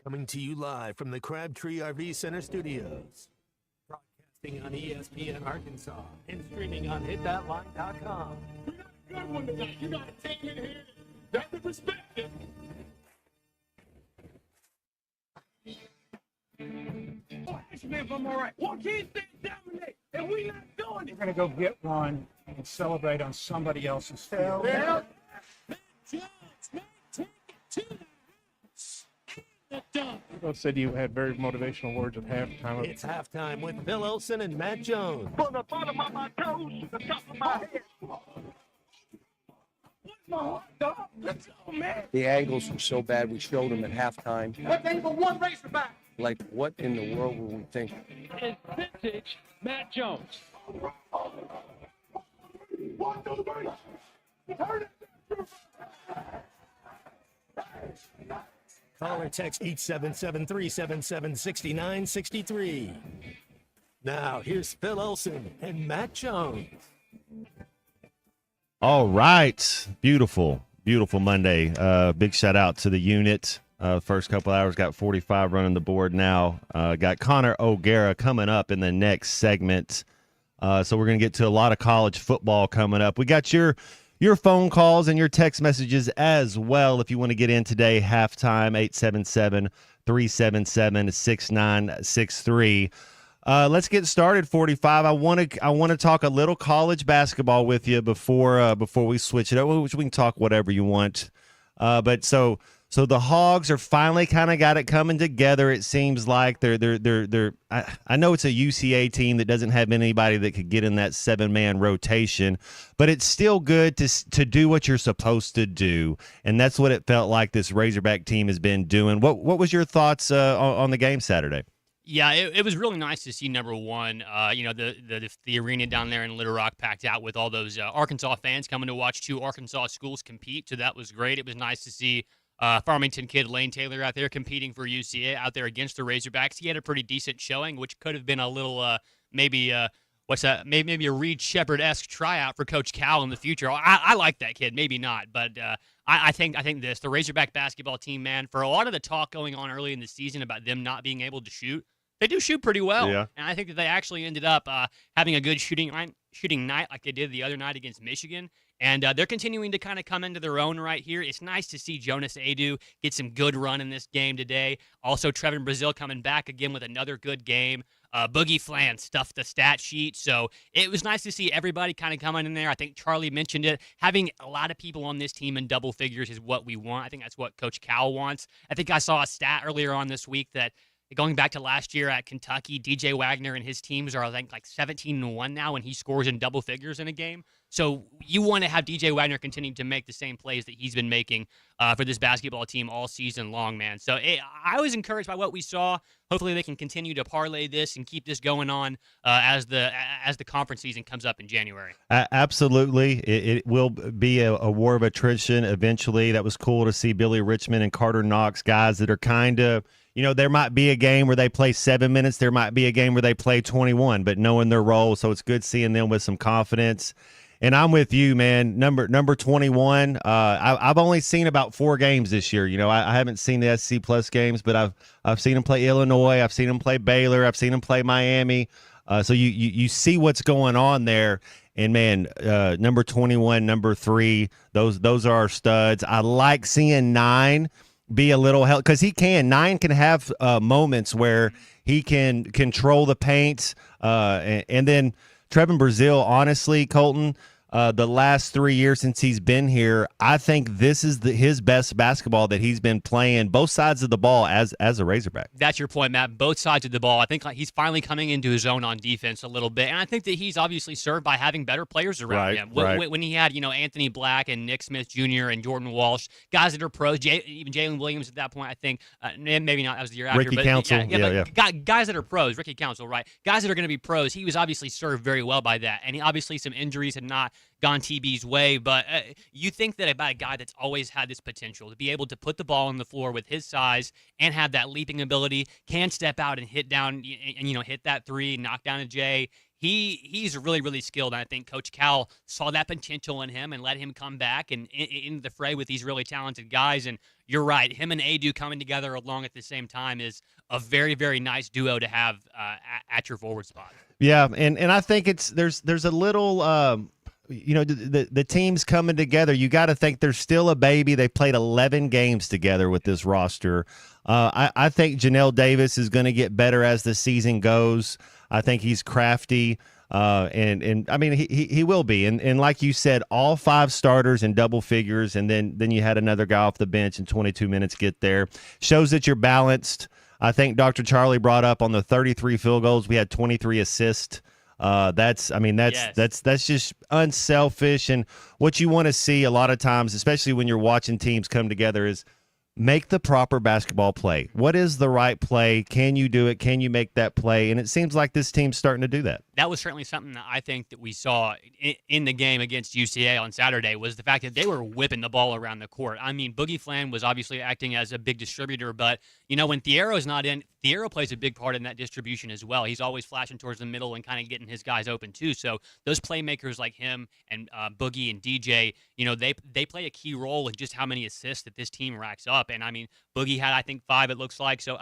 Coming to you live from the Crabtree RV Center Studios. Broadcasting on ESPN Arkansas and streaming on hitthatline.com. Good one tonight. You got to take it here. That's the perspective. Oh, ask me if I'm all right. Well, can't they dominate? And we not doing it. We're going to go get one and celebrate on somebody else's field. Yeah. Matt Jones, Matt, take it to the house. And the dunk. You said you had very motivational words at halftime. It's halftime with Bill Olsen and Matt Jones. From the bottom of my toes to the top of my head. My heart, dog. Let's go, man. The angles were so bad, we showed them at halftime. What thing but one Razorback? Like, what in the world were we thinking? It's vintage Matt Jones. Call or text 877-377-6963. Now, here's Phil Olsen and Matt Jones. All right. Beautiful Monday. Big shout out to the unit. First couple hours, got 45 running the board now. Got Connor O'Gara coming up in the next segment. So we're going to get to a lot of college football coming up. We got your phone calls and your text messages as well. If you want to get in today, halftime, 877-377-6963. Let's get started. 45. I want to talk a little college basketball with you before we switch it up. We can talk whatever you want. But so the Hogs are finally kind of got it coming together. It seems like they're. I know it's a UCA team that doesn't have anybody that could get in that 7-man rotation, but it's still good to do what you're supposed to do, and that's what it felt like this Razorback team has been doing. What was your thoughts on the game Saturday? Yeah, it was really nice to see, number one, the arena down there in Little Rock packed out with all those Arkansas fans coming to watch two Arkansas schools compete. So that was great. It was nice to see Farmington kid Lane Taylor out there competing for UCA out there against the Razorbacks. He had a pretty decent showing, which could have been a little maybe a Reed Shepherd-esque tryout for Coach Cal in the future. I like that kid, maybe not, but I think the Razorback basketball team, man, for a lot of the talk going on early in the season about them not being able to shoot, they do shoot pretty well. Yeah. And I think that they actually ended up having a good shooting night like they did the other night against Michigan. And they're continuing to kind of come into their own right here. It's nice to see Jonas Adu get some good run in this game today. Also, Trevin Brazil coming back again with another good game. Boogie Flan stuffed the stat sheet. So it was nice to see everybody kind of coming in there. I think Charlie mentioned it. Having a lot of people on this team in double figures is what we want. I think that's what Coach Cal wants. I think I saw a stat earlier on this week that going back to last year at Kentucky, DJ Wagner and his teams are, I think, like 17-1 now when he scores in double figures in a game. So you want to have DJ Wagner continue to make the same plays that he's been making for this basketball team all season long, man. So I was encouraged by what we saw. Hopefully they can continue to parlay this and keep this going on as the conference season comes up in January. Absolutely. It will be a war of attrition eventually. That was cool to see Billy Richmond and Carter Knox, guys that are kind of, there might be a game where they play 7 minutes. There might be a game where they play 21, but knowing their role. So it's good seeing them with some confidence. And I'm with you, man. Number 21. I've only seen about 4 games this year. I haven't seen the SC Plus games, but I've seen him play Illinois. I've seen him play Baylor. I've seen him play Miami. So you see what's going on there. And man, number 21, number 3, those are our studs. I like seeing 9 be a little help because 9 can have moments where he can control the paint, and then Trevin Brazile, honestly, Colton, the last 3 years since he's been here, I think this is his best basketball that he's been playing both sides of the ball as a Razorback. That's your point, Matt. Both sides of the ball. I think he's finally coming into his own on defense a little bit, and I think that he's obviously served by having better players around him. When he had Anthony Black and Nick Smith Jr. and Jordan Walsh, guys that are pros, even Jalen Williams at that point, I think, maybe not, that was the year after. Ricky Council, guys that are pros, Ricky Council, right? Guys that are going to be pros. He was obviously served very well by that, and obviously some injuries had not gone TB's way, but you think that about a guy that's always had this potential to be able to put the ball on the floor with his size and have that leaping ability, can step out and hit down and hit that 3, knock down a J. He's really, really skilled, and I think Coach Cal saw that potential in him and let him come back and into the fray with these really talented guys. And you're right, him and Adu coming together along at the same time is a very, very nice duo to have at your forward spot. Yeah, and I think there's a little the teams coming together. You got to think they're still a baby. They played 11 games together with this roster. I think Janelle Davis is going to get better as the season goes. I think he's crafty, and I mean he will be. And like you said, all 5 starters in double figures, and then you had another guy off the bench in 22 minutes get there. Shows that you're balanced. I think Dr. Charlie brought up on the 33 field goals, we had 23 assists. That's just unselfish, and what you want to see a lot of times, especially when you're watching teams come together, is make the proper basketball play. What is the right play? Can you do it? Can you make that play? And it seems like this team's starting to do that. That was certainly something that I think that we saw in the game against UCA on Saturday, was the fact that they were whipping the ball around the court. I mean, Boogie Flan was obviously acting as a big distributor, but when Thiero's not in, Thiero plays a big part in that distribution as well. He's always flashing towards the middle and kind of getting his guys open too. So those playmakers like him and Boogie and DJ, they play a key role in just how many assists that this team racks up. And I mean, Boogie had, I think, 5, it looks like. So,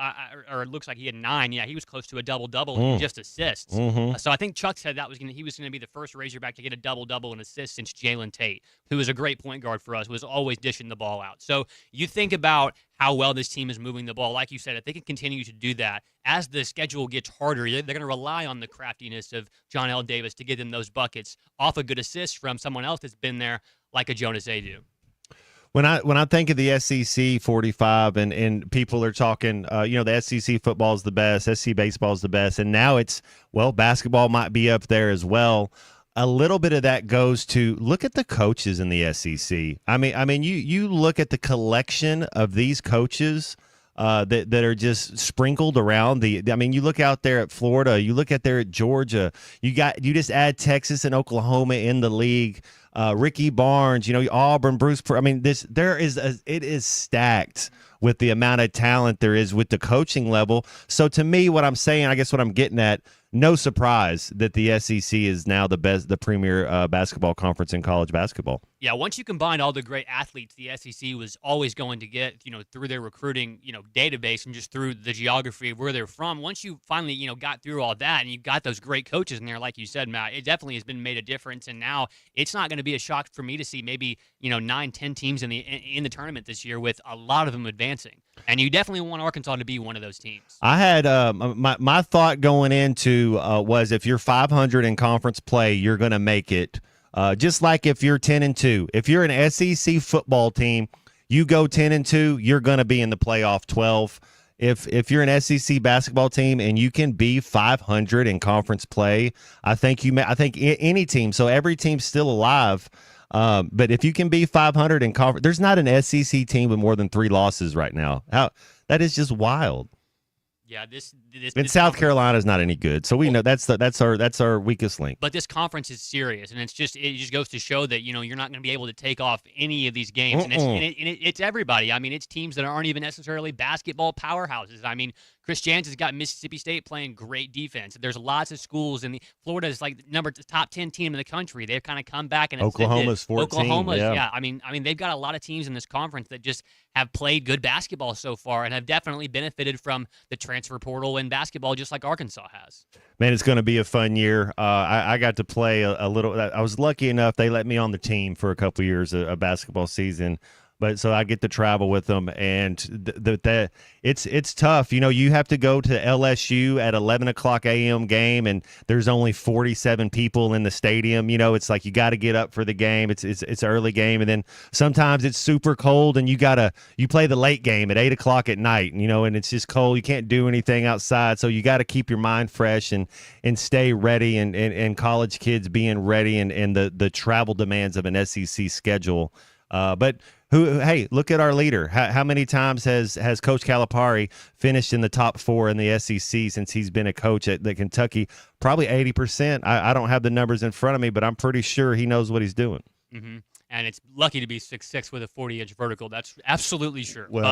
or it looks like he had 9. Yeah, he was close to a double-double in just assists. So I think Chuck said he was going to be the first Razorback to get a double-double in assists since Jalen Tate, who was a great point guard for us, was always dishing the ball out. So you think about how well this team is moving the ball. Like you said, if they can continue to do that, as the schedule gets harder, they're going to rely on the craftiness of John L. Davis to get them those buckets off a good assist from someone else that's been there, like a Jonas Adu. When I think of the SEC 45 and people are talking, the SEC football is the best, SEC baseball is the best, and now it's, basketball might be up there as well. A little bit of that goes to look at the coaches in the SEC. I mean, you look at the collection of these coaches that are just sprinkled around you look out there at Florida, you look at there at Georgia, you just add Texas and Oklahoma in the league. Ricky Barnes, Auburn, Bruce. It is stacked with the amount of talent there is with the coaching level. So to me, what I'm saying, I guess what I'm getting at, no surprise that the SEC is now the premier basketball conference in college basketball. Yeah, once you combine all the great athletes the SEC was always going to get, through their recruiting, database and just through the geography of where they're from, once you finally, got through all that and you got those great coaches in there, like you said, Matt, it definitely has been made a difference. And now it's not going to be a shock for me to see maybe, 9-10 teams in the tournament this year with a lot of them advancing. And you definitely want Arkansas to be one of those teams. I had my thought going into was if you're 500 in conference play, you're going to make it. Just like if you're 10-2, if you're an SEC football team, you go 10-2, you're going to be in the playoff 12. If you're an SEC basketball team and you can be 500 in conference play, I think any team. So every team's still alive. But if you can be 500 in conference, there's not an SEC team with more than 3 losses right now. That is just wild. Yeah, this South Carolina's not any good, so we know that's our weakest link. But this conference is serious, and it just goes to show that you're not going to be able to take off any of these games, and it's everybody. I mean, it's teams that aren't even necessarily basketball powerhouses. I mean, Chris Jans has got Mississippi State playing great defense. There's lots of schools in Florida is like top 10 team in the country. They've kind of come back and Oklahoma's 14. Oklahoma's, yeah. I mean, they've got a lot of teams in this conference that just have played good basketball so far and have definitely benefited from the transfer portal in basketball, just like Arkansas has. Man, it's going to be a fun year. I got to play a little. I was lucky enough they let me on the team for a couple of years a basketball season. But so I get to travel with them, and it's tough. You have to go to LSU at 11 o'clock a.m. game, and there's only 47 people in the stadium. It's like you got to get up for the game. It's early game, and then sometimes it's super cold, and you play the late game at 8 o'clock at night. And it's just cold. You can't do anything outside, so you got to keep your mind fresh and stay ready. And college kids being ready, and the travel demands of an SEC schedule. But hey, look at our leader. How many times has Coach Calipari finished in the top 4 in the SEC since he's been a coach at the Kentucky? Probably 80%. I don't have the numbers in front of me, but I'm pretty sure he knows what he's doing. Mm-hmm. And it's lucky to be 6'6" with a 40-inch vertical. That's absolutely sure. Well,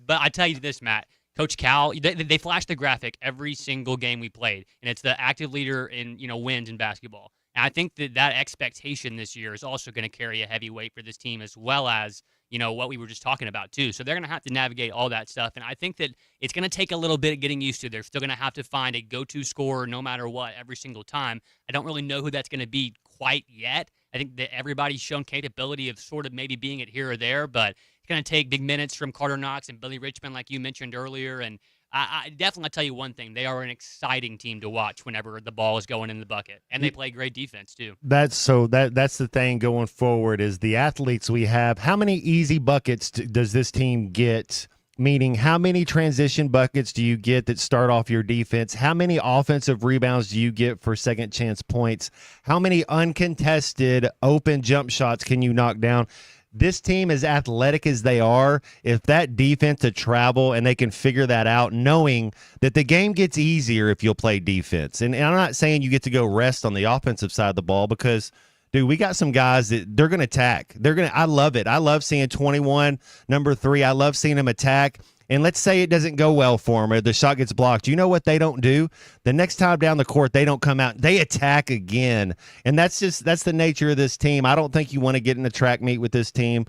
but I tell you this, Matt. Coach Cal, they flash the graphic every single game we played, and it's the active leader in wins in basketball. And I think that expectation this year is also going to carry a heavy weight for this team, as well as what we were just talking about too. So they're going to have to navigate all that stuff, and I think that it's going to take a little bit of getting used to. They're still going to have to find a go-to scorer no matter what every single time. I don't really know who that's going to be quite yet. I think that everybody's shown capability of sort of maybe being it here or there, but it's going to take big minutes from Carter Knox and Billy Richmond, like you mentioned earlier, and I definitely tell you one thing. They are an exciting team to watch whenever the ball is going in the bucket, and they play great defense too. That's the thing going forward is the athletes we have. How many easy buckets does this team get? Meaning, how many transition buckets do you get that start off your defense? How many offensive rebounds do you get for second chance points? How many uncontested open jump shots can you knock down? This team, as athletic as they are, if that defense to travel and they can figure that out, knowing that the game gets easier if you'll play defense. And I'm not saying you get to go rest on the offensive side of the ball because, dude, we got some guys that they're going to attack. I love it. I love seeing 21, number 3. I love seeing them attack. And let's say it doesn't go well for them or the shot gets blocked. You know what they don't do? The next time down the court, they don't come out. They attack again. And that's the nature of this team. I don't think you want to get in a track meet with this team.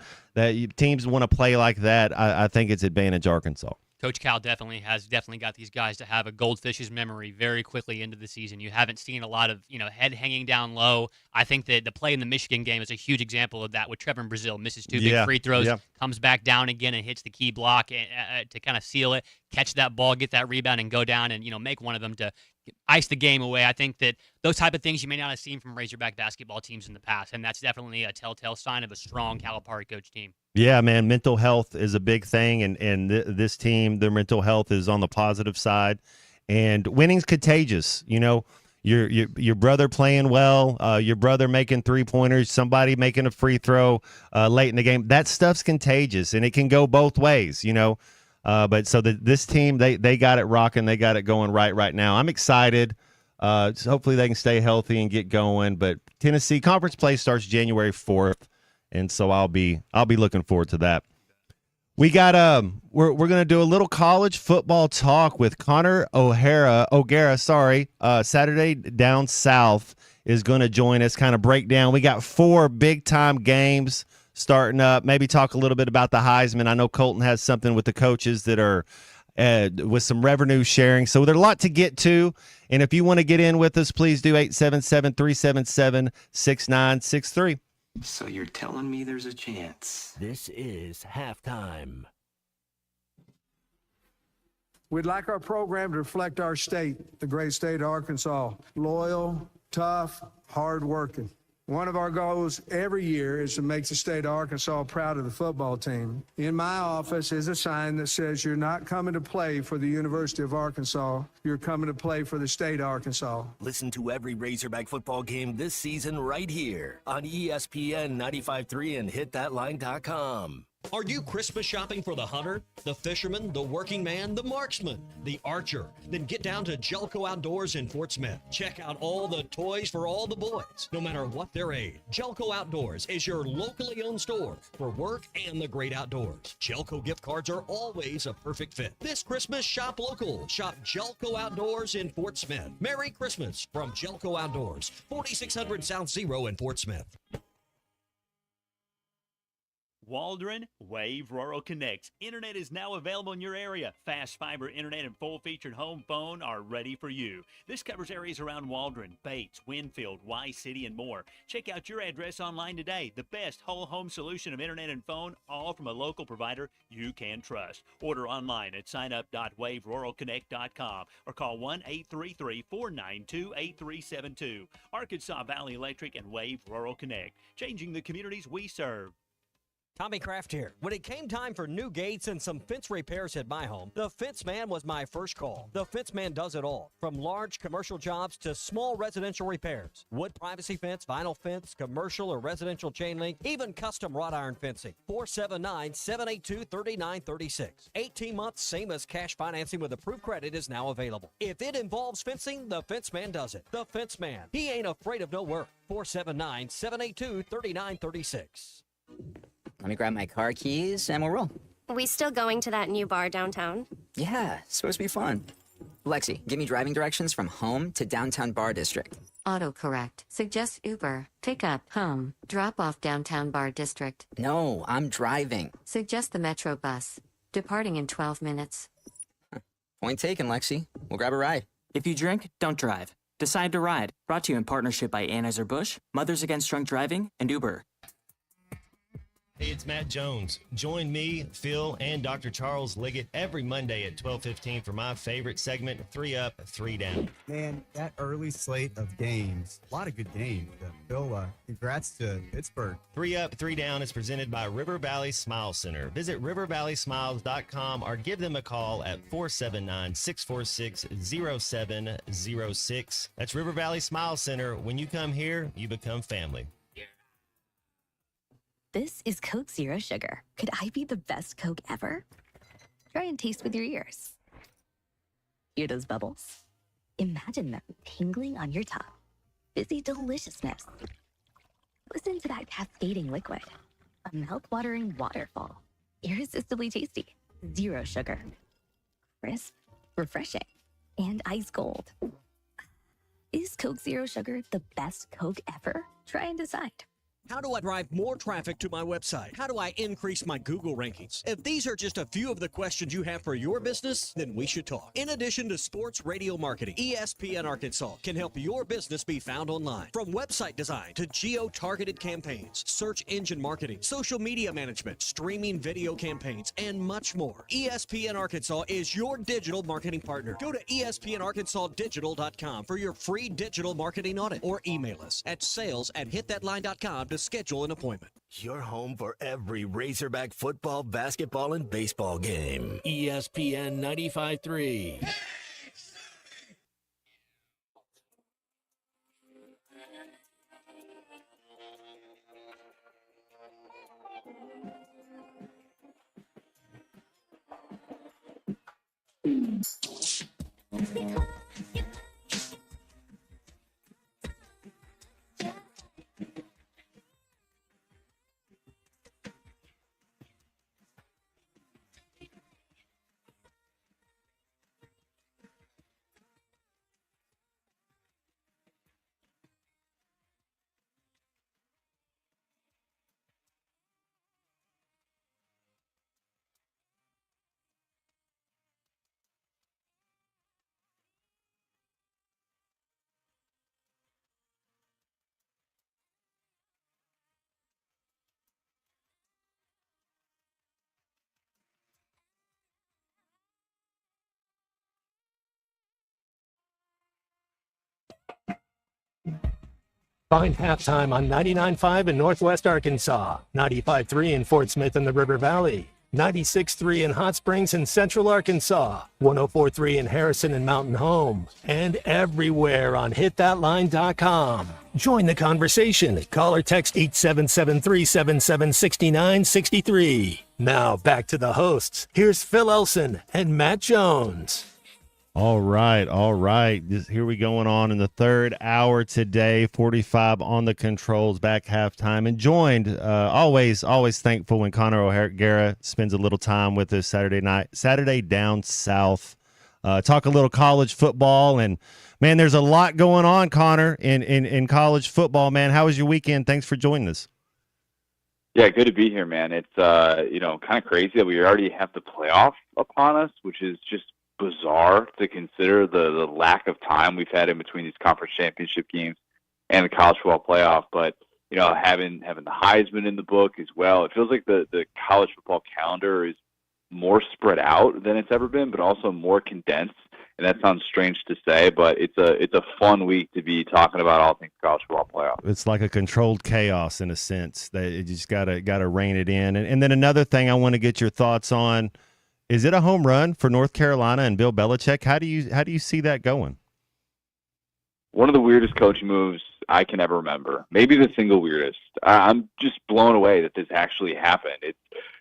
Teams want to play like that. I think it's advantage Arkansas. Coach Cal definitely got these guys to have a goldfish's memory very quickly into the season. You haven't seen a lot of, head hanging down low. I think that the play in the Michigan game is a huge example of that with Trevor Brazile. Misses 2 big free throws, comes back down again and hits the key block to kind of seal it, catch that ball, get that rebound, and go down and, make one of them to ice the game away. I think that those type of things you may not have seen from Razorback basketball teams in the past, and that's definitely a telltale sign of a strong Calipari coach team. Yeah, man, mental health is a big thing, and this team, their mental health is on the positive side, and winning's contagious. Your brother playing well, your brother making 3-pointers, somebody making a free throw late in the game. That stuff's contagious, and it can go both ways. But so this team, they got it rocking, they got it going right now. I'm excited. So hopefully they can stay healthy and get going. But Tennessee conference play starts January 4th. And so I'll be looking forward to that. We got we're gonna do a little college football talk with Connor O'Gara. Saturday Down South is going to join us, kind of break down. We got 4 big time games starting up. Maybe talk a little bit about the Heisman. I know Colton has something with the coaches that are with some revenue sharing. So there's a lot to get to. And if you want to get in with us, please do 877-377-6963. So you're telling me there's a chance? This is halftime. We'd like our program to reflect our state, the great state of Arkansas. Loyal, tough, hardworking. One of our goals every year is to make the state of Arkansas proud of the football team. In my office is a sign that says you're not coming to play for the University of Arkansas, you're coming to play for the state of Arkansas. Listen to every Razorback football game this season right here on ESPN 95.3 and hitthatline.com. Are you Christmas shopping for the hunter, the fisherman, the working man, the marksman, the archer? Then get down to Jelco Outdoors in Fort Smith. Check out all the toys for all the boys, no matter what their age. Jelco Outdoors is your locally owned store for work and the great outdoors. Jelco gift cards are always a perfect fit. This Christmas, shop local. Shop Jelco Outdoors in Fort Smith. Merry Christmas from Jelco Outdoors, 4600 South Zero in Fort Smith. Waldron Wave Rural Connect. Internet is now available in your area. Fast fiber internet and full-featured home phone are ready for you. This covers areas around Waldron, Bates, Winfield, Y-City, and more. Check out your address online today. The best whole home solution of internet and phone, all from a local provider you can trust. Order online at signup.waveruralconnect.com or call 1-833-492-8372. Arkansas Valley Electric and Wave Rural Connect, changing the communities we serve. Tommy Kraft here. When it came time for new gates and some fence repairs at my home, the Fence Man was my first call. The Fence Man does it all, from large commercial jobs to small residential repairs. Wood privacy fence, vinyl fence, commercial or residential chain link, even custom wrought iron fencing. 479-782-3936. 18 months, same as cash financing with approved credit is now available. If it involves fencing, the Fence Man does it. The Fence Man. He ain't afraid of no work. 479-782-3936. Let me grab my car keys and we'll roll. We still going to that new bar downtown? Yeah, it's supposed to be fun. Lexi, give me driving directions from home to downtown Bar District. Autocorrect. Suggest Uber. Pick up. Home. Drop off downtown Bar District. No, I'm driving. Suggest the Metro bus. Departing in 12 minutes. Point taken, Lexi. We'll grab a ride. If you drink, don't drive. Decide to ride. Brought to you in partnership by Anheuser-Busch, Mothers Against Drunk Driving, and Uber. Hey, it's Matt Jones. Join me, Phil, and Dr. Charles Liggett every Monday at 12:15 for my favorite segment, 3 Up, 3 Down. Man, that early slate of games, a lot of good games. Phil, congrats to Pittsburgh. 3 Up, 3 Down is presented by River Valley Smile Center. Visit rivervalleysmiles.com or give them a call at 479-646-0706. That's River Valley Smile Center. When you come here, you become family. This is Coke Zero Sugar. Could I be the best Coke ever? Try and taste with your ears. Hear those bubbles? Imagine them tingling on your tongue. Fizzy deliciousness. Listen to that cascading liquid. A mouth-watering waterfall. Irresistibly tasty. Zero sugar. Crisp, refreshing, and ice cold. Is Coke Zero Sugar the best Coke ever? Try and decide. How do I drive more traffic to my website? How do I increase my Google rankings? If these are just a few of the questions you have for your business, then we should talk. In addition to sports radio marketing, ESPN Arkansas can help your business be found online. From website design to geo-targeted campaigns, search engine marketing, social media management, streaming video campaigns, and much more. ESPN Arkansas is your digital marketing partner. Go to ESPNArkansasDigital.com for your free digital marketing audit or email us at sales@hitthatline.com to schedule an appointment. Your home for every Razorback football, basketball, and baseball game. ESPN 95.3. Find Halftime on 99.5 in Northwest Arkansas, 95.3 in Fort Smith and the River Valley, 96.3 in Hot Springs and Central Arkansas, 104.3 in Harrison and Mountain Home, and everywhere on hitthatline.com. Join the conversation. Call or text 877-377-6963. Now back to the hosts. Here's Phil Elson and Matt Jones. All right. Here we going on in the third hour today. 45 on the controls, back halftime, and joined. Always thankful when Connor O'Hara spends a little time with us Saturday down south. Talk a little college football, and man, there's a lot going on, Connor, in college football. Man, how was your weekend? Thanks for joining us. Yeah, good to be here, man. It's kind of crazy that we already have the playoff upon us, which is just bizarre to consider the lack of time we've had in between these conference championship games and the college football playoff. But having the Heisman in the book as well, it feels like the college football calendar is more spread out than it's ever been, but also more condensed. And that sounds strange to say, but it's a fun week to be talking about all things college football playoff. It's like a controlled chaos in a sense that you just gotta rein it in. And then another thing I want to get your thoughts on. Is it a home run for North Carolina and Bill Belichick? How do you see that going? One of the weirdest coaching moves I can ever remember. Maybe the single weirdest. I'm just blown away that this actually happened. It's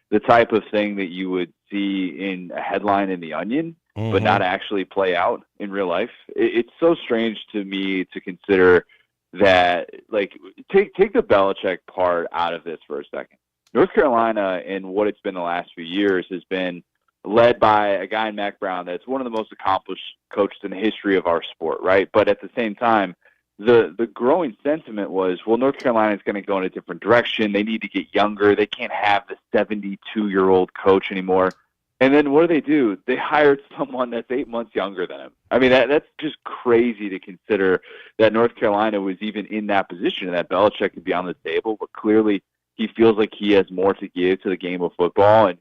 the type of thing that you would see in a headline in The Onion, but not actually play out in real life. It's so strange to me to consider that, like, take the Belichick part out of this for a second. North Carolina, and what it's been the last few years, has been led by a guy in Mac Brown that's one of the most accomplished coaches in the history of our sport, right? But at the same time, the growing sentiment was, well, North Carolina is going to go in a different direction. They need to get younger. They can't have the 72-year-old coach anymore. And then what do? They hired someone that's 8 months younger than him. I mean, that's just crazy to consider that North Carolina was even in that position and that Belichick could be on the table. But clearly he feels like he has more to give to the game of football, and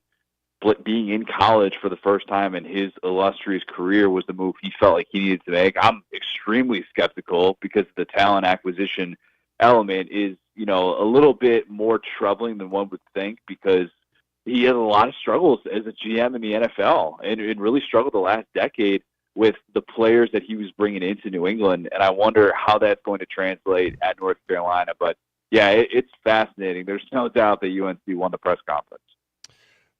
being in college for the first time in his illustrious career was the move he felt like he needed to make. I'm extremely skeptical because the talent acquisition element is, a little bit more troubling than one would think, because he had a lot of struggles as a GM in the NFL and really struggled the last decade with the players that he was bringing into New England. And I wonder how that's going to translate at North Carolina. But yeah, it's fascinating. There's no doubt that UNC won the press conference.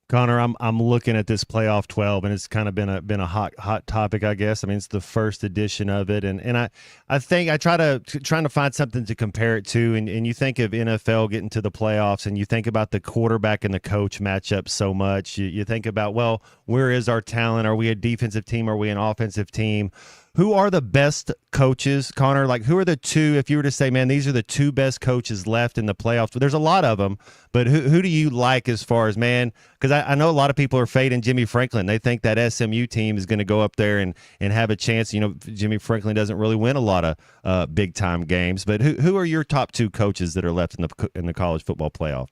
Connor, I'm looking at this playoff 12, and it's kind of been a hot topic, I guess. I mean, it's the first edition of it, and I think I trying to find something to compare it to, and you think of NFL getting to the playoffs, and you think about the quarterback and the coach matchup so much. You think about, well, where is our talent? Are we a defensive team? Are we an offensive team? Who are the best coaches, Connor? Like, who are the two, if you were to say, man, these are the two best coaches left in the playoffs? There's a lot of them, but who do you like as far as, man? Because I know a lot of people are fading Jimmy Franklin. They think that SMU team is going to go up there and have a chance. Jimmy Franklin doesn't really win a lot of big-time games. But who are your top two coaches that are left in the college football playoff?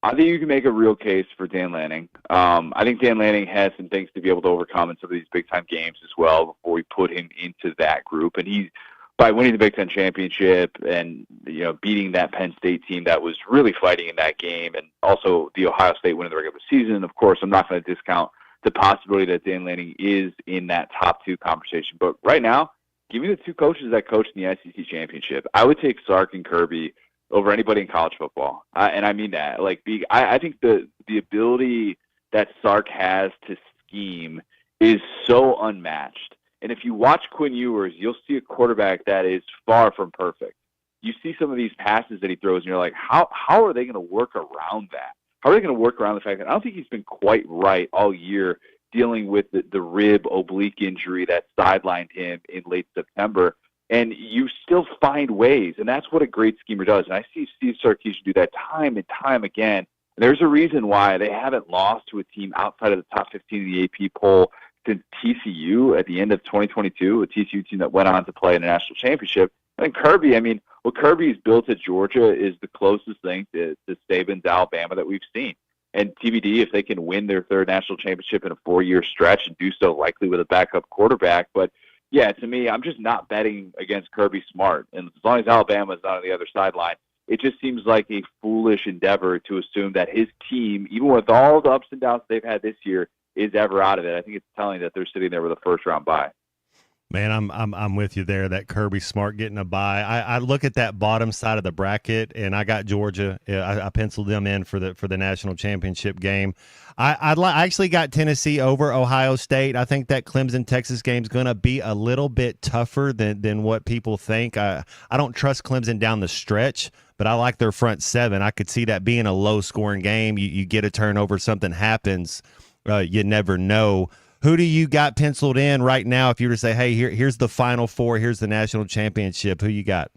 I think you can make a real case for Dan Lanning. I think Dan Lanning has some things to be able to overcome in some of these big-time games as well before we put him into that group. And he, by winning the Big Ten championship and beating that Penn State team that was really fighting in that game, and also the Ohio State winning the regular season, of course, I'm not going to discount the possibility that Dan Lanning is in that top two conversation. But right now, give me the two coaches that coached in the SEC championship. I would take Sark and Kirby over anybody in college football. And I mean that. I think the ability that Sark has to scheme is so unmatched. And if you watch Quinn Ewers, you'll see a quarterback that is far from perfect. You see some of these passes that he throws, and you're like, how are they going to work around that? How are they going to work around the fact that I don't think he's been quite right all year dealing with the rib oblique injury that sidelined him in late September. And you still find ways, and that's what a great schemer does. And I see Steve Sarkisian do that time and time again. And there's a reason why they haven't lost to a team outside of the top 15 of the AP poll since TCU at the end of 2022, a TCU team that went on to play in the national championship. And Kirby, what Kirby's built at Georgia is the closest thing to Saban's Alabama that we've seen. And TBD, if they can win their third national championship in a 4-year stretch and do so likely with a backup quarterback. But yeah, to me, I'm just not betting against Kirby Smart. And as long as Alabama's not on the other sideline, it just seems like a foolish endeavor to assume that his team, even with all the ups and downs they've had this year, is ever out of it. I think it's telling that they're sitting there with a first-round bye. Man, I'm with you there. That Kirby Smart getting a bye. I look at that bottom side of the bracket, and I got Georgia. I penciled them in for the national championship game. I actually got Tennessee over Ohio State. I think that Clemson Texas game is going to be a little bit tougher than what people think. I don't trust Clemson down the stretch, but I like their front seven. I could see that being a low scoring game. You get a turnover, something happens. You never know. Who do you got penciled in right now if you were to say, hey, here's the Final Four, here's the national championship? Who you got?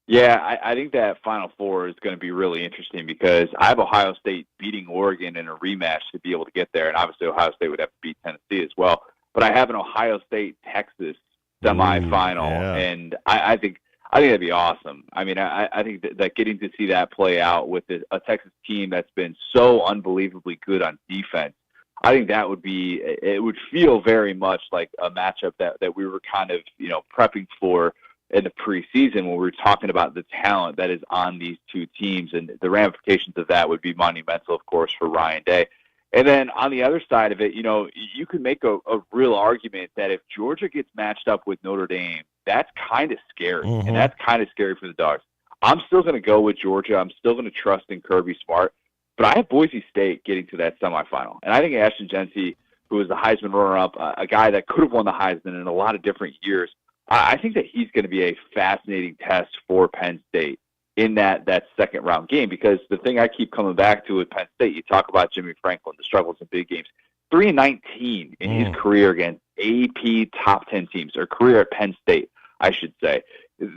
Yeah, I think that Final Four is going to be really interesting because I have Ohio State beating Oregon in a rematch to be able to get there, and obviously Ohio State would have to beat Tennessee as well. But I have an Ohio State-Texas semifinal, and I think that'd be awesome. I mean, I think that getting to see that play out with a Texas team that's been so unbelievably good on defense, I think that would feel very much like a matchup that we were kind of, prepping for in the preseason when we were talking about the talent that is on these two teams, and the ramifications of that would be monumental, of course, for Ryan Day. And then on the other side of it, you could make a real argument that if Georgia gets matched up with Notre Dame, that's kind of scary, and that's kind of scary for the Dogs. I'm still going to go with Georgia. I'm still going to trust in Kirby Smart. But I have Boise State getting to that semifinal. And I think Ashton Jeanty, who was the Heisman runner-up, a guy that could have won the Heisman in a lot of different years, I think that he's going to be a fascinating test for Penn State in that second-round game. Because the thing I keep coming back to with Penn State, you talk about Jimmy Franklin, the struggles in big games. 3-19 in his career against AP top 10 teams, or career at Penn State, I should say.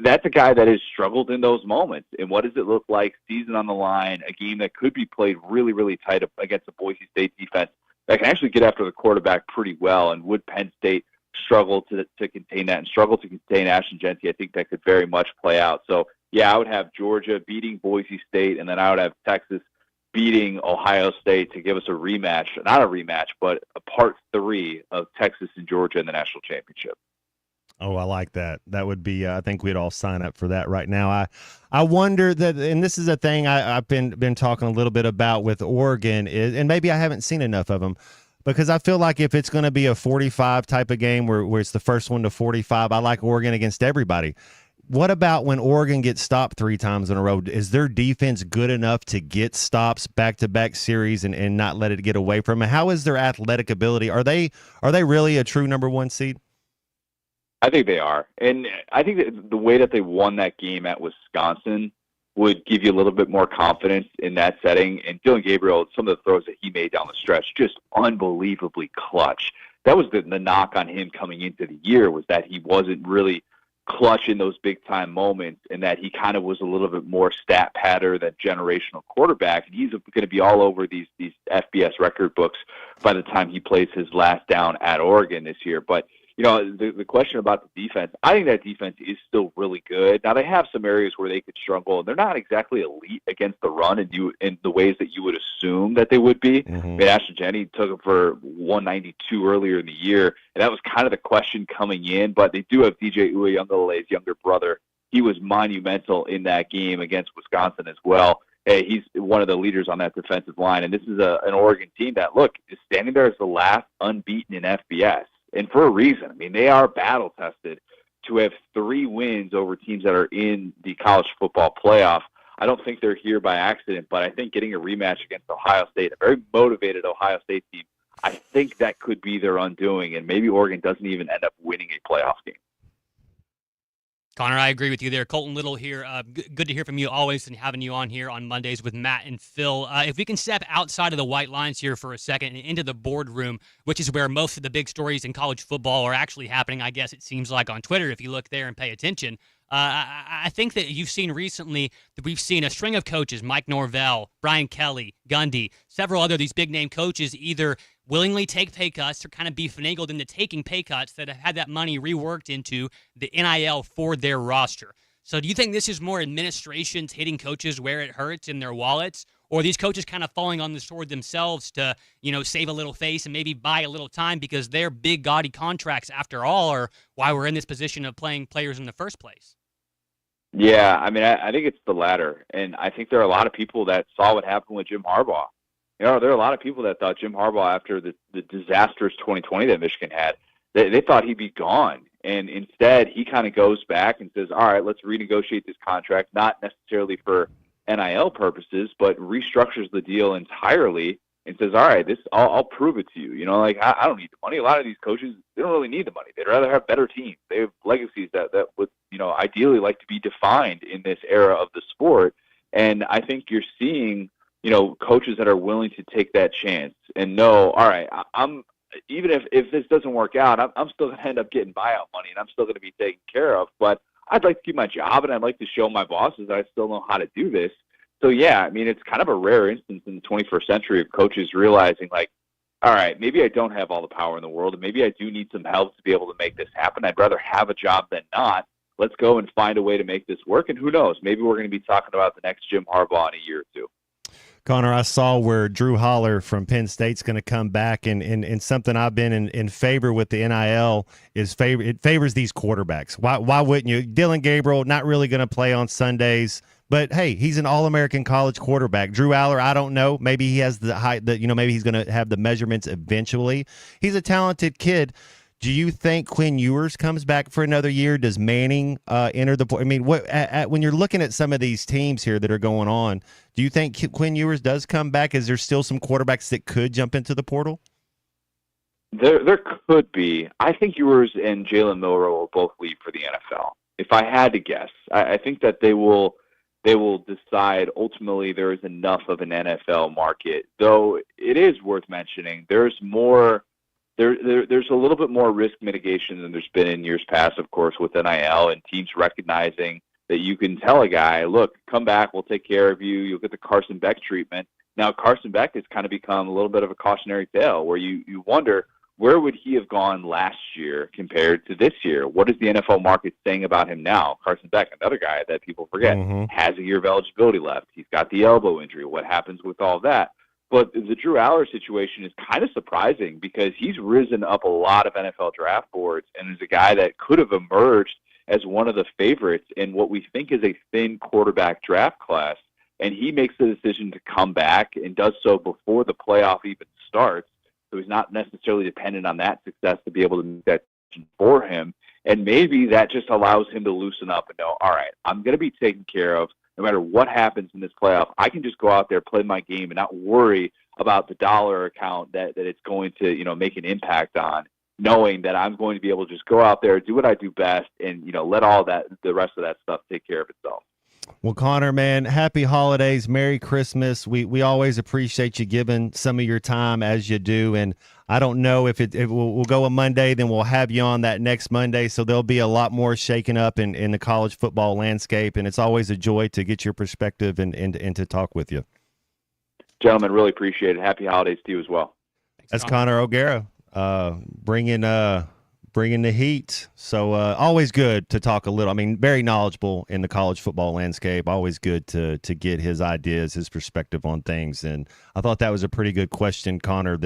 That's a guy that has struggled in those moments. And what does it look like, season on the line, a game that could be played really, really tight against a Boise State defense that can actually get after the quarterback pretty well? And would Penn State struggle to contain that and struggle to contain Ashton Jeanty? I think that could very much play out. So, yeah, I would have Georgia beating Boise State, and then I would have Texas beating Ohio State to give us a rematch. Not a rematch, but a part 3 of Texas and Georgia in the national championship. Oh, I like that. That would be, I think we'd all sign up for that right now. I wonder that, and this is a thing I've been talking a little bit about with Oregon, and maybe I haven't seen enough of them, because I feel like if it's going to be a 45 type of game where it's the first one to 45, I like Oregon against everybody. What about when Oregon gets stopped 3 times in a row? Is their defense good enough to get stops back-to-back series and not let it get away from them? How is their athletic ability? Are they really a true number 1 seed? I think they are. And I think that the way that they won that game at Wisconsin would give you a little bit more confidence in that setting. And Dillon Gabriel, some of the throws that he made down the stretch, just unbelievably clutch. That was the knock on him coming into the year, was that he wasn't really clutch in those big-time moments, and that he kind of was a little bit more stat patter than generational quarterback. And he's going to be all over these FBS record books by the time he plays his last down at Oregon this year. But the question about the defense, I think that defense is still really good. Now, they have some areas where they could struggle, and they're not exactly elite against the run in the ways that you would assume that they would be. I mean, Ashton Jeanty took it for 192 earlier in the year, and that was kind of the question coming in. But they do have DJ Uiagalelei's younger brother. He was monumental in that game against Wisconsin as well. Hey, he's one of the leaders on that defensive line, and this is an Oregon team that, look, is standing there as the last unbeaten in FBS. And for a reason. I mean, they are battle-tested. To have 3 wins over teams that are in the college football playoff, I don't think they're here by accident, but I think getting a rematch against Ohio State, a very motivated Ohio State team, I think that could be their undoing, and maybe Oregon doesn't even end up winning a playoff game. Connor, I agree with you there. Colton Little here. Good to hear from you always, and having you on here on Mondays with Matt and Phil. If we can step outside of the white lines here for a second and into the boardroom, which is where most of the big stories in college football are actually happening, I guess it seems like on Twitter if you look there and pay attention. I think that you've seen recently that we've seen a string of coaches, Mike Norvell, Brian Kelly, Gundy, several other these big-name coaches either willingly take pay cuts or kind of be finagled into taking pay cuts that have had that money reworked into the NIL for their roster. So do you think this is more administrations hitting coaches where it hurts in their wallets, Or are these coaches kind of falling on the sword themselves to, save a little face and maybe buy a little time because their big, gaudy contracts, after all, are why we're in this position of playing players in the first place? Yeah, I mean, I think it's the latter. And I think there are a lot of people that saw what happened with Jim Harbaugh. There are a lot of people that thought Jim Harbaugh, after the disastrous 2020 that Michigan had, they thought he'd be gone. And instead, he kind of goes back and says, all right, let's renegotiate this contract, not necessarily for NIL purposes, but restructures the deal entirely and says, all right, I'll prove it to you. I don't need the money. A lot of these coaches, they don't really need the money. They'd rather have better teams. They have legacies that would, ideally like to be defined in this era of the sport. And I think you're seeing, coaches that are willing to take that chance and know, all right, I'm even if this doesn't work out, I'm still going to end up getting buyout money and I'm still going to be taken care of. But I'd like to keep my job and I'd like to show my bosses that I still know how to do this. So, yeah, I mean, it's kind of a rare instance in the 21st century of coaches realizing, like, all right, maybe I don't have all the power in the world and maybe I do need some help to be able to make this happen. I'd rather have a job than not. Let's go and find a way to make this work. And who knows, maybe we're going to be talking about the next Jim Harbaugh in a year or two. Connor, I saw where Drew Holler from Penn State's going to come back, and something I've been in favor with the NIL is it favors these quarterbacks. Why wouldn't you? Dylan Gabriel, not really going to play on Sundays, but hey, he's an All-American college quarterback. Drew Aller, I don't know. Maybe he has the height that, maybe he's going to have the measurements eventually. He's a talented kid. Do you think Quinn Ewers comes back for another year? Does Manning enter the? I mean, when you're looking at some of these teams here that are going on, do you think Quinn Ewers does come back? Is there still some quarterbacks that could jump into the portal? There could be. I think Ewers and Jalen Milroe will both leave for the NFL. If I had to guess, I think that they will decide ultimately there is enough of an NFL market. Though it is worth mentioning, there's more. There's a little bit more risk mitigation than there's been in years past, of course, with NIL and teams recognizing that you can tell a guy, look, come back, we'll take care of you, you'll get the Carson Beck treatment. Now, Carson Beck has kind of become a little bit of a cautionary tale where you wonder, where would he have gone last year compared to this year? What is the NFL market saying about him now? Carson Beck, another guy that people forget, has a year of eligibility left. He's got the elbow injury. What happens with all that? But the Drew Aller situation is kind of surprising because he's risen up a lot of NFL draft boards and is a guy that could have emerged as one of the favorites in what we think is a thin quarterback draft class. And he makes the decision to come back and does so before the playoff even starts. So he's not necessarily dependent on that success to be able to make that decision for him. And maybe that just allows him to loosen up and know, all right, I'm going to be taken care of. No matter what happens in this playoff, I can just go out there, play my game, and not worry about the dollar account that it's going to, make an impact on, knowing that I'm going to be able to just go out there, do what I do best, and, let all that, the rest of that stuff take care of itself. Well, Connor, man, happy holidays, Merry Christmas. We always appreciate you giving some of your time as you do, and I don't know if we'll go a Monday, then we'll have you on that next Monday, so there'll be a lot more shaken up in the college football landscape, and it's always a joy to get your perspective and to talk with you. Gentlemen, really appreciate it. Happy holidays to you as well. That's Connor O'Gara, bringing the heat. So always good to talk a little. I mean, very knowledgeable in the college football landscape. Always good to get his ideas, his perspective on things. And I thought that was a pretty good question, Connor.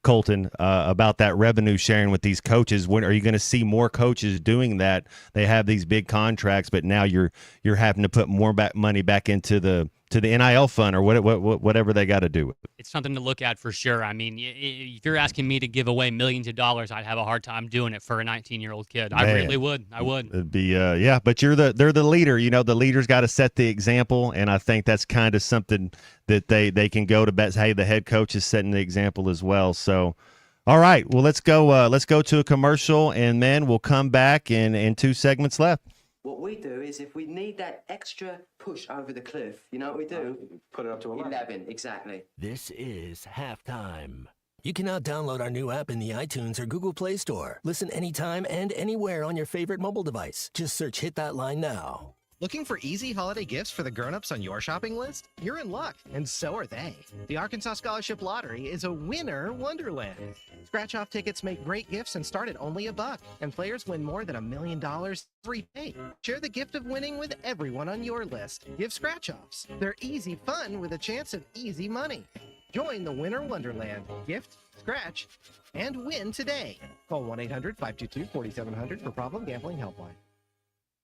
Colton, about that revenue sharing with these coaches. When are you going to see more coaches doing that? They have these big contracts, but now you're having to put more money back into the NIL fund or whatever they got to do. It's something to look at for sure. I mean, if you're asking me to give away millions of dollars, I'd have a hard time doing it for a 19-year-old kid. I really would. I would. It'd be but they're the leader. The leader's got to set the example, and I think that's kind of something that they can go to bet. Hey, the head coach is setting the example as well. So, all right, well, let's go to a commercial, and man, we'll come back in 2 segments left. What we do is if we need that extra push over the cliff, you know what we do? Put it up to 11, exactly. This is Halftime. You can now download our new app in the iTunes or Google Play Store. Listen anytime and anywhere on your favorite mobile device. Just search Hit That Line Now. Looking for easy holiday gifts for the grown-ups on your shopping list? You're in luck, and so are they. The Arkansas Scholarship Lottery is a winner wonderland. Scratch-off tickets make great gifts and start at only $1, and players win more than $1 million every day. Share the gift of winning with everyone on your list. Give scratch-offs. They're easy fun with a chance of easy money. Join the Winter Wonderland. Gift, scratch, and win today. Call 1-800-522-4700 for Problem Gambling Helpline.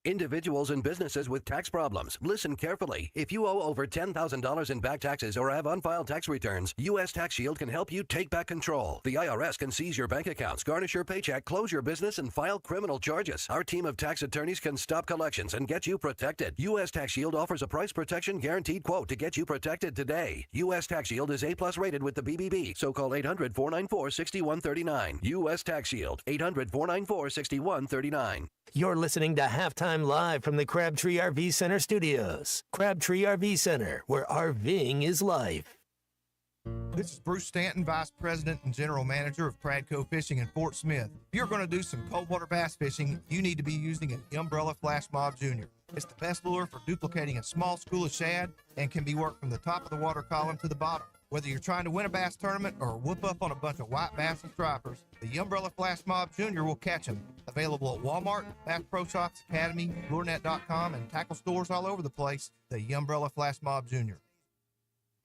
Individuals and businesses with tax problems, listen carefully. If you owe over $10,000 in back taxes or have unfiled tax returns, U.S. Tax Shield can help you take back control. The IRS can seize your bank accounts, garnish your paycheck, close your business, and file criminal charges. Our team of tax attorneys can stop collections and get you protected. U.S. Tax Shield offers a price protection guaranteed quote to get you protected today. U.S. Tax Shield is A+ rated with the BBB, so call 800-494-6139. U.S. Tax Shield, 800-494-6139. You're listening to Halftime Live from the Crabtree RV Center studios. Crabtree RV Center, where RVing is life. This is Bruce Stanton, Vice President and General Manager of Pradco Fishing in Fort Smith. If you're going to do some cold water bass fishing, you need to be using an Umbrella Flash Mob Jr. It's the best lure for duplicating a small school of shad and can be worked from the top of the water column to the bottom. Whether you're trying to win a bass tournament or whoop up on a bunch of white bass and stripers, the Umbrella Flash Mob Jr. will catch them. Available at Walmart, Bass Pro Shops Academy, LureNet.com, and tackle stores all over the place, the Umbrella Flash Mob Jr.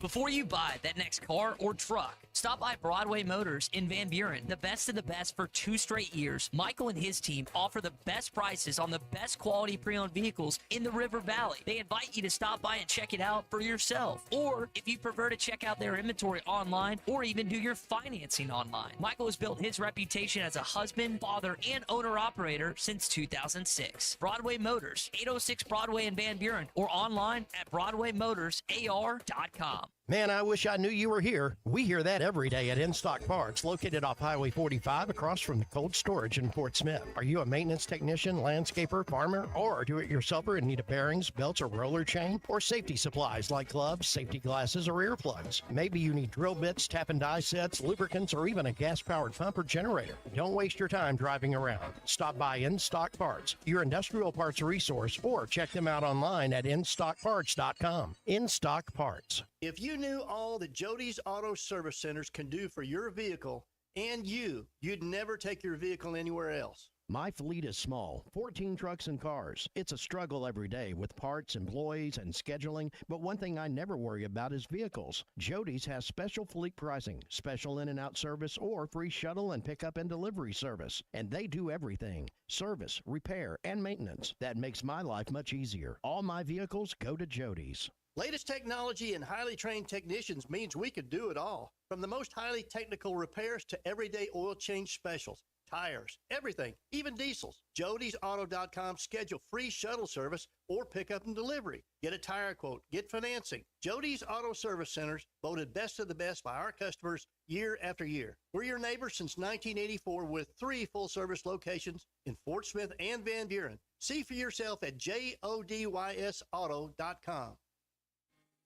Before you buy that next car or truck, stop by Broadway Motors in Van Buren. The best of the best for 2 straight years. Michael and his team offer the best prices on the best quality pre-owned vehicles in the River Valley. They invite you to stop by and check it out for yourself. Or if you prefer to check out their inventory online or even do your financing online. Michael has built his reputation as a husband, father, and owner-operator since 2006. Broadway Motors, 806 Broadway in Van Buren, or online at BroadwayMotorsAR.com. Man, I wish I knew you were here. We hear that every day at In Stock Parts, located off Highway 45 across from the cold storage in Fort Smith. Are you a maintenance technician, landscaper, farmer, or a do-it-yourselfer in need of bearings, belts, or roller chain? Or safety supplies like gloves, safety glasses, or earplugs? Maybe you need drill bits, tap and die sets, lubricants, or even a gas-powered pump or generator. Don't waste your time driving around. Stop by In Stock Parts, your industrial parts resource, or check them out online at InStockParts.com. In Stock Parts. If you knew all that Jody's Auto Service Centers can do for your vehicle and you'd never take your vehicle anywhere else. My fleet is small, 14 trucks and cars. It's a struggle every day with parts, employees, and scheduling, but one thing I never worry about is vehicles. Jody's has special fleet pricing, special in and out service, or free shuttle and pickup and delivery service. And they do everything: service, repair, and maintenance. That makes my life much easier. All my vehicles go to Jody's. Latest technology and highly trained technicians means we could do it all. From the most highly technical repairs to everyday oil change specials, tires, everything, even diesels. Jody'sAuto.com. Schedule free shuttle service or pickup and delivery. Get a tire quote, get financing. Jody's Auto Service Centers, voted best of the best by our customers year after year. We're your neighbors since 1984 with 3 full-service locations in Fort Smith and Van Buren. See for yourself at JODYSauto.com.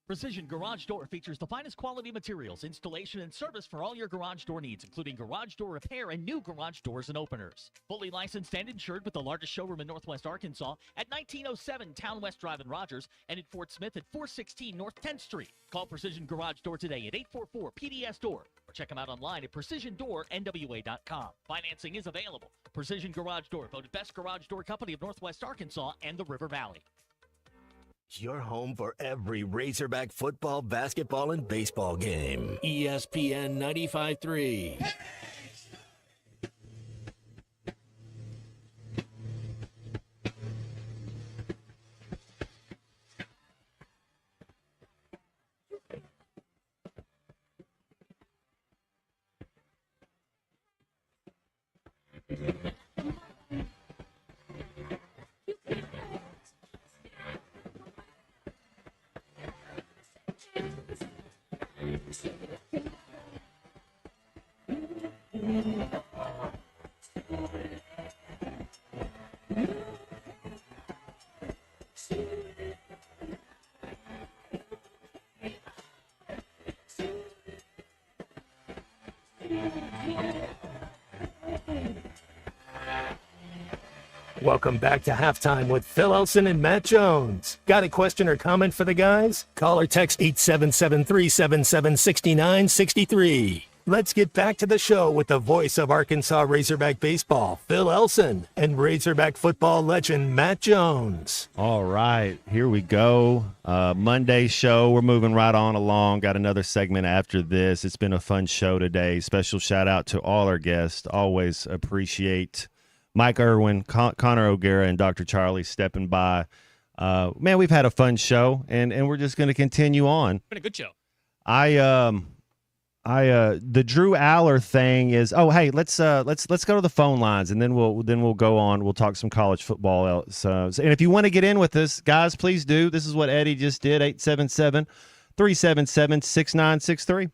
Precision Garage Door features the finest quality materials, installation, and service for all your garage door needs, including garage door repair and new garage doors and openers. Fully licensed and insured with the largest showroom in Northwest Arkansas at 1907 Town West Drive in Rogers and in Fort Smith at 416 North 10th Street. Call Precision Garage Door today at 844-PDS-DOOR or check them out online at PrecisionDoorNWA.com. Financing is available. Precision Garage Door, voted best garage door company of Northwest Arkansas and the River Valley. Your home for every Razorback football, basketball, and baseball game. ESPN 95.3. Welcome back to Halftime with Phil Elson and Matt Jones. Got a question or comment for the guys? Call or text 877-377-6963. Let's get back to the show with the voice of Arkansas Razorback baseball, Phil Elson, and Razorback football legend Matt Jones. All right, here we go. Monday show. We're moving right on along. Got another segment after this. It's been a fun show today. Special shout out to all our guests. Always appreciate Mike Irwin, Connor O'Gara, and Dr. Charlie stepping by. Man, we've had a fun show, and we're just going to continue on. Been a good show. The Drew Aller thing is. Oh, hey, let's go to the phone lines, and then we'll go on. We'll talk some college football. And if you want to get in with us, guys, please do. This is what Eddie just did. 877-377-6963.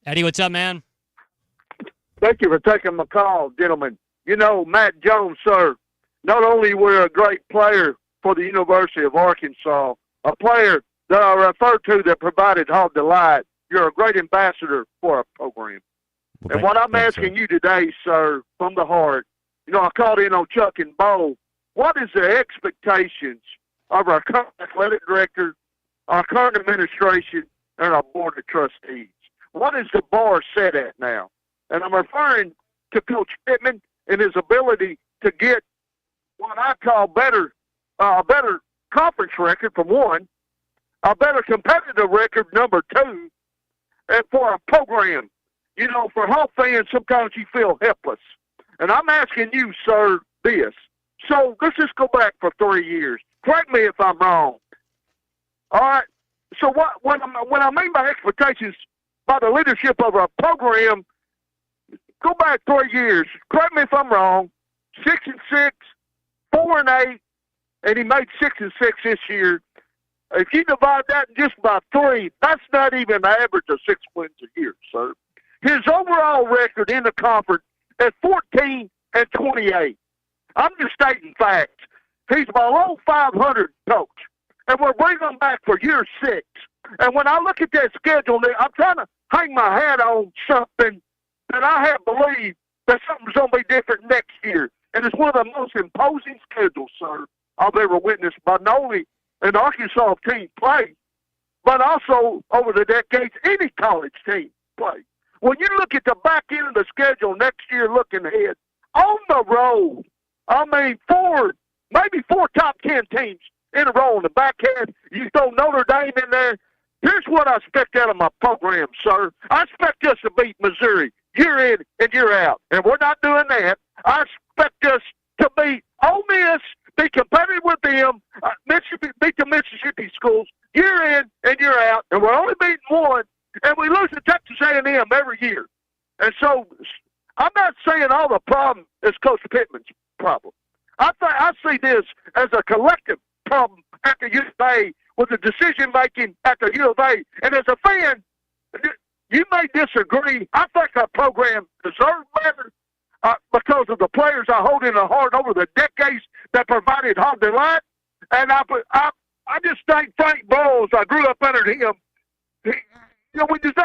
Eddie, what's up, man? Thank you for taking my call, gentlemen. You know, Matt Jones, sir, not only were you a great player for the University of Arkansas, a player that I refer to that provided Hog Delight, you're a great ambassador for a program. Well, and what I'm asking you today, sir, from the heart, you know, I called in on Chuck and Bo. What is the expectations of our current athletic director, our current administration, and our board of trustees? What is the bar set at now? And I'm referring to Coach Pittman and his ability to get what I call better conference record, for one, a better competitive record, number two, and for a program. You know, for Hawk fans, sometimes you feel helpless. And I'm asking you, sir, this. So let's just go back for 3 years. Correct me if I'm wrong. All right. So when I mean by expectations by the leadership of a program, go back 3 years. Correct me if I'm wrong. 6-6, 4-8, and he made 6-6 this year. If you divide that just by 3, that's not even an average of 6 wins a year, sir. His overall record in the conference is 14-28. I'm just stating facts. He's below 500 coach, and we're bringing him back for year 6. And when I look at that schedule, I'm trying to hang my hat on something that I have believed that something's going to be different next year. And it's one of the most imposing schedules, sir, I've ever witnessed by not only an Arkansas team play, but also over the decades, any college team play. When you look at the back end of the schedule next year looking ahead, on the road, I mean, maybe four top 10 teams in a row on the back end. You throw Notre Dame in there. Here's what I expect out of my program, sir. I expect us to beat Missouri year in and year out, and we're not doing that. I expect us to beat Ole Miss, be competitive with them, beat the Mississippi schools year in and year out, and we're only beating one, and we lose to Texas A&M every year. And so I'm not saying all the problem is Coach Pittman's problem. I see this as a collective problem at the U of A with the decision-making at the U of A. And as a fan, you may disagree. I think our program deserves better because of the players I hold in the heart over the decades that provided Hog Delight. And I just think Frank Bowles, I grew up under him. We just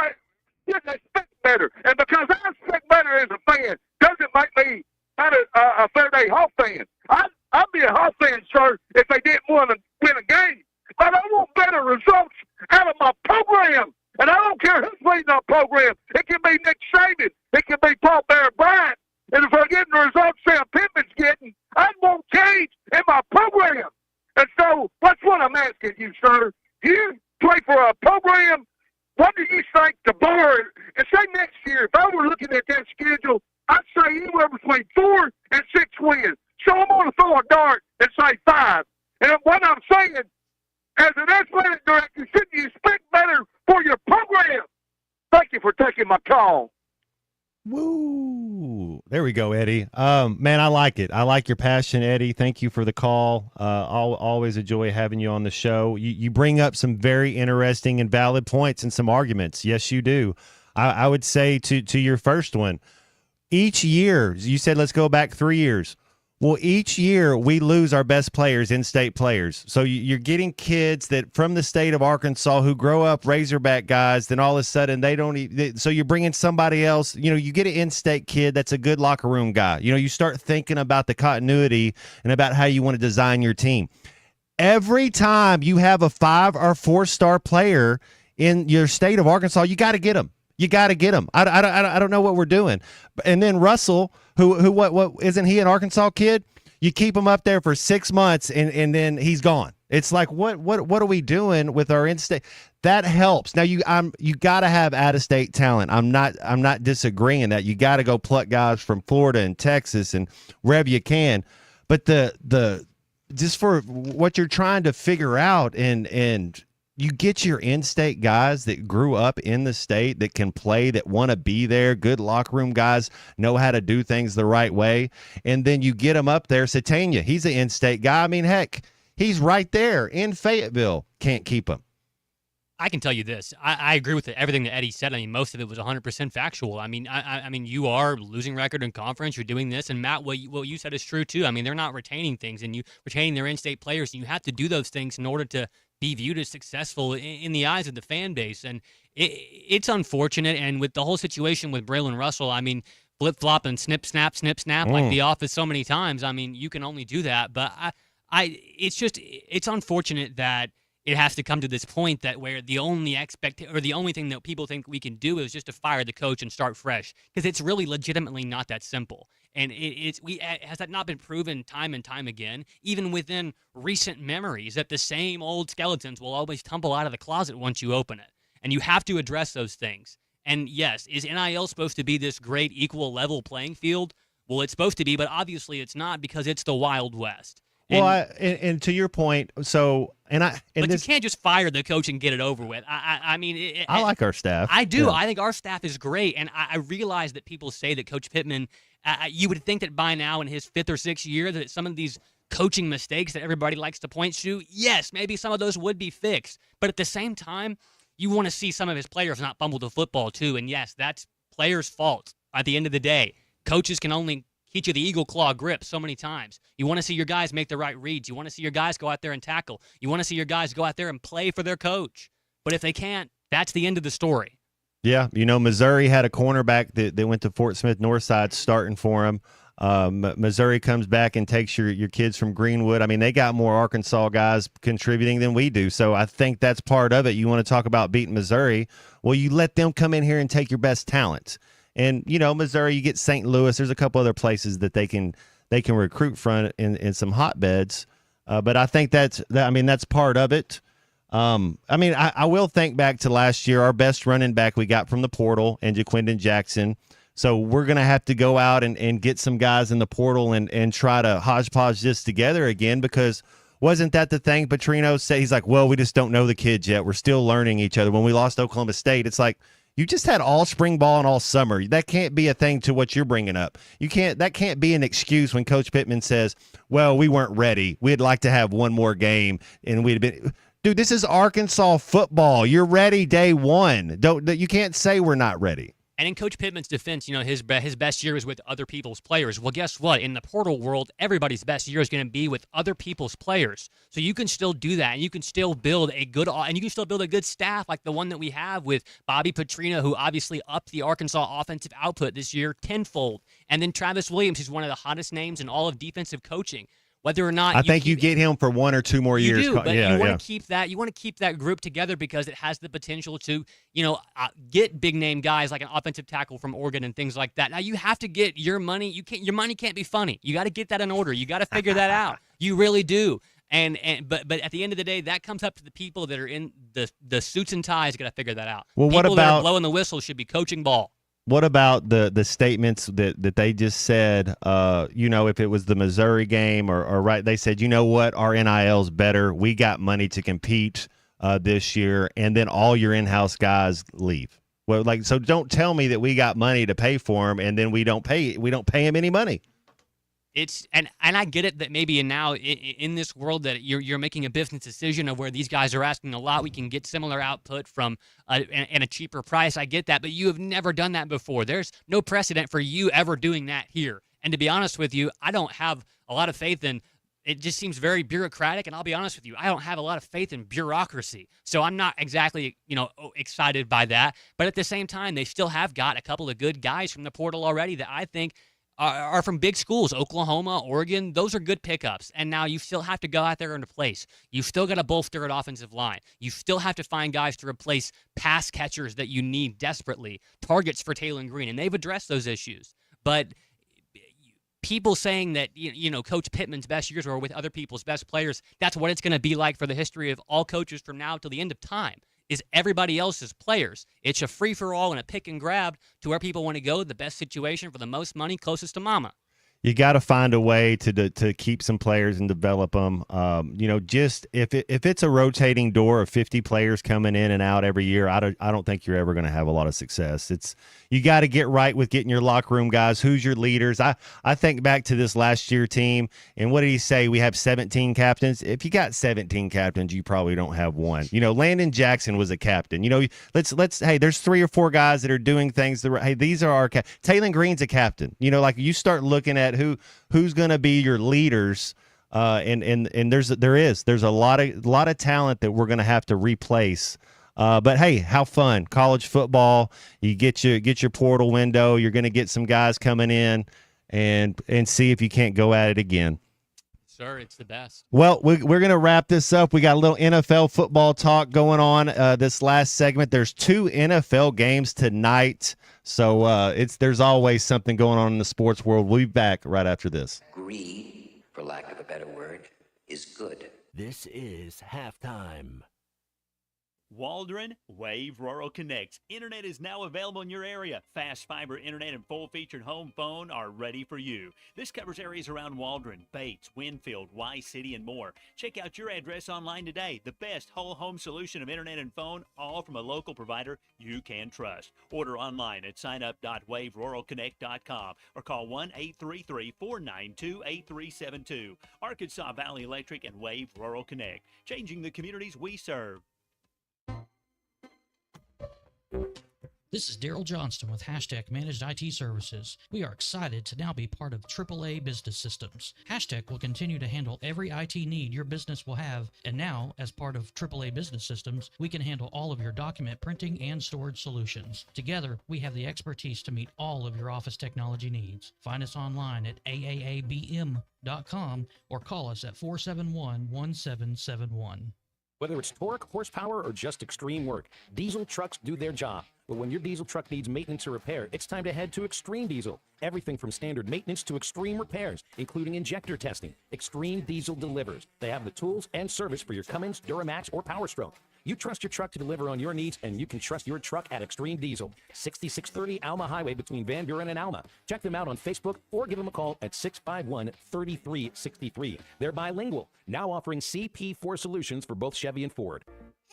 expect better. And because I expect better as a fan, doesn't make me not a Fairday Hawk fan. I'd be a Hawk fan, sir, if they didn't want to win a game. But I want better results out of my program. And I don't care who's leading our program. It can be Nick Saban. It can be Paul Bear-Bryant. And if we're getting the results Sam Pittman's getting, I won't change in my program. And so that's what I'm asking you, sir. You play for a program. What do you think the bar is? And say next year, if I were looking at that schedule, I'd say anywhere between 4 and 6 wins. So I'm going to throw a dart and say 5. And what I'm saying, as an athletic director, shouldn't you expect better for your program? Thank you for taking my call. Woo! There we go, Eddie. Man, I like it. I like your passion, Eddie. Thank you for the call. I'll always enjoy having you on the show. You bring up some very interesting and valid points and some arguments. Yes, you do. I would say to your first one, each year, you said let's go back 3 years. Well, each year we lose our best players, in-state players. So you're getting kids that from the state of Arkansas who grow up Razorback guys, then all of a sudden they don't. So you're bringing somebody else. You get an in-state kid that's a good locker room guy. You start thinking about the continuity and about how you want to design your team. Every time you have a 5 or 4-star player in your state of Arkansas, you got to get them. You got to get him. I don't know what we're doing. And then Russell, what isn't he an Arkansas kid? You keep him up there for 6 months and then he's gone. It's like what are we doing with our in-state? That helps. Now you got to have out-of-state talent. I'm not disagreeing that you got to go pluck guys from Florida and Texas and wherever you can. But the just for what you're trying to figure out and you get your in-state guys that grew up in the state that can play, that want to be there, good locker room guys, know how to do things the right way, and then you get them up there. Satania, he's an in-state guy. I mean, heck, he's right there in Fayetteville. Can't keep him. I can tell you this. I agree with everything that Eddie said. I mean, most of it was 100% factual. I mean, I mean, you are losing record in conference. You're doing this. And, Matt, what you said is true, too. I mean, they're not retaining things, and you retaining their in-state players, and you have to do those things in order to be viewed as successful in the eyes of the fan base. And it's unfortunate. And with the whole situation with Braylon Russell, I mean, flip-flop and snip, snap, like The Office so many times, I mean, you can only do that. But it's unfortunate that it has to come to this point that where the only thing that people think we can do is just to fire the coach and start fresh, because it's really legitimately not that simple. And has that not been proven time and time again, even within recent memories, that the same old skeletons will always tumble out of the closet once you open it, and you have to address those things. And yes, is NIL supposed to be this great equal level playing field? Well, it's supposed to be, but obviously it's not, because it's the Wild West. And to your point, you can't just fire the coach and get it over with. I mean, I like our staff. I do. Yeah. I think our staff is great, and I realize that people say that Coach Pittman. You would think that by now in his 5th or 6th year that some of these coaching mistakes that everybody likes to point to, yes, maybe some of those would be fixed. But at the same time, you want to see some of his players not fumble the football too. And yes, that's players' fault at the end of the day. Coaches can only teach you the eagle claw grip so many times. You want to see your guys make the right reads. You want to see your guys go out there and tackle. You want to see your guys go out there and play for their coach. But if they can't, that's the end of the story. Yeah, Missouri had a cornerback that went to Fort Smith Northside starting for him. Missouri comes back and takes your kids from Greenwood. I mean, they got more Arkansas guys contributing than we do. So I think that's part of it. You want to talk about beating Missouri. Well, you let them come in here and take your best talent. And, Missouri, you get St. Louis. There's a couple other places that they can recruit from in some hotbeds. But I think that's part of it. I will think back to last year, our best running back we got from the portal, and Jaquindon Jackson. So we're going to have to go out and get some guys in the portal and try to hodgepodge this together again, because wasn't that the thing Petrino said? He's like, well, we just don't know the kids yet. We're still learning each other. When we lost Oklahoma State, it's like, you just had all spring ball and all summer. That can't be a thing to what you're bringing up. That can't be an excuse when Coach Pittman says, well, we weren't ready. We'd like to have one more game, and we'd have been – dude, this is Arkansas football. You're ready day one. You can't say we're not ready. And in Coach Pittman's defense, his best year is with other people's players. Well, guess what? In the portal world, everybody's best year is going to be with other people's players. So you can still do that, and you can still build a good staff like the one that we have with Bobby Petrino, who obviously upped the Arkansas offensive output this year tenfold, and then Travis Williams, who's one of the hottest names in all of defensive coaching. Whether or not I think you get him for 1 or 2 more years. You do, but you want to keep that. You want to keep that group together because it has the potential to, get big name guys like an offensive tackle from Oregon and things like that. Now you have to get your money. Your money can't be funny. You got to get that in order. You got to figure that out. You really do. But at the end of the day, that comes up to the people that are in the suits and ties. Got to figure that out. Well, people that are blowing the whistle should be coaching ball. What about the statements that they just said, if it was the Missouri game or right, they said, you know what, our NIL's better. We got money to compete this year, and then all your in-house guys leave. Well, so don't tell me that we got money to pay for them, and then we don't pay them any money. And I get it that maybe in this world that you're making a business decision of where these guys are asking a lot, we can get similar output from and a cheaper price. I get that, but you have never done that before. There's no precedent for you ever doing that here. And to be honest with you, I don't have a lot of faith in. It just seems very bureaucratic, and I'll be honest with you, I don't have a lot of faith in bureaucracy. So I'm not exactly, excited by that. But at the same time, they still have got a couple of good guys from the portal already that I think are from big schools, Oklahoma, Oregon. Those are good pickups. And now you still have to go out there and replace. You've still got to bolster an offensive line. You still have to find guys to replace pass catchers that you need desperately, targets for Taylor Green, and they've addressed those issues. But people saying that, Coach Pittman's best years were with other people's best players, that's what it's going to be like for the history of all coaches from now till the end of time, is everybody else's players. It's a free-for-all and a pick and grab to where people want to go, the best situation for the most money closest to mama. You got to find a way to keep some players and develop them. Just if it's a rotating door of 50 players coming in and out every year, I don't think you're ever going to have a lot of success. You got to get right with getting your locker room guys. Who's your leaders? I think back to this last year team, and what did he say? We have 17 captains. If you got 17 captains, you probably don't have one. Landon Jackson was a captain. Let's hey, there's 3 or 4 guys that are doing things. Hey, these are our Taylor Green's a captain. Like you start looking at who's going to be your leaders, and there's a lot of talent that we're going to have to replace. But hey, how fun college football! You get your portal window. You're going to get some guys coming in, and see if you can't go at it again. Sir, it's the best. Well, we're going to wrap this up. We got a little NFL football talk going on this last segment. There's 2 NFL games tonight, so there's always something going on in the sports world. We'll be back right after this. Greed, for lack of a better word, is good. This is halftime. Waldron Wave Rural Connect. Internet is now available in your area. Fast fiber internet and full-featured home phone are ready for you. This covers areas around Waldron, Bates, Winfield, Y-City, and more. Check out your address online today. The best whole home solution of internet and phone, all from a local provider you can trust. Order online at signup.waveruralconnect.com or call 1-833-492-8372. Arkansas Valley Electric and Wave Rural Connect, changing the communities we serve. This is Daryl Johnston with Hashtag Managed IT Services. We are excited to now be part of AAA Business Systems. Hashtag will continue to handle every IT need your business will have, and now, as part of AAA Business Systems, we can handle all of your document printing and storage solutions. Together, we have the expertise to meet all of your office technology needs. Find us online at aaabm.com or call us at 471-1771. Whether it's torque, horsepower, or just extreme work, diesel trucks do their job. But when your diesel truck needs maintenance or repair, it's time to head to Extreme Diesel. Everything from standard maintenance to extreme repairs, including injector testing. Extreme Diesel delivers. They have the tools and service for your Cummins, Duramax, or Power Stroke. You trust your truck to deliver on your needs, and you can trust your truck at Extreme Diesel. 6630 Alma Highway between Van Buren and Alma. Check them out on Facebook or give them a call at 651-3363. They're bilingual, now offering CP4 solutions for both Chevy and Ford.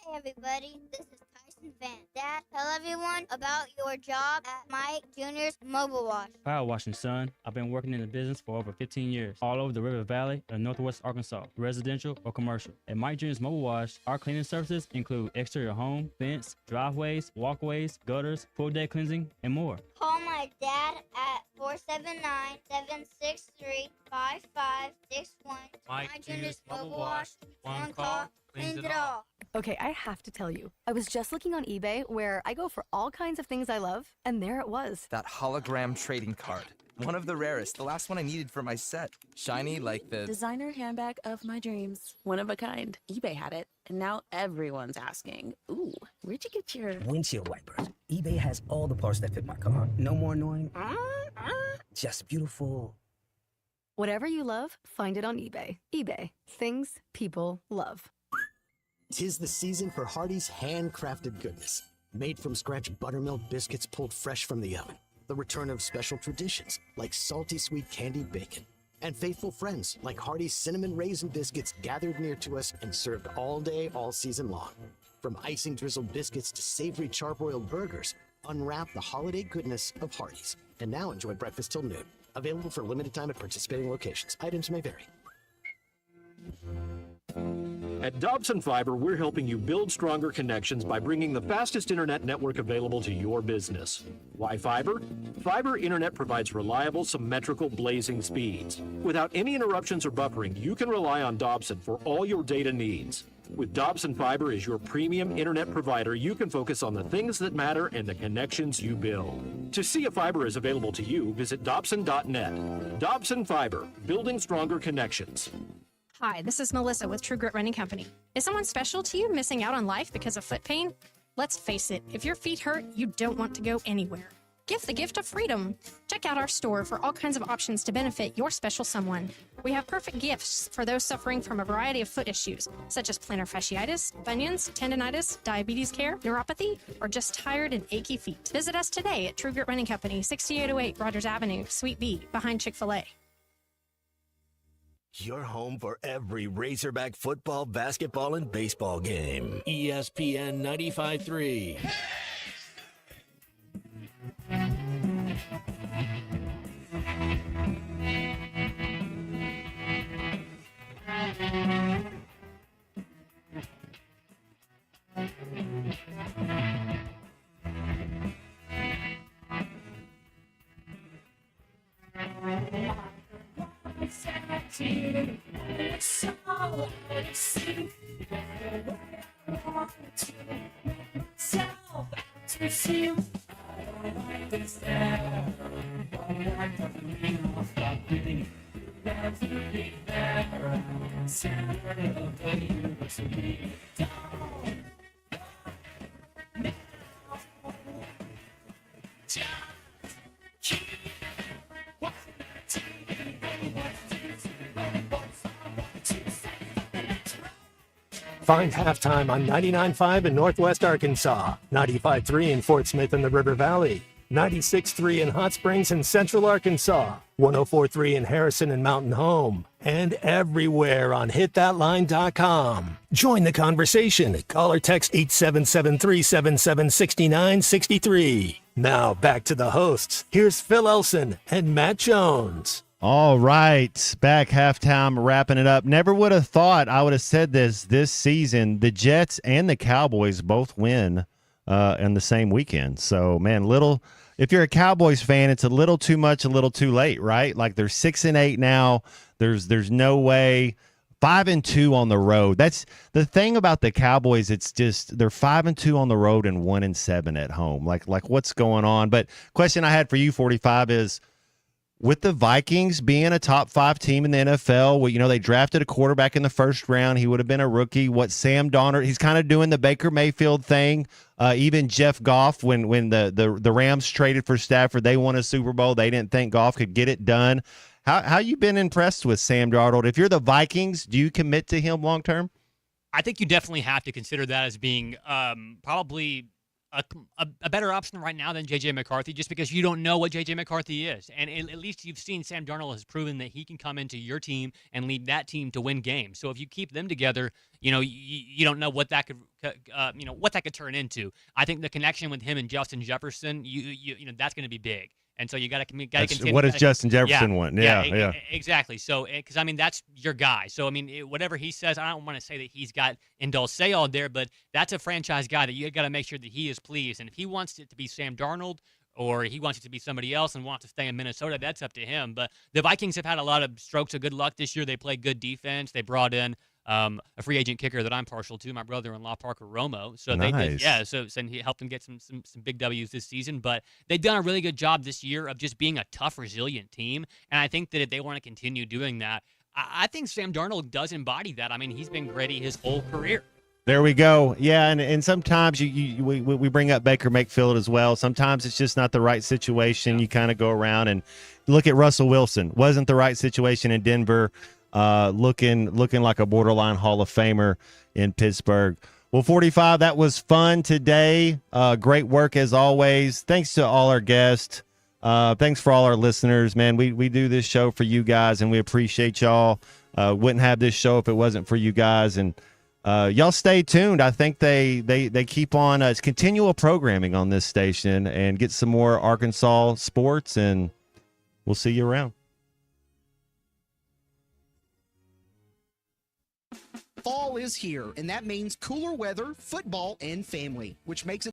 Hey everybody, this is Tyson Van. Dad, tell everyone about your job at Mike Jr.'s Mobile Wash. Power washing, son. I've been working in the business for over 15 years, all over the River Valley and Northwest Arkansas, residential or commercial. At Mike Jr.'s Mobile Wash, our cleaning services include exterior home, fence, driveways, walkways, gutters, pool deck cleansing, and more. Call my dad at 479-763-5561. Mike Jr.'s Mobile Wash. One call, cleans it all. Okay, I have to tell you, I was just looking on eBay where I go for all kinds of things I love, and there it was. That hologram trading card. One of the rarest, the last one I needed for my set. Shiny like the designer handbag of my dreams. One of a kind. eBay had it, and now everyone's asking, ooh, where'd you get your windshield wipers? eBay has all the parts that fit my car. No more annoying. Just beautiful. Whatever you love, find it on eBay. eBay. Things people love. 'Tis the season for Hardee's handcrafted goodness. Made from scratch buttermilk biscuits pulled fresh from the oven. The return of special traditions like salty sweet candied bacon. And faithful friends like Hardee's cinnamon raisin biscuits gathered near to us and served all day, all season long. From icing drizzled biscuits to savory charbroiled burgers, unwrap the holiday goodness of Hardee's. And now enjoy breakfast till noon. Available for limited time at participating locations. Items may vary. At Dobson Fiber, we're helping you build stronger connections by bringing the fastest internet network available to your business. Why fiber? Fiber internet provides reliable, symmetrical, blazing speeds. Without any interruptions or buffering, you can rely on Dobson for all your data needs. With Dobson Fiber as your premium internet provider, you can focus on the things that matter and the connections you build. To see if fiber is available to you, visit Dobson.net. Dobson Fiber, building stronger connections. Hi, this is Melissa with True Grit Running Company. Is someone special to you missing out on life because of foot pain? Let's face it, if your feet hurt, you don't want to go anywhere. Give the gift of freedom. Check out our store for all kinds of options to benefit your special someone. We have perfect gifts for those suffering from a variety of foot issues, such as plantar fasciitis, bunions, tendonitis, diabetes care, neuropathy, or just tired and achy feet. Visit us today at True Grit Running Company, 6808 Rogers Avenue, Suite B, behind Chick-fil-A. Your home for every Razorback football, basketball, and baseball game. ESPN 95.3. Find Halftime on 99.5 in Northwest Arkansas, 95.3 in Fort Smith and the River Valley, 96.3 in Hot Springs and Central Arkansas, 104.3 in Harrison and Mountain Home, and everywhere on hitthatline.com. Join the conversation. Call or text 877-377-6963. Now back to the hosts. Here's Phil Elson and Matt Jones. All right, back halftime, wrapping it up. Never would have thought I would have said this season. The Jets and the Cowboys both win in the same weekend. So, man, if you're a Cowboys fan, it's a little too much, a little too late, right? Like they're 6-8 now. There's no way. 5-2 on the road. That's the thing about the Cowboys. It's just they're 5-2 on the road and 1-7 at home. Like what's going on? But question I had for you, 45, is, with the Vikings being a top 5 team in the NFL, well, they drafted a quarterback in the first round. He would have been a rookie. What Sam Darnold, he's kind of doing the Baker Mayfield thing. Even Jeff Goff, when the Rams traded for Stafford, they won a Super Bowl. They didn't think Goff could get it done. How you been impressed with Sam Darnold? If you're the Vikings, do you commit to him long term? I think you definitely have to consider that as being probably a better option right now than J.J. McCarthy, just because you don't know what J.J. McCarthy is. And at least you've seen Sam Darnold has proven that he can come into your team and lead that team to win games. So if you keep them together, you don't know what that could turn into. I think the connection with him and Justin Jefferson, that's going to be big. And so you got to continue. What does Justin Jefferson want? Yeah, exactly. So, because that's your guy. So, whatever he says, I don't want to say that he's got Indulce all there, but that's a franchise guy that you got to make sure that he is pleased. And if he wants it to be Sam Darnold, or he wants it to be somebody else and wants to stay in Minnesota, that's up to him. But the Vikings have had a lot of strokes of good luck this year. They played good defense. They brought in a free agent kicker that I'm partial to, my brother-in-law Parker Romo. So nice. They did, so he helped them get some big W's this season. But they've done a really good job this year of just being a tough, resilient team. And I think that if they want to continue doing that, I think Sam Darnold does embody that. He's been gritty his whole career. There we go. Yeah, and sometimes we bring up Baker Mayfield as well. Sometimes it's just not the right situation. You kind of go around and look at Russell Wilson. Wasn't the right situation in Denver. Looking like a borderline Hall of Famer in Pittsburgh. Well, 45, that was fun today. Great work as always. Thanks to all our guests. Thanks for all our listeners, man. We do this show for you guys, and we appreciate y'all. Wouldn't have this show if it wasn't for you guys. And y'all stay tuned. I think they keep on it's continual programming on this station, and get some more Arkansas sports, and we'll see you around. Fall is here, and that means cooler weather, football, and family, which makes it